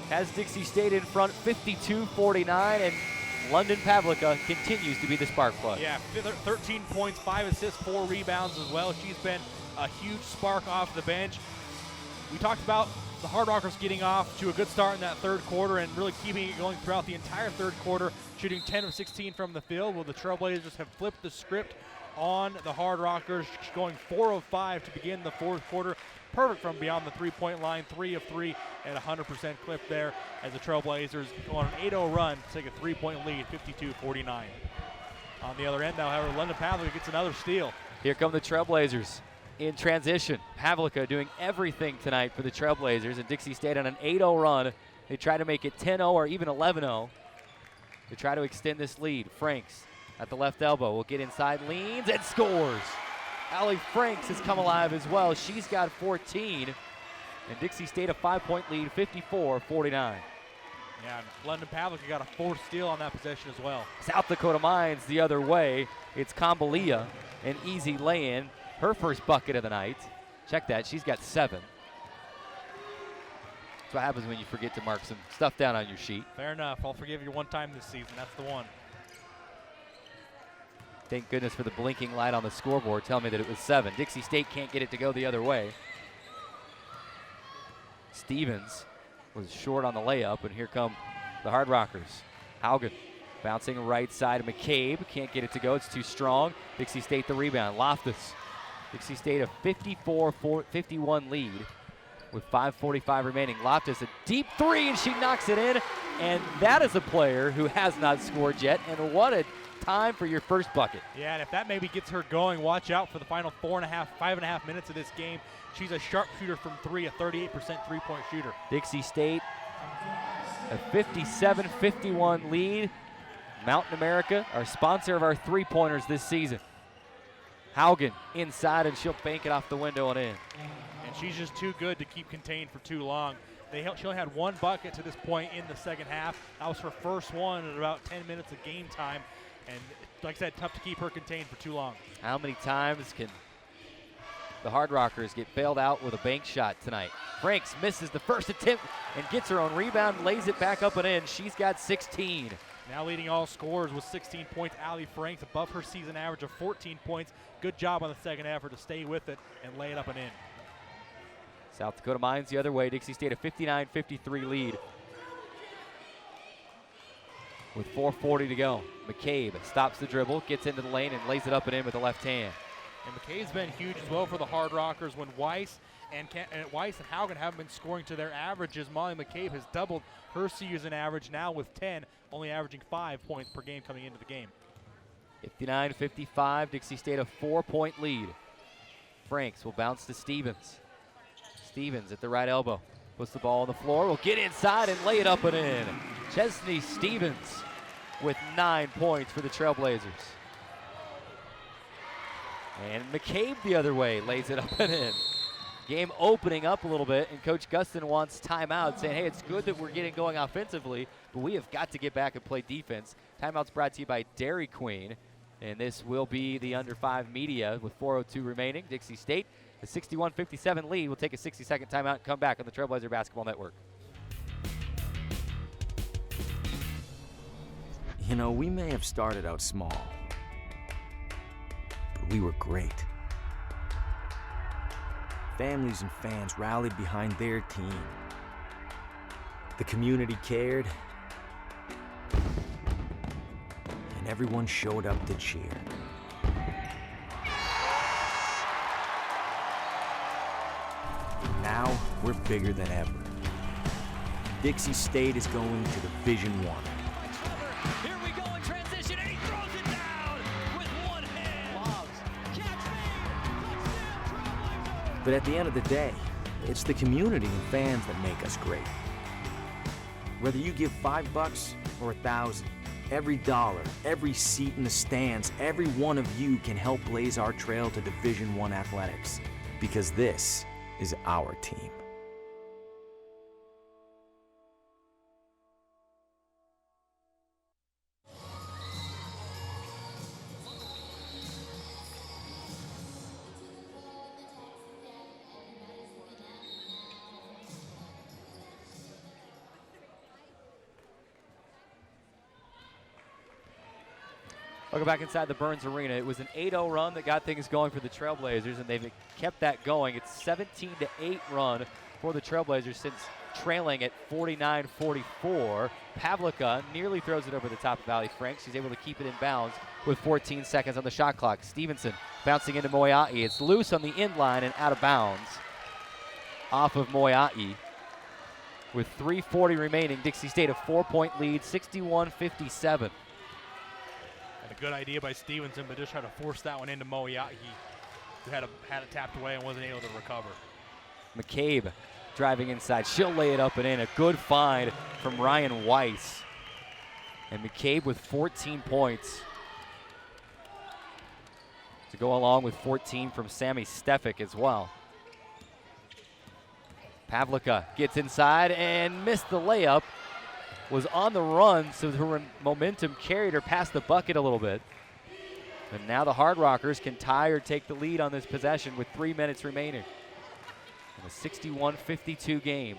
has Dixie State in front 52-49, and London Pavlica continues to be the spark plug. Yeah, 13 points, 5 assists, 4 rebounds as well. She's been a huge spark off the bench. We talked about the Hard Rockers getting off to a good start in that third quarter and really keeping it going throughout the entire third quarter, shooting 10 of 16 from the field. Well, the Trailblazers have flipped the script on the Hard Rockers, going 4 of 5 to begin the fourth quarter. Perfect from beyond the three-point line, 3 of 3 at 100% clip there as the Trailblazers go on an 8-0 run to take a 3-point lead, 52-49. On the other end now, however, London Pavlica gets another steal. Here come the Trailblazers in transition. Pavlica doing everything tonight for the Trailblazers, and Dixie State on an 8-0 run. They try to make it 10-0 or even 11-0 to try to extend this lead. Franks at the left elbow will get inside, leans, and scores. Allie Franks has come alive as well. She's got 14. And Dixie State a 5-point lead, 54-49. Yeah, and London Pavlica got a fourth steal on that possession as well. South Dakota Mines the other way. It's Kambalia, an easy lay-in. Her first bucket of the night. Check that, she's got 7. That's what happens when you forget to mark some stuff down on your sheet. Fair enough, I'll forgive you one time this season, that's the one. Thank goodness for the blinking light on the scoreboard telling me that it was 7. Dixie State can't get it to go the other way. Stevens was short on the layup, and here come the Hard Rockers. Haugen bouncing right side of McCabe. Can't get it to go, it's too strong. Dixie State the rebound. Loftus. Dixie State a 54-51 lead. with 5:45 remaining. Loftus, a deep three, and she knocks it in. And that is a player who has not scored yet. And what a time for your first bucket. Yeah, and if that maybe gets her going, watch out for the final 5.5 minutes of this game. She's a sharpshooter from three, a 38% three-point shooter. Dixie State, a 57-51 lead. Mountain America, our sponsor of our three-pointers this season. Haugen inside, and she'll bank it off the window and in. And she's just too good to keep contained for too long. She only had one bucket to this point in the second half. That was her first one at about 10 minutes of game time. And like I said, tough to keep her contained for too long. How many times can the Hard Rockers get bailed out with a bank shot tonight? Franks misses the first attempt and gets her own rebound, lays it back up and in. She's got 16. Now leading all scorers with 16 points, Allie Franks above her season average of 14 points. Good job on the second effort to stay with it and lay it up and in. South Dakota Mines the other way. Dixie State a 59-53 lead with 4:40 to go. McCabe stops the dribble, gets into the lane, and lays it up and in with the left hand. And McCabe's been huge as well for the Hard Rockers. When Weiss and Haugen haven't been scoring to their averages, Molly McCabe has doubled her season average now with 10, only averaging 5 points per game coming into the game. 59-55, Dixie State a 4-point lead. Franks will bounce to Stevens. Stevens at the right elbow, puts the ball on the floor, will get inside and lay it up and in. Chesney Stevens with 9 points for the Trailblazers. And McCabe the other way, lays it up and in. Game opening up a little bit, and Coach Gustin wants timeout, saying, hey, it's good that we're getting going offensively, but we have got to get back and play defense. Timeout's brought to you by Dairy Queen, and this will be the Under 5 media with 4:02 remaining. Dixie State, a 61-57 lead. We'll take a 60-second timeout and come back on the Trailblazer Basketball Network. You know, we may have started out small, but we were great. Families and fans rallied behind their team. The community cared, and everyone showed up to cheer. Now, we're bigger than ever. Dixie State is going to Division I. Here we go in transition, and he throws it down with one hand. But at the end of the day, it's the community and fans that make us great. Whether you give $5 or $1,000, every dollar, every seat in the stands, every one of you can help blaze our trail to Division I athletics. Because this is our team. Welcome back inside the Burns Arena. It was an 8-0 run that got things going for the Trailblazers, and they've kept that going. It's 17-8 run for the Trailblazers since trailing at 49-44. Pavlika nearly throws it over the top of Allie Franks. She's able to keep it in bounds with 14 seconds on the shot clock. Stevenson bouncing into Moiai. It's loose on the end line and out of bounds off of Moiai. With 3:40 remaining, Dixie State a 4-point lead, 61-57. A good idea by Stevenson, but just tried to force that one into Moiai, who had it tapped away and wasn't able to recover. McCabe driving inside. She'll lay it up and in. A good find from Ryan Weiss. And McCabe with 14 points to go along with 14 from Sammy Stefik as well. Pavlika gets inside and missed the layup. Was on the run, so her momentum carried her past the bucket a little bit. And now the Hard Rockers can tie or take the lead on this possession with 3 minutes remaining. In a 61-52 game.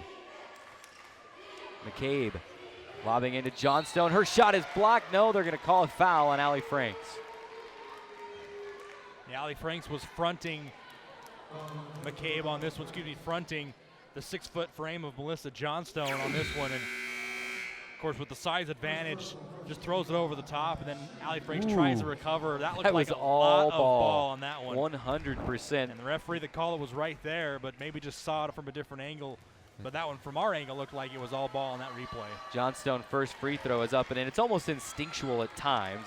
McCabe lobbing into Johnstone. Her shot is blocked. No, they're going to call a foul on Allie Franks. Yeah, Allie Franks was fronting McCabe on this one, fronting the 6-foot frame of Melissa Johnstone on this one, and Of course, with the size advantage, just throws it over the top, and then Allie Franks tries to recover. That looked like was a all lot of ball. ball on that one. 100%. And the referee that called it was right there, but maybe just saw it from a different angle. But that one from our angle looked like it was all ball on that replay. Johnstone first free throw is up and in. It's almost instinctual at times,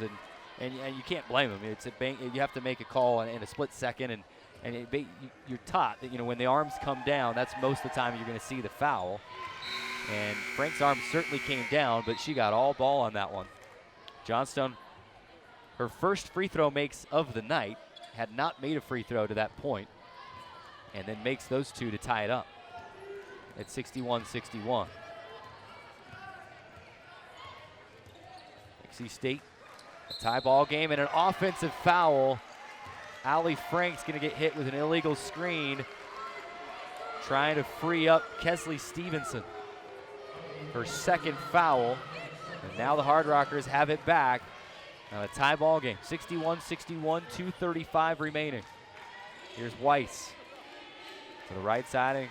and you can't blame him. It's you have to make a call in a split second, and you're taught that when the arms come down, that's most of the time you're going to see the foul. And Frank's arm certainly came down, but she got all ball on that one. Johnstone, her first free throw makes of the night, had not made a free throw to that point, and then makes those two to tie it up at 61-61. Dixie State, a tie ball game and an offensive foul. Allie Frank's going to get hit with an illegal screen, trying to free up Kesley Stevenson. Her second foul, and now the Hard Rockers have it back. Now a tie ball game, 61-61, 2:35 remaining. Here's Weiss to the right side, and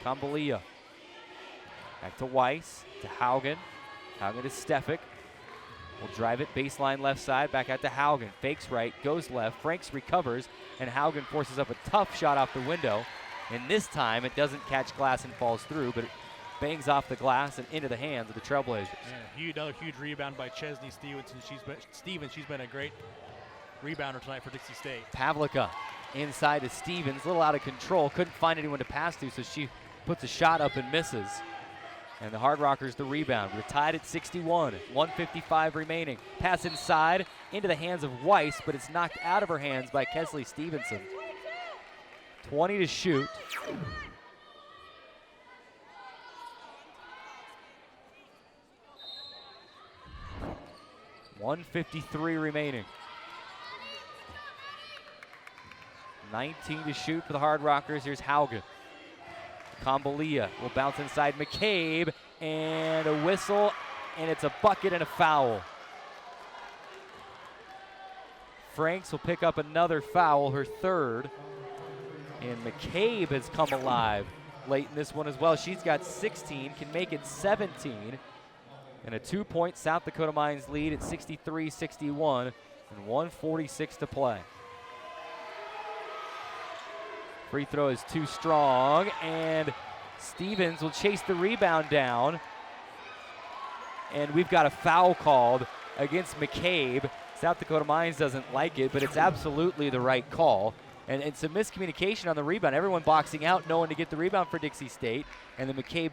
Kambalia. Back to Weiss, to Haugen. Haugen to Stefik. Will drive it baseline left side, back out to Haugen. Fakes right, goes left, Franks recovers, and Haugen forces up a tough shot off the window. And this time it doesn't catch glass and falls through, but it bangs off the glass and into the hands of the Trailblazers. Yeah, another huge rebound by Chesney Stevenson. She's been a great rebounder tonight for Dixie State. Pavlica inside to Stevens, a little out of control. Couldn't find anyone to pass to, so she puts a shot up and misses. And the Hard Rockers the rebound. We're tied at 61, 1:55 remaining. Pass inside into the hands of Weiss, but it's knocked out of her hands by Kesley Stevenson. 20 to shoot. $1:53 remaining. 19 to shoot for the Hard Rockers. Here's Haugen. Kambalia will bounce inside McCabe, and a whistle, and it's a bucket and a foul. Franks will pick up another foul, her third, and McCabe has come alive late in this one as well. She's got 16, can make it 17, and a 2-point South Dakota Mines lead at 63-61, and 1:46 to play. Free throw is too strong, and Stevens will chase the rebound down. And we've got a foul called against McCabe. South Dakota Mines doesn't like it, but it's absolutely the right call. And it's a miscommunication on the rebound. Everyone boxing out, no one to get the rebound for Dixie State. And then McCabe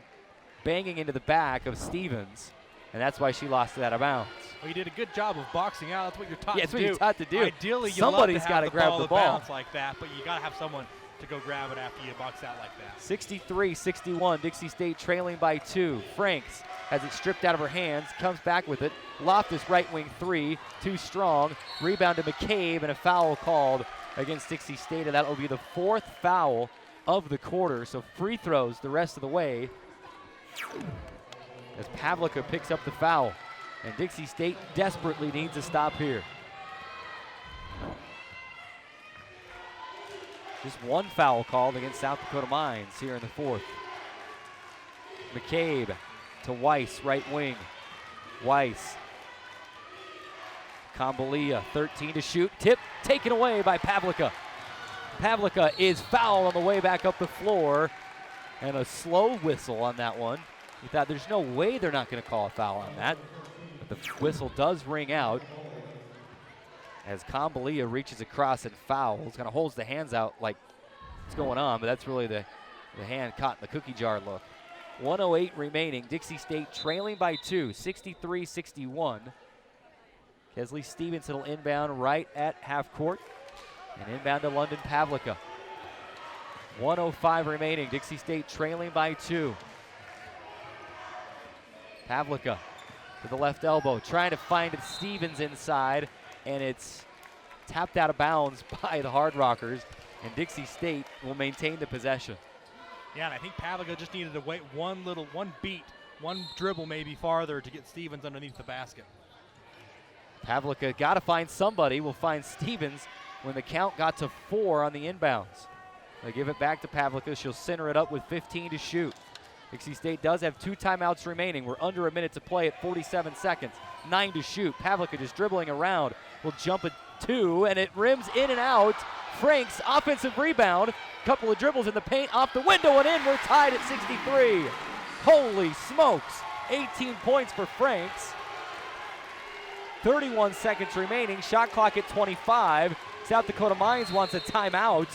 banging into the back of Stevens. And that's why she lost it out of bounds. Well, you did a good job of boxing out. That's what you're taught to do. Yeah, that's what you're taught to do. Ideally, somebody's got to grab the ball bounce like that, but you got to have someone to go grab it after you box out like that. 63-61, Dixie State trailing by 2. Franks has it stripped out of her hands, comes back with it. Loftus right wing three, too strong. Rebound to McCabe, and a foul called against Dixie State, and that will be the 4th foul of the quarter. So free throws the rest of the way as Pavlica picks up the foul. And Dixie State desperately needs a stop here. Just one foul called against South Dakota Mines here in the 4th. McCabe to Weiss, right wing. Weiss. Kambalia, 13 to shoot. Tip taken away by Pavlica. Pavlica is fouled on the way back up the floor. And a slow whistle on that one. You thought there's no way they're not going to call a foul on that. But the whistle does ring out as Kambalia reaches across and fouls. Kind of holds the hands out like what's going on, but that's really the hand caught in the cookie jar look. 1:08 remaining. Dixie State trailing by 2, 63-61. Kesley Stevenson will inbound right at half court. And inbound to London Pavlica. 1:05 remaining. Dixie State trailing by 2. Pavlica to the left elbow, trying to find Stevens inside, and it's tapped out of bounds by the Hard Rockers, and Dixie State will maintain the possession. Yeah, and I think Pavlica just needed to wait one beat, one dribble maybe farther to get Stevens underneath the basket. Pavlica got to find somebody. Will find Stevens when the count got to 4 on the inbounds. They give it back to Pavlica. She'll center it up with 15 to shoot. Dixie State does have 2 timeouts remaining. We're under a minute to play at 47 seconds. 9 to shoot. Pavlica just dribbling around. Will jump a 2, and it rims in and out. Franks, offensive rebound. Couple of dribbles in the paint, off the window and in. We're tied at 63. Holy smokes. 18 points for Franks. 31 seconds remaining. Shot clock at 25. South Dakota Mines wants a timeout.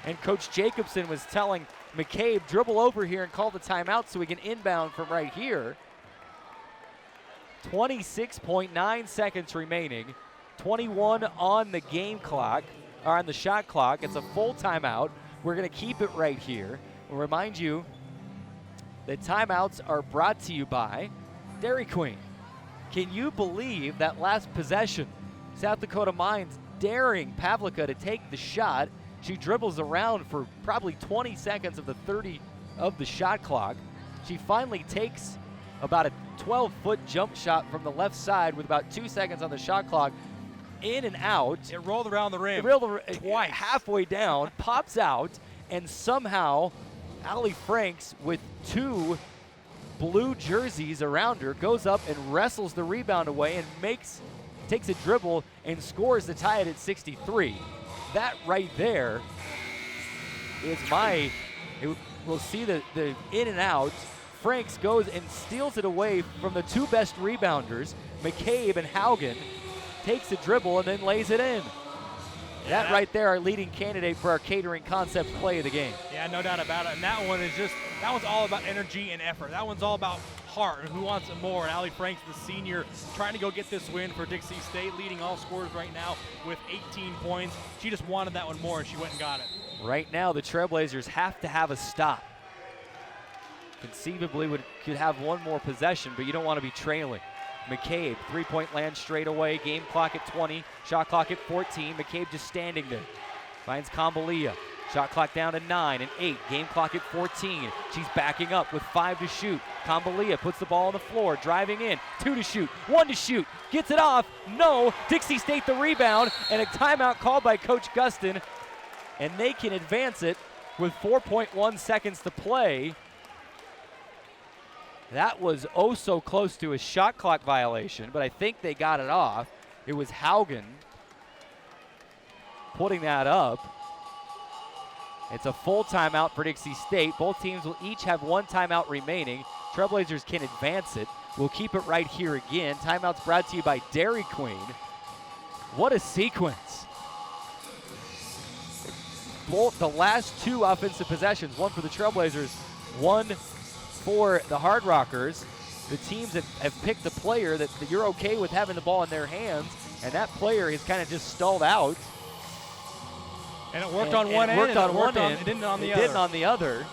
And Coach Jacobson was telling McCabe, dribble over here and call the timeout so we can inbound from right here. 26.9 seconds remaining. 21 on the game clock, or on the shot clock. It's a full timeout. We're going to keep it right here. We'll remind you that timeouts are brought to you by Dairy Queen. Can you believe that last possession? South Dakota Mines daring Pavlica to take the shot. She dribbles around for probably 20 seconds of the 30 of the shot clock. She finally takes about a 12-foot jump shot from the left side with about 2 seconds on the shot clock. In and out. It rolled around the rim. It rolled twice. Halfway down, pops out, and somehow Allie Franks, with 2 blue jerseys around her, goes up and wrestles the rebound away and takes a dribble and scores to tie it at 63. That right there is we'll see the in and out. Franks goes and steals it away from the 2 best rebounders, McCabe and Haugen, takes a dribble and then lays it in. Yeah, that right there, our leading candidate for our catering concepts play of the game. Yeah, no doubt about it. And that one's all about energy and effort. That one's all about heart and who wants it more. And Allie Franks, the senior, trying to go get this win for Dixie State, leading all scorers right now with 18 points. She just wanted that one more, and she went and got it. Right now, the Trailblazers have to have a stop. Conceivably could have one more possession, but you don't want to be trailing. McCabe, 3-point land straight away. Game clock at 20, shot clock at 14. McCabe just standing there. Finds Kambalia. Shot clock down to 9 and 8. Game clock at 14. She's backing up with 5 to shoot. Kambalia puts the ball on the floor, driving in. 2 to shoot, 1 to shoot. Gets it off. No. Dixie State the rebound, and a timeout called by Coach Gustin. And they can advance it with 4.1 seconds to play. That was oh so close to a shot clock violation, but I think they got it off. It was Haugen putting that up. It's a full timeout for Dixie State. Both teams will each have 1 timeout remaining. Trailblazers can advance it. We'll keep it right here again. Timeouts brought to you by Dairy Queen. What a sequence. Both the last 2 offensive possessions, one for the Trailblazers, one for the Hard Rockers. The teams have picked a player that you're okay with having the ball in their hands, and that player has kind of just stalled out. And it worked on one end. It didn't on the other.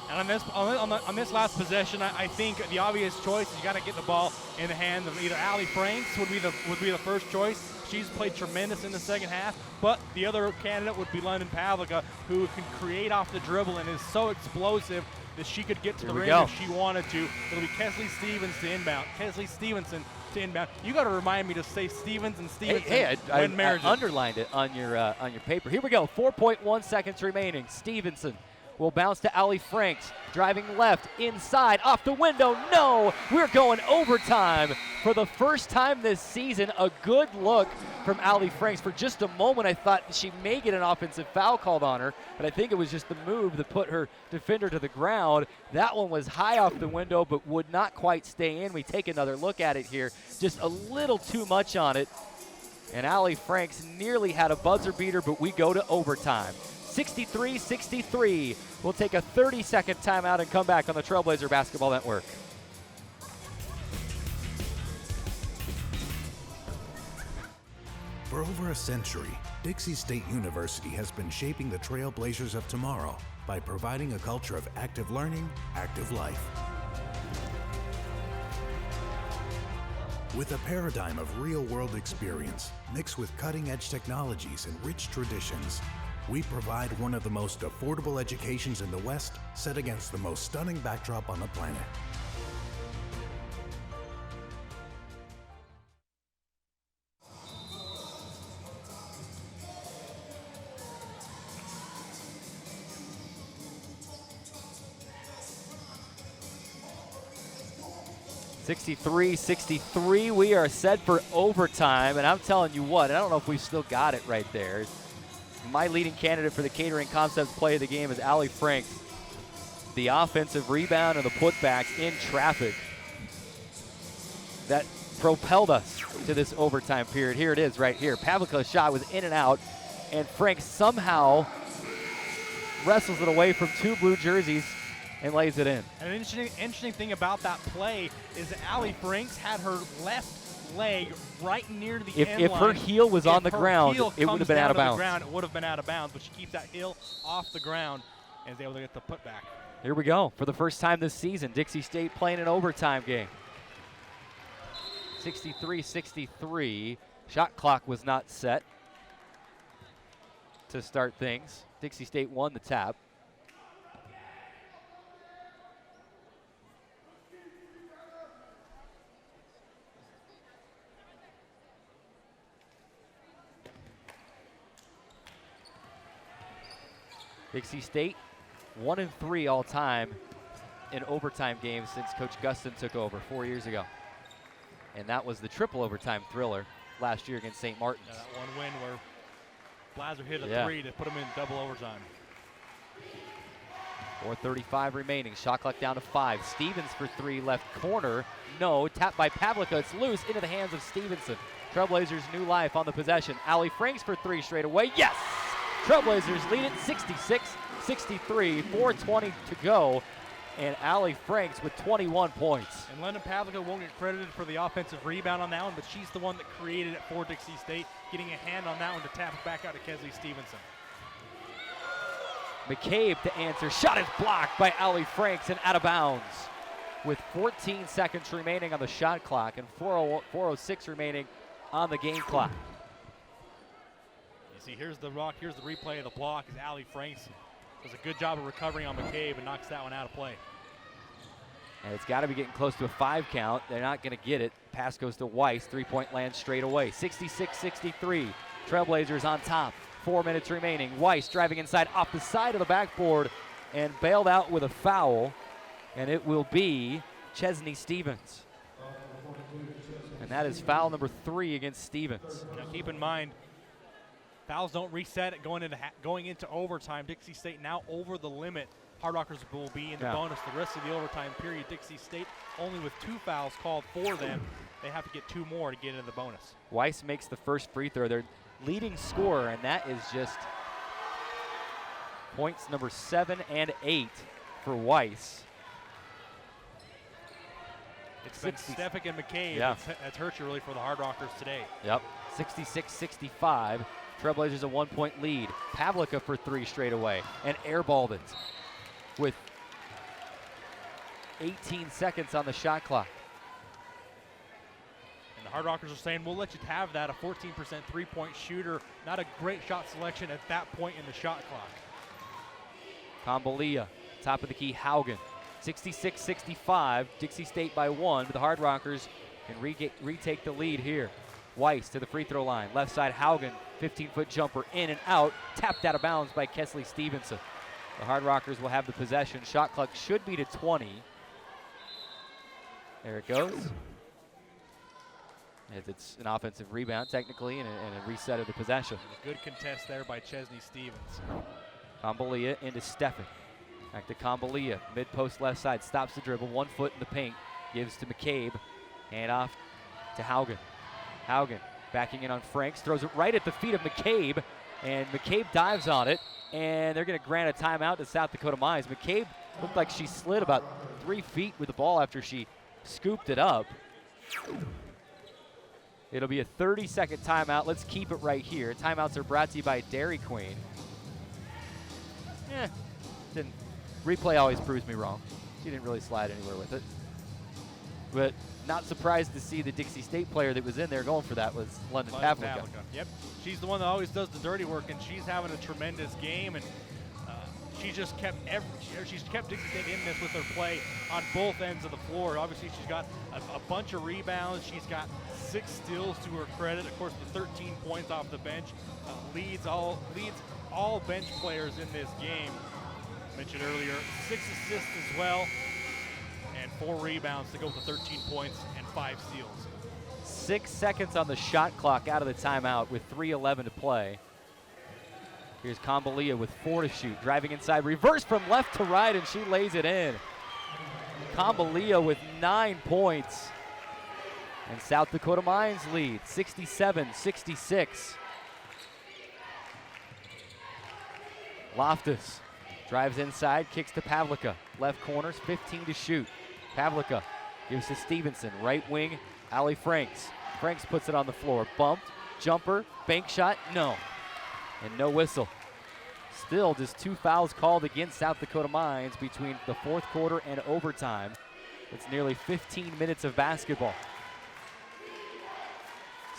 And on this last possession, I think the obvious choice is you got to get the ball in the hands of either Allie Franks would be the first choice. She's played tremendous in the second half, but the other candidate would be London Pavlica, who can create off the dribble and is so explosive that she could get to the rim if she wanted to. It'll be Kesley Stevenson to inbound. You got to remind me to say Stevens and Stevenson. Hey, I underlined it on your paper. Here we go. 4.1 seconds remaining. Stevenson will bounce to Allie Franks, driving left, inside, off the window. No, we're going overtime. For the first time this season, a good look from Allie Franks. For just a moment, I thought she may get an offensive foul called on her, but I think it was just the move that put her defender to the ground. That one was high off the window, but would not quite stay in. We take another look at it here. Just a little too much on it. And Allie Franks nearly had a buzzer beater, but we go to overtime. 63-63. We'll take a 30-second timeout and come back on the Trailblazer Basketball Network. For over a century, Dixie State University has been shaping the Trailblazers of tomorrow by providing a culture of active learning, active life. With a paradigm of real-world experience mixed with cutting-edge technologies and rich traditions, we provide one of the most affordable educations in the West, set against the most stunning backdrop on the planet. 63-63. We are set for overtime, and I'm telling you what, I don't know if we've still got it right there. My leading candidate for the Catering Concepts play of the game is Allie Franks. The offensive rebound and the putbacks in traffic that propelled us to this overtime period. Here it is right here. Pavlica's shot was in and out, and Franks somehow wrestles it away from two blue jerseys and lays it in. And an interesting thing about that play is that Allie Franks had her left leg right near the end line. If her heel was on the ground, it would have been out of bounds. It would have been out of bounds, but she keeps that heel off the ground and is able to get the putback. Here we go. For the first time this season, Dixie State playing an overtime game. 63-63. Shot clock was not set to start things. Dixie State won the tap. Dixie State 1-3 all time in overtime games since Coach Gustin took over 4 years ago. And that was the triple overtime thriller last year against St. Martin's. Yeah, that one win where Blaser hit a three to put them in double overtime. 4:35 remaining. Shot clock down to 5. Stevens for 3, left corner. No, tapped by Pavlica. It's loose into the hands of Stevenson. Trailblazers new life on the possession. Allie Franks for 3 straight away. Yes! Trailblazers lead it 66-63. 4:20 to go. And Allie Franks with 21 points. And London Pavlica won't get credited for the offensive rebound on that one, but she's the one that created it for Dixie State, getting a hand on that one to tap it back out to Kesley Stevenson. McCabe to answer. Shot is blocked by Allie Franks and out of bounds. With 14 seconds remaining on the shot clock and 4:06 remaining on the game clock. You see, here's the replay of the block as Allie Franks does a good job of recovering on McCabe and knocks that one out of play. And it's got to be getting close to a 5 count. They're not going to get it. Pass goes to Weiss. 3-point land straight away. 66-63. Trailblazers on top. 4 minutes remaining. Weiss driving inside off the side of the backboard and bailed out with a foul. And it will be Chesney Stevens. And that is foul number 3 against Stevens. Now keep in mind, fouls don't reset it going into overtime. Dixie State now over the limit. Hard Rockers will be in the bonus the rest of the overtime period. Dixie State only with 2 fouls called for them. They have to get 2 more to get into the bonus. Weiss makes the first free throw. Their leading scorer, and that is just points number 7 and 8 for Weiss. It's been Stefik and McCabe that's hurt you really for the Hard Rockers today. Yep, 66-65. Trailblazers a 1-point lead. Pavlica for 3 straight away and airballed it with 18 seconds on the shot clock. And the Hard Rockers are saying, we'll let you have that, a 14% three-point shooter. Not a great shot selection at that point in the shot clock. Kambalia, top of the key, Haugen. 66-65, Dixie State by 1, but the Hard Rockers can retake the lead here. Weiss to the free throw line. Left side, Haugen, 15-foot jumper in and out. Tapped out of bounds by Kesley Stevenson. The Hard Rockers will have the possession. Shot clock should be to 20. There it goes. As it's an offensive rebound, technically, and a reset of the possession. A good contest there by Chesney Stevens. Kambalia into Stefan. Back to Kambalia. Mid-post left side. Stops the dribble. 1 foot in the paint. Gives to McCabe. Hand off to Haugen. Haugen backing in on Franks. Throws it right at the feet of McCabe. And McCabe dives on it. And they're going to grant a timeout to South Dakota Mines. McCabe looked like she slid about 3 feet with the ball after she scooped it up. It'll be a 30-second timeout. Let's keep it right here. Timeouts are brought to you by Dairy Queen. Replay always proves me wrong. She didn't really slide anywhere with it. But not surprised to see the Dixie State player that was in there going for that was London Pavlica. Yep, she's the one that always does the dirty work, and she's having a tremendous game. And she's kept Dixie State in this with her play on both ends of the floor. Obviously, she's got a bunch of rebounds. She's got 6 steals to her credit. Of course, the 13 points off the bench leads all bench players in this game. Mentioned earlier, 6 assists as well. and 4 rebounds to go with the 13 points and 5 steals. 6 seconds on the shot clock out of the timeout with 3:11 to play. Here's Kambalia with 4 to shoot, driving inside, reverse from left to right, and she lays it in. Kambalia with 9 points. And South Dakota Mines lead, 67-66. Loftus drives inside, kicks to Pavlika. Left corners, 15 to shoot. Pavlika gives to Stevenson, right wing, Allie Franks. Franks puts it on the floor, bumped, jumper, bank shot, no. And no whistle. Still just 2 fouls called against South Dakota Mines between the 4th quarter and overtime. It's nearly 15 minutes of basketball.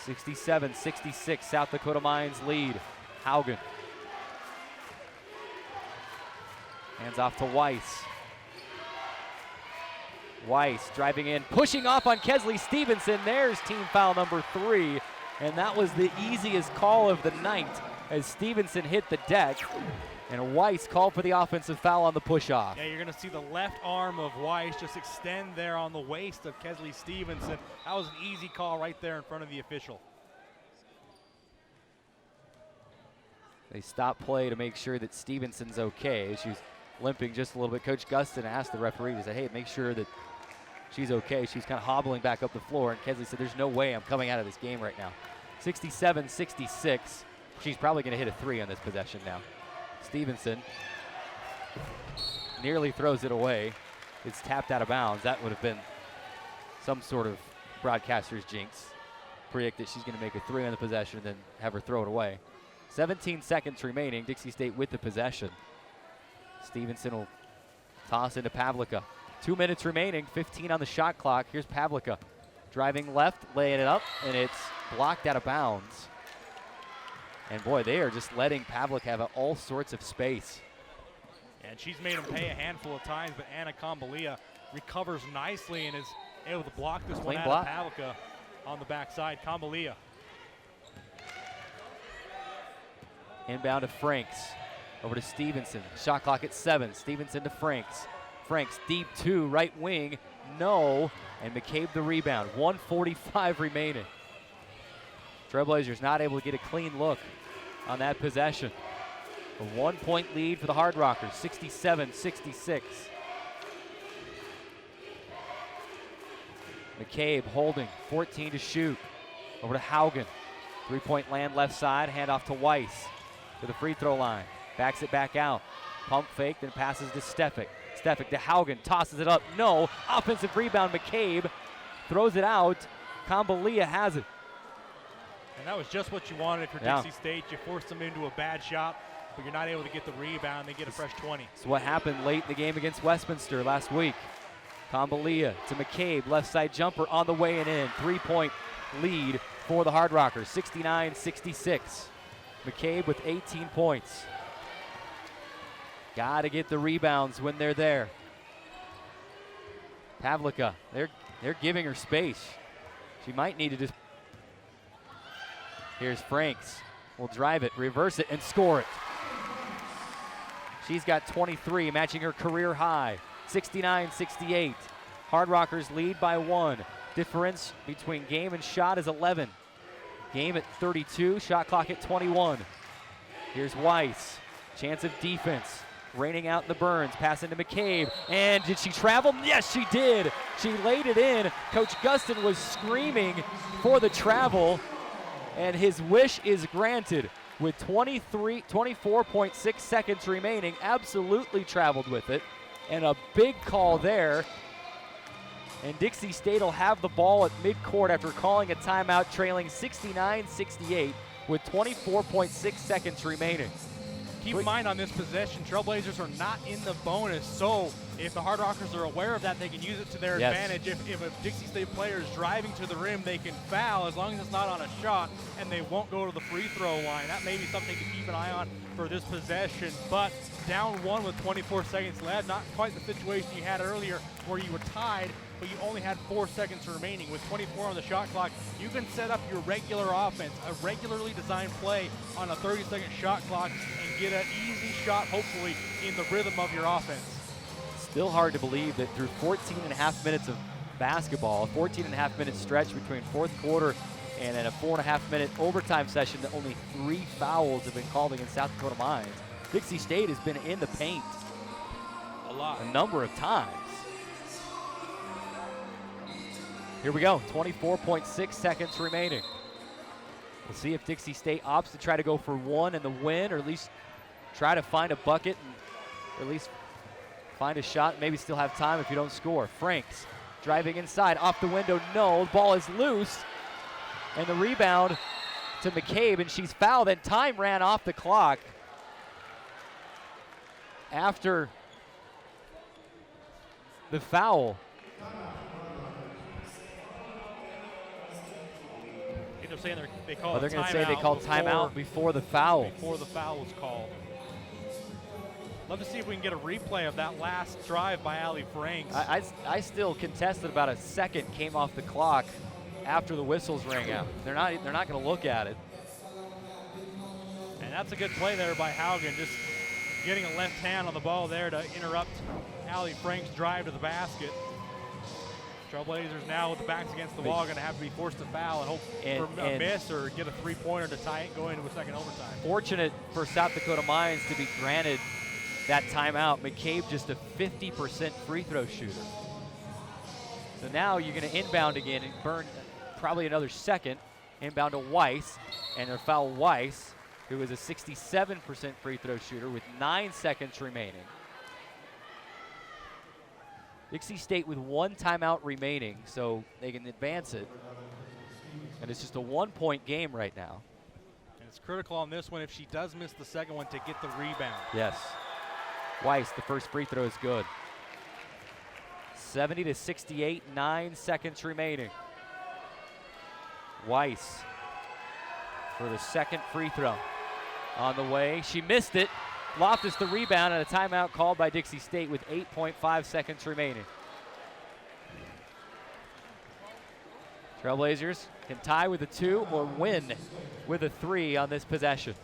67-66, South Dakota Mines lead. Haugen. Hands off to Weiss. Weiss driving in, pushing off on Kesley Stevenson. There's team foul number 3. And that was the easiest call of the night as Stevenson hit the deck. And Weiss called for the offensive foul on the push-off. Yeah, you're going to see the left arm of Weiss just extend there on the waist of Kesley Stevenson. That was an easy call right there in front of the official. They stop play to make sure that Stevenson's okay. She's limping just a little bit. Coach Gustin asked the referee, he said, hey, make sure that she's okay. She's kind of hobbling back up the floor, and Kesley said, there's no way I'm coming out of this game right now. 67-66. She's probably going to hit a 3 on this possession now. Stevenson nearly throws it away. It's tapped out of bounds. That would have been some sort of broadcaster's jinx. Predict that she's going to make a 3 on the possession and then have her throw it away. 17 seconds remaining. Dixie State with the possession. Stevenson will toss into Pavlika. 2 minutes remaining, 15 on the shot clock. Here's Pavlika driving left, laying it up, and it's blocked out of bounds. And boy, they are just letting Pavlika have all sorts of space. And she's made him pay a handful of times, but Anna Kambalia recovers nicely and is able to block this one out of Pavlika on the backside. Kambalia. Inbound to Franks. Over to Stevenson. Shot clock at 7. Stevenson to Franks. Franks deep 2, right wing. No. And McCabe the rebound. 1:45 remaining. Trailblazers not able to get a clean look on that possession. A 1-point lead for the Hard Rockers, 67-66. McCabe holding, 14 to shoot. Over to Haugen. 3-point land left side, handoff to Weiss to the free throw line. Backs it back out. Pump fake, then passes to Stefik. Stefik to Haugen, tosses it up, no. Offensive rebound, McCabe throws it out. Kambalia has it. And that was just what you wanted for Dixie State. You forced them into a bad shot, but you're not able to get the rebound. They get a fresh 20. It's what happened late in the game against Westminster last week. Kambalia to McCabe, left side jumper on the way and in. 3-point lead for the Hard Rockers, 69-66. McCabe with 18 points. Got to get the rebounds when they're there. Pavlika, they're giving her space. She might need to just. Here's Franks. Will drive it, reverse it, and score it. She's got 23, matching her career high. 69-68. Hard Rockers lead by 1. Difference between game and shot is 11. Game at 32, shot clock at 21. Here's Weiss. Chance of defense. Raining out in the Burns, passing to McCabe. And did she travel? Yes, she did. She laid it in. Coach Gustin was screaming for the travel, and his wish is granted. With 24.6 seconds remaining, absolutely traveled with it. And a big call there. And Dixie State will have the ball at midcourt after calling a timeout, trailing 69-68 with 24.6 seconds remaining. Keep in mind on this possession, Trailblazers are not in the bonus, so if the Hard Rockers are aware of that, they can use it to their advantage. If a Dixie State player is driving to the rim, they can foul as long as it's not on a shot, and they won't go to the free throw line. That may be something to keep an eye on for this possession, but down 1 with 24 seconds left, not quite the situation you had earlier where you were tied, but you only had 4 seconds remaining. With 24 on the shot clock, you can set up your regular offense, a regularly designed play on a 30-second shot clock, and get an easy shot, hopefully, in the rhythm of your offense. Still hard to believe that through 14 and a half minutes of basketball, a 14 and a half minute stretch between fourth quarter and then a 4.5 minute overtime session, that only 3 fouls have been called against South Dakota Mines. Dixie State has been in the paint a number of times. Here we go, 24.6 seconds remaining. We'll see if Dixie State opts to try to go for one in the win, or at least try to find a bucket, and or at least find a shot, maybe still have time if you don't score. Franks driving inside, off the window, no, the ball is loose, and the rebound to McCabe, and she's fouled, and time ran off the clock after the foul. Saying they call they're going to say they called timeout before the foul. Before the foul was called. Love to see if we can get a replay of that last drive by Allie Franks. I still contest that about a second came off the clock after the whistles rang out. They're not going to look at it. And that's a good play there by Haugen, just getting a left hand on the ball there to interrupt Allie Franks' drive to the basket. Trailblazers now with the backs against the wall, going to have to be forced to foul and hope for a miss or get a three-pointer to tie it going into a second overtime. Fortunate for South Dakota Mines to be granted that timeout. McCabe just a 50% free throw shooter. So now you're going to inbound again and burn probably another second. Inbound to Weiss, and they'll foul Weiss, who is a 67% free throw shooter with 9 seconds remaining. Dixie State with 1 timeout remaining, so they can advance it. And it's just a 1-point game right now. And it's critical on this one if she does miss the second one to get the rebound. Yes. Weiss, the first free throw is good. 70-68, 9 seconds remaining. Weiss for the second free throw. On the way, she missed it. Loftus the rebound, and a timeout called by Dixie State with 8.5 seconds remaining. Trailblazers can tie with a 2 or win with a 3 on this possession.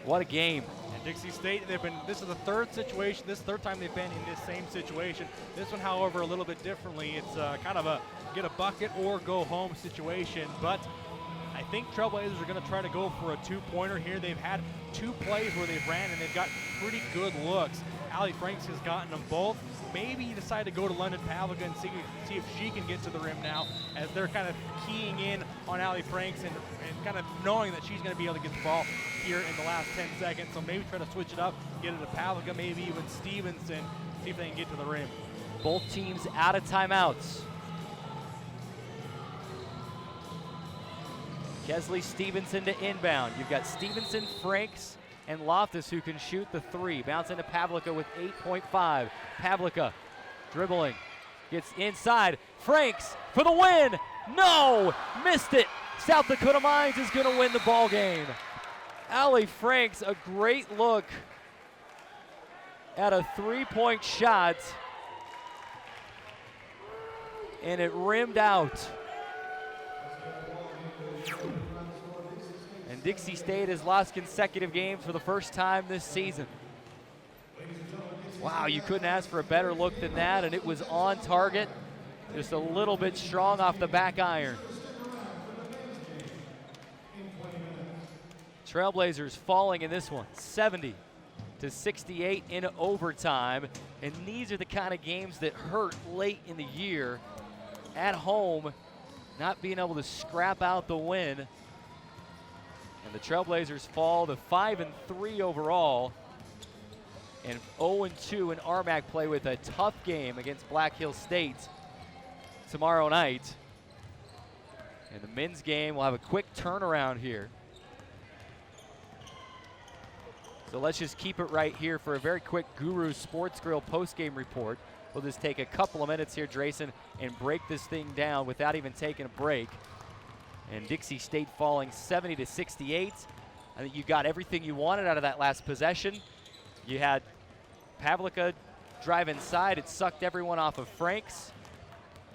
What a game. And Dixie State, this is the third time they've been in this same situation. This one, however, a little bit differently. It's kind of a get a bucket or go home situation, but I think Trailblazers are going to try to go for a 2-pointer here. They've had 2 plays where they've ran and they've got pretty good looks. Allie Franks has gotten them both. Maybe you decide to go to London Pavlica and see if she can get to the rim now, as they're kind of keying in on Allie Franks and kind of knowing that she's going to be able to get the ball here in the last 10 seconds. So maybe try to switch it up, get it to Pavlica, maybe even Stevenson, see if they can get to the rim. Both teams out of timeouts. Kesley Stevenson to inbound. You've got Stevenson, Franks, and Loftus who can shoot the 3. Bounce into Pavlica with 8.5. Pavlica dribbling, gets inside. Franks for the win. No, missed it. South Dakota Mines is going to win the ball game. Allie Franks, a great look at a 3-point shot, and it rimmed out. And Dixie State has lost consecutive games for the first time this season. Wow, you couldn't ask for a better look than that, and it was on target. Just a little bit strong off the back iron. Trailblazers falling in this one, 70-68 in overtime. And these are the kind of games that hurt late in the year. At home, not being able to scrap out the win. And the Trailblazers fall to 5-3 overall, and 0-2 in RMAC play with a tough game against Black Hill State tomorrow night. And the men's game will have a quick turnaround here. So let's just keep it right here for a very quick Guru Sports Grill post-game report. We'll just take a couple of minutes here, Drayson, and break this thing down without even taking a break. And Dixie State falling 70-68. I think you got everything you wanted out of that last possession. You had Pavlica drive inside. It sucked everyone off of Franks,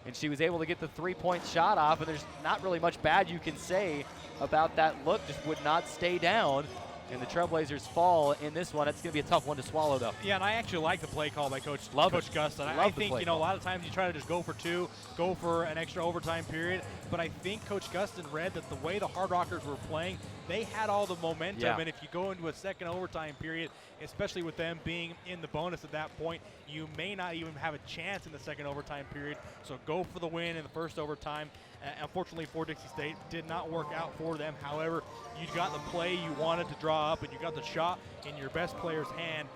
and she was able to get the 3-point shot off, and there's not really much bad you can say about that look. Just would not stay down. and the Trailblazers fall in this one. It's going to be a tough one to swallow, though. Yeah, and I actually like the play call by Coach Gustin. I think, a lot of times you try to just go for two, go for an extra overtime period, but I think Coach Gustin read that the way the Hard Rockers were playing, they had all the momentum, and if you go into a second overtime period, especially with them being in the bonus at that point, you may not even have a chance in the second overtime period, so go for the win in the first overtime. Unfortunately for Dixie State, did not work out for them. However, you got the play you wanted to draw up, and you got the shot in your best player's hand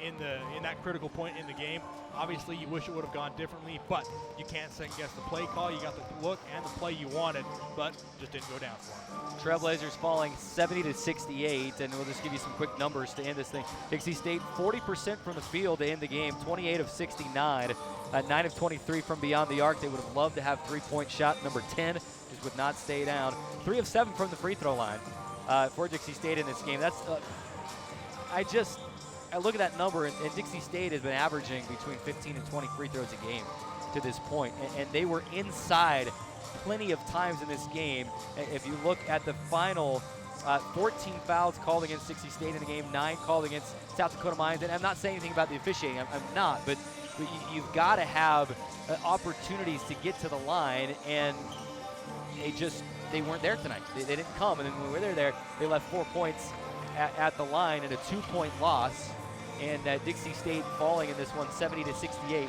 in that critical point in the game. Obviously, you wish it would have gone differently, but you can't second guess the play call. You got the look and the play you wanted, but just didn't go down for them. Trailblazers falling 70-68, and we'll just give you some quick numbers to end this thing. Dixie State 40% from the field to end the game, 28 of 69, 9 of 23 from beyond the arc. They would have loved to have three-point shot. Number 10 just would not stay down. 3 of 7 from the free throw line for Dixie State in this game. That's I look at that number, and Dixie State has been averaging between 15 and 20 free throws a game to this point, and they were inside plenty of times in this game. If you look at the final 14 fouls called against Dixie State in the game, 9 called against South Dakota Mines, and I'm not saying anything about the officiating, I'm not, but you've got to have opportunities to get to the line, and they weren't there tonight. They didn't come, and then when we were there, they left 4 points at the line in a 2-point loss, and Dixie State falling in this one 70-68.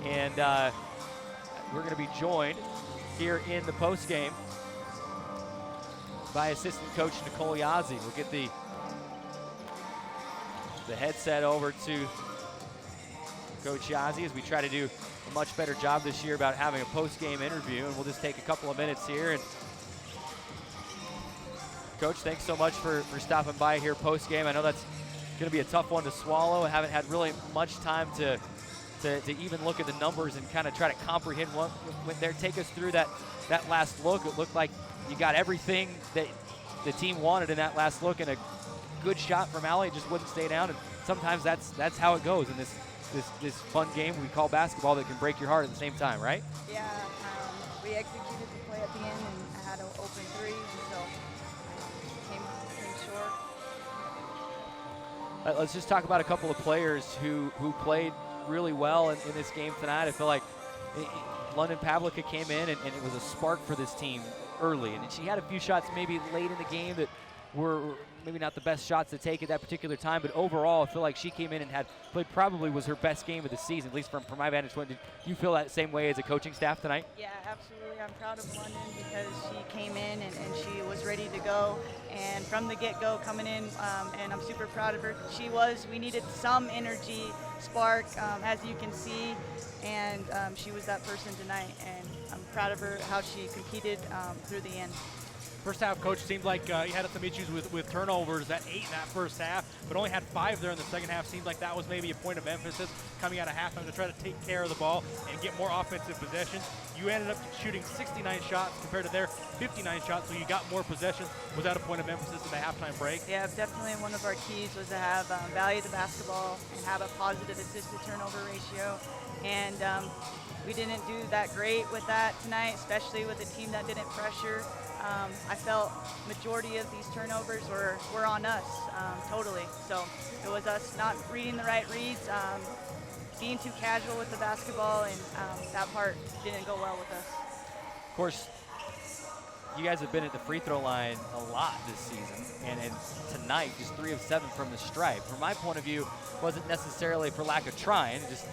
And we're going to be joined here in the post game by assistant coach Nicole Yazzie. We'll get the headset over to Coach Yazzie as we try to do a much better job this year about having a post game interview, and we'll just take a couple of minutes here. And Coach, thanks so much for stopping by here post game. I know that's going to be a tough one to swallow. I haven't had really much time to even look at the numbers and kind of try to comprehend what went there. Take us through that last look. It looked like you got everything that the team wanted in that last look, and a good shot from Allie just wouldn't stay down. And sometimes that's how it goes in this fun game we call basketball that can break your heart at the same time, right? Yeah, we executed the play at the end, and I had an open three, and so came short. Let's just talk about a couple of players who played really well in this game tonight. I feel like London Pavlica came in, and it was a spark for this team early. And she had a few shots maybe late in the game that were maybe not the best shots to take at that particular time, but overall I feel like she came in and probably was her best game of the season, at least from my vantage point. Did you feel that same way as a coaching staff tonight? Yeah, absolutely. I'm proud of London because she came in and she was ready to go, and from the get-go coming in, and I'm super proud of her. We needed some energy, spark, as you can see, and she was that person tonight, and I'm proud of her, how she competed through the end. First half, Coach, seemed like he had some issues with turnovers, that 8 in that first half, but only had 5 there in the second half. Seemed like that was maybe a point of emphasis coming out of halftime to try to take care of the ball and get more offensive possessions. You ended up shooting 69 shots compared to their 59 shots, so you got more possessions. Was that a point of emphasis in the halftime break? Yeah, definitely one of our keys was to have value the basketball and have a positive assist-to-turnover ratio. And we didn't do that great with that tonight, especially with a team that didn't pressure. I felt majority of these turnovers were on us, totally. So it was us not reading the right reads, being too casual with the basketball, and that part didn't go well with us. Of course, you guys have been at the free throw line a lot this season, and tonight just 3 of 7 from the stripe. From my point of view, wasn't necessarily for lack of trying, just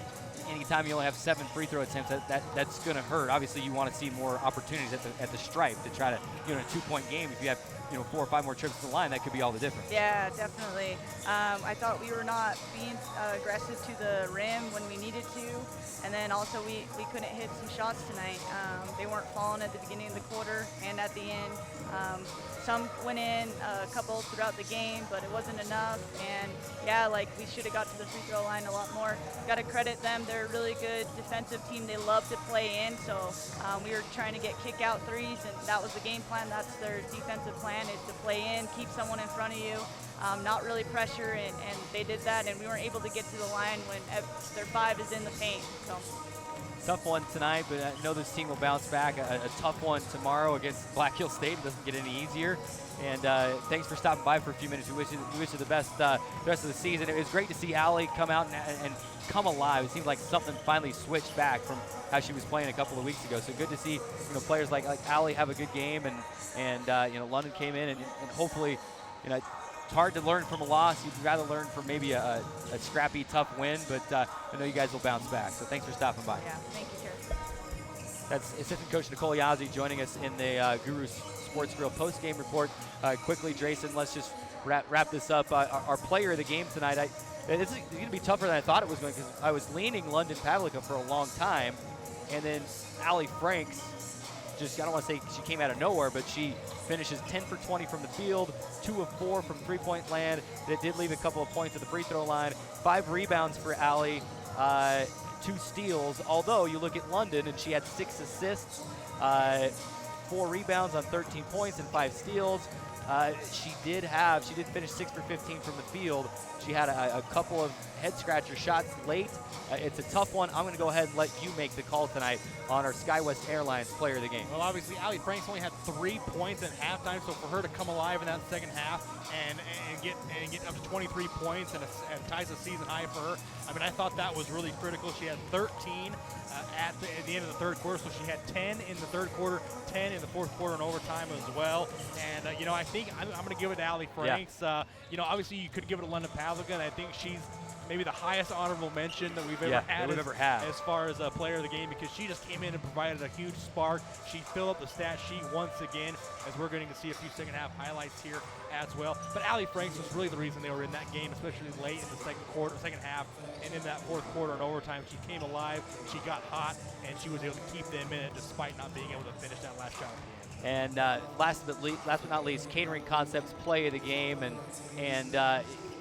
anytime you only have 7 free throw attempts, that's going to hurt. Obviously, you want to see more opportunities at the stripe to try to, in a 2-point game, if you have 4 or 5 more trips to the line, that could be all the difference. Yeah, definitely. I thought we were not being aggressive to the rim when we needed to, and then also we couldn't hit some shots tonight. They weren't falling at the beginning of the quarter and at the end. Some went in, a couple throughout the game, but it wasn't enough. And yeah, we should have got to the free throw line a lot more. Got to credit them. They're a really good defensive team. They love to play in, so we were trying to get kick-out threes, and that was the game plan. That's their defensive plan, is to play in, keep someone in front of you, not really pressure, and they did that, and we weren't able to get to the line when their 5 is in the paint. So. Tough one tonight, but I know this team will bounce back. A tough one tomorrow against Black Hill State. It doesn't get any easier. And thanks for stopping by for a few minutes. We wish you the best the rest of the season. It was great to see Allie come out and come alive. It seemed like something finally switched back from how she was playing a couple of weeks ago. So good to see players like Allie have a good game, and London came in and hopefully, it's hard to learn from a loss. You'd rather learn from maybe a scrappy, tough win, but I know you guys will bounce back. So thanks for stopping by. Yeah, thank you, Jared. That's assistant coach Nicole Yazzie joining us in the Guru Sports Grill post-game report. Quickly, Drayson, let's just wrap this up. Our player of the game tonight, this is going to be tougher than I thought it was going, because I was leaning London Pavlica for a long time, and then Allie Franks, just, I don't want to say she came out of nowhere, but she finishes 10 for 20 from the field, 2 of 4 from three-point land. That did leave a couple of points at the free throw line. 5 rebounds for Allie, 2 steals, although you look at London and she had 6 assists, 4 rebounds on 13 points and 5 steals. She did finish 6 for 15 from the field. She had a couple of head-scratcher shots late. It's a tough one. I'm going to go ahead and let you make the call tonight on our SkyWest Airlines player of the game. Well, obviously, Allie Franks only had 3 points at halftime, so for her to come alive in that second half and get up to 23 points and ties a season high for her, I thought that was really critical. She had 13 at the end of the third quarter, so she had 10 in the third quarter, 10 in the fourth quarter and overtime as well. And, I think I'm going to give it to Allie Franks. Yeah. Obviously, you could give it to London Pavlica, and I think she's maybe the highest honorable mention that we've ever had as far as a player of the game, because she just came in and provided a huge spark. She filled up the stat sheet once again, as we're going to see a few second half highlights here as well. But Allie Franks was really the reason they were in that game, especially late in the second half, and in that fourth quarter and overtime. She came alive, she got hot, and she was able to keep them in it despite not being able to finish that last shot. And last but not least, Catering Concepts play of the game, and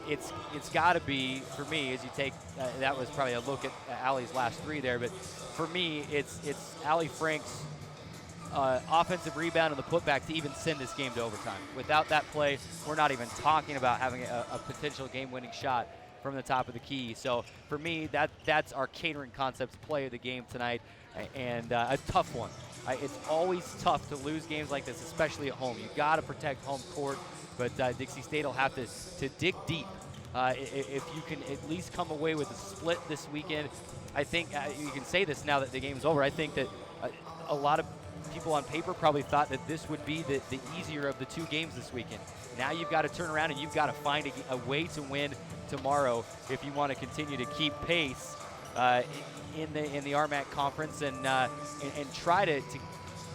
it's got to be, for me, as you take that was probably a look at Allie's last 3 there, but for me, it's Allie Franks' offensive rebound and the putback to even send this game to overtime. Without that play, we're not even talking about having a potential game-winning shot from the top of the key. So for me, that's our Catering Concepts play of the game tonight, and a tough one. It's always tough to lose games like this, especially at home. You've got to protect home court, but Dixie State will have to dig deep. If you can at least come away with a split this weekend, I think you can say this now that the game's over. I think that a lot of people on paper probably thought that this would be the easier of the 2 games this weekend. Now you've got to turn around and you've got to find a way to win tomorrow if you want to continue to keep pace in the RMAC conference and try to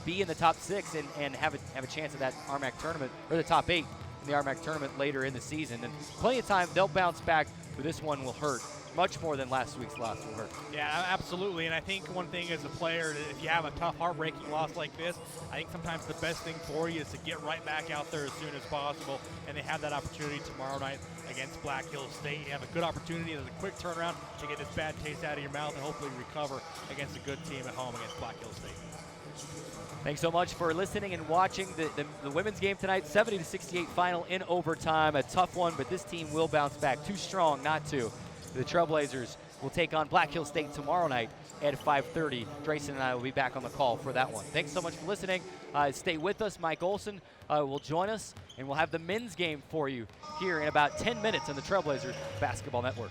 be in the top 6 and have a chance at that RMAC tournament, or the top 8 in the RMAC tournament later in the season. And plenty of time, they'll bounce back, but this one will hurt much more than last week's loss will hurt. Yeah, absolutely. And I think one thing as a player, if you have a tough, heartbreaking loss like this, I think sometimes the best thing for you is to get right back out there as soon as possible. And they have that opportunity tomorrow night against Black Hill State. You have a good opportunity. There's a quick turnaround to get this bad taste out of your mouth and hopefully recover against a good team at home against Black Hill State. Thanks so much for listening and watching the women's game tonight. 70-68 final in overtime. A tough one, but this team will bounce back. Too strong not to. The Trailblazers will take on Black Hill State tomorrow night at 5:30. Drayson and I will be back on the call for that one. Thanks so much for listening. Stay with us. Mike Olson will join us, and we'll have the men's game for you here in about 10 minutes on the Trailblazers Basketball Network.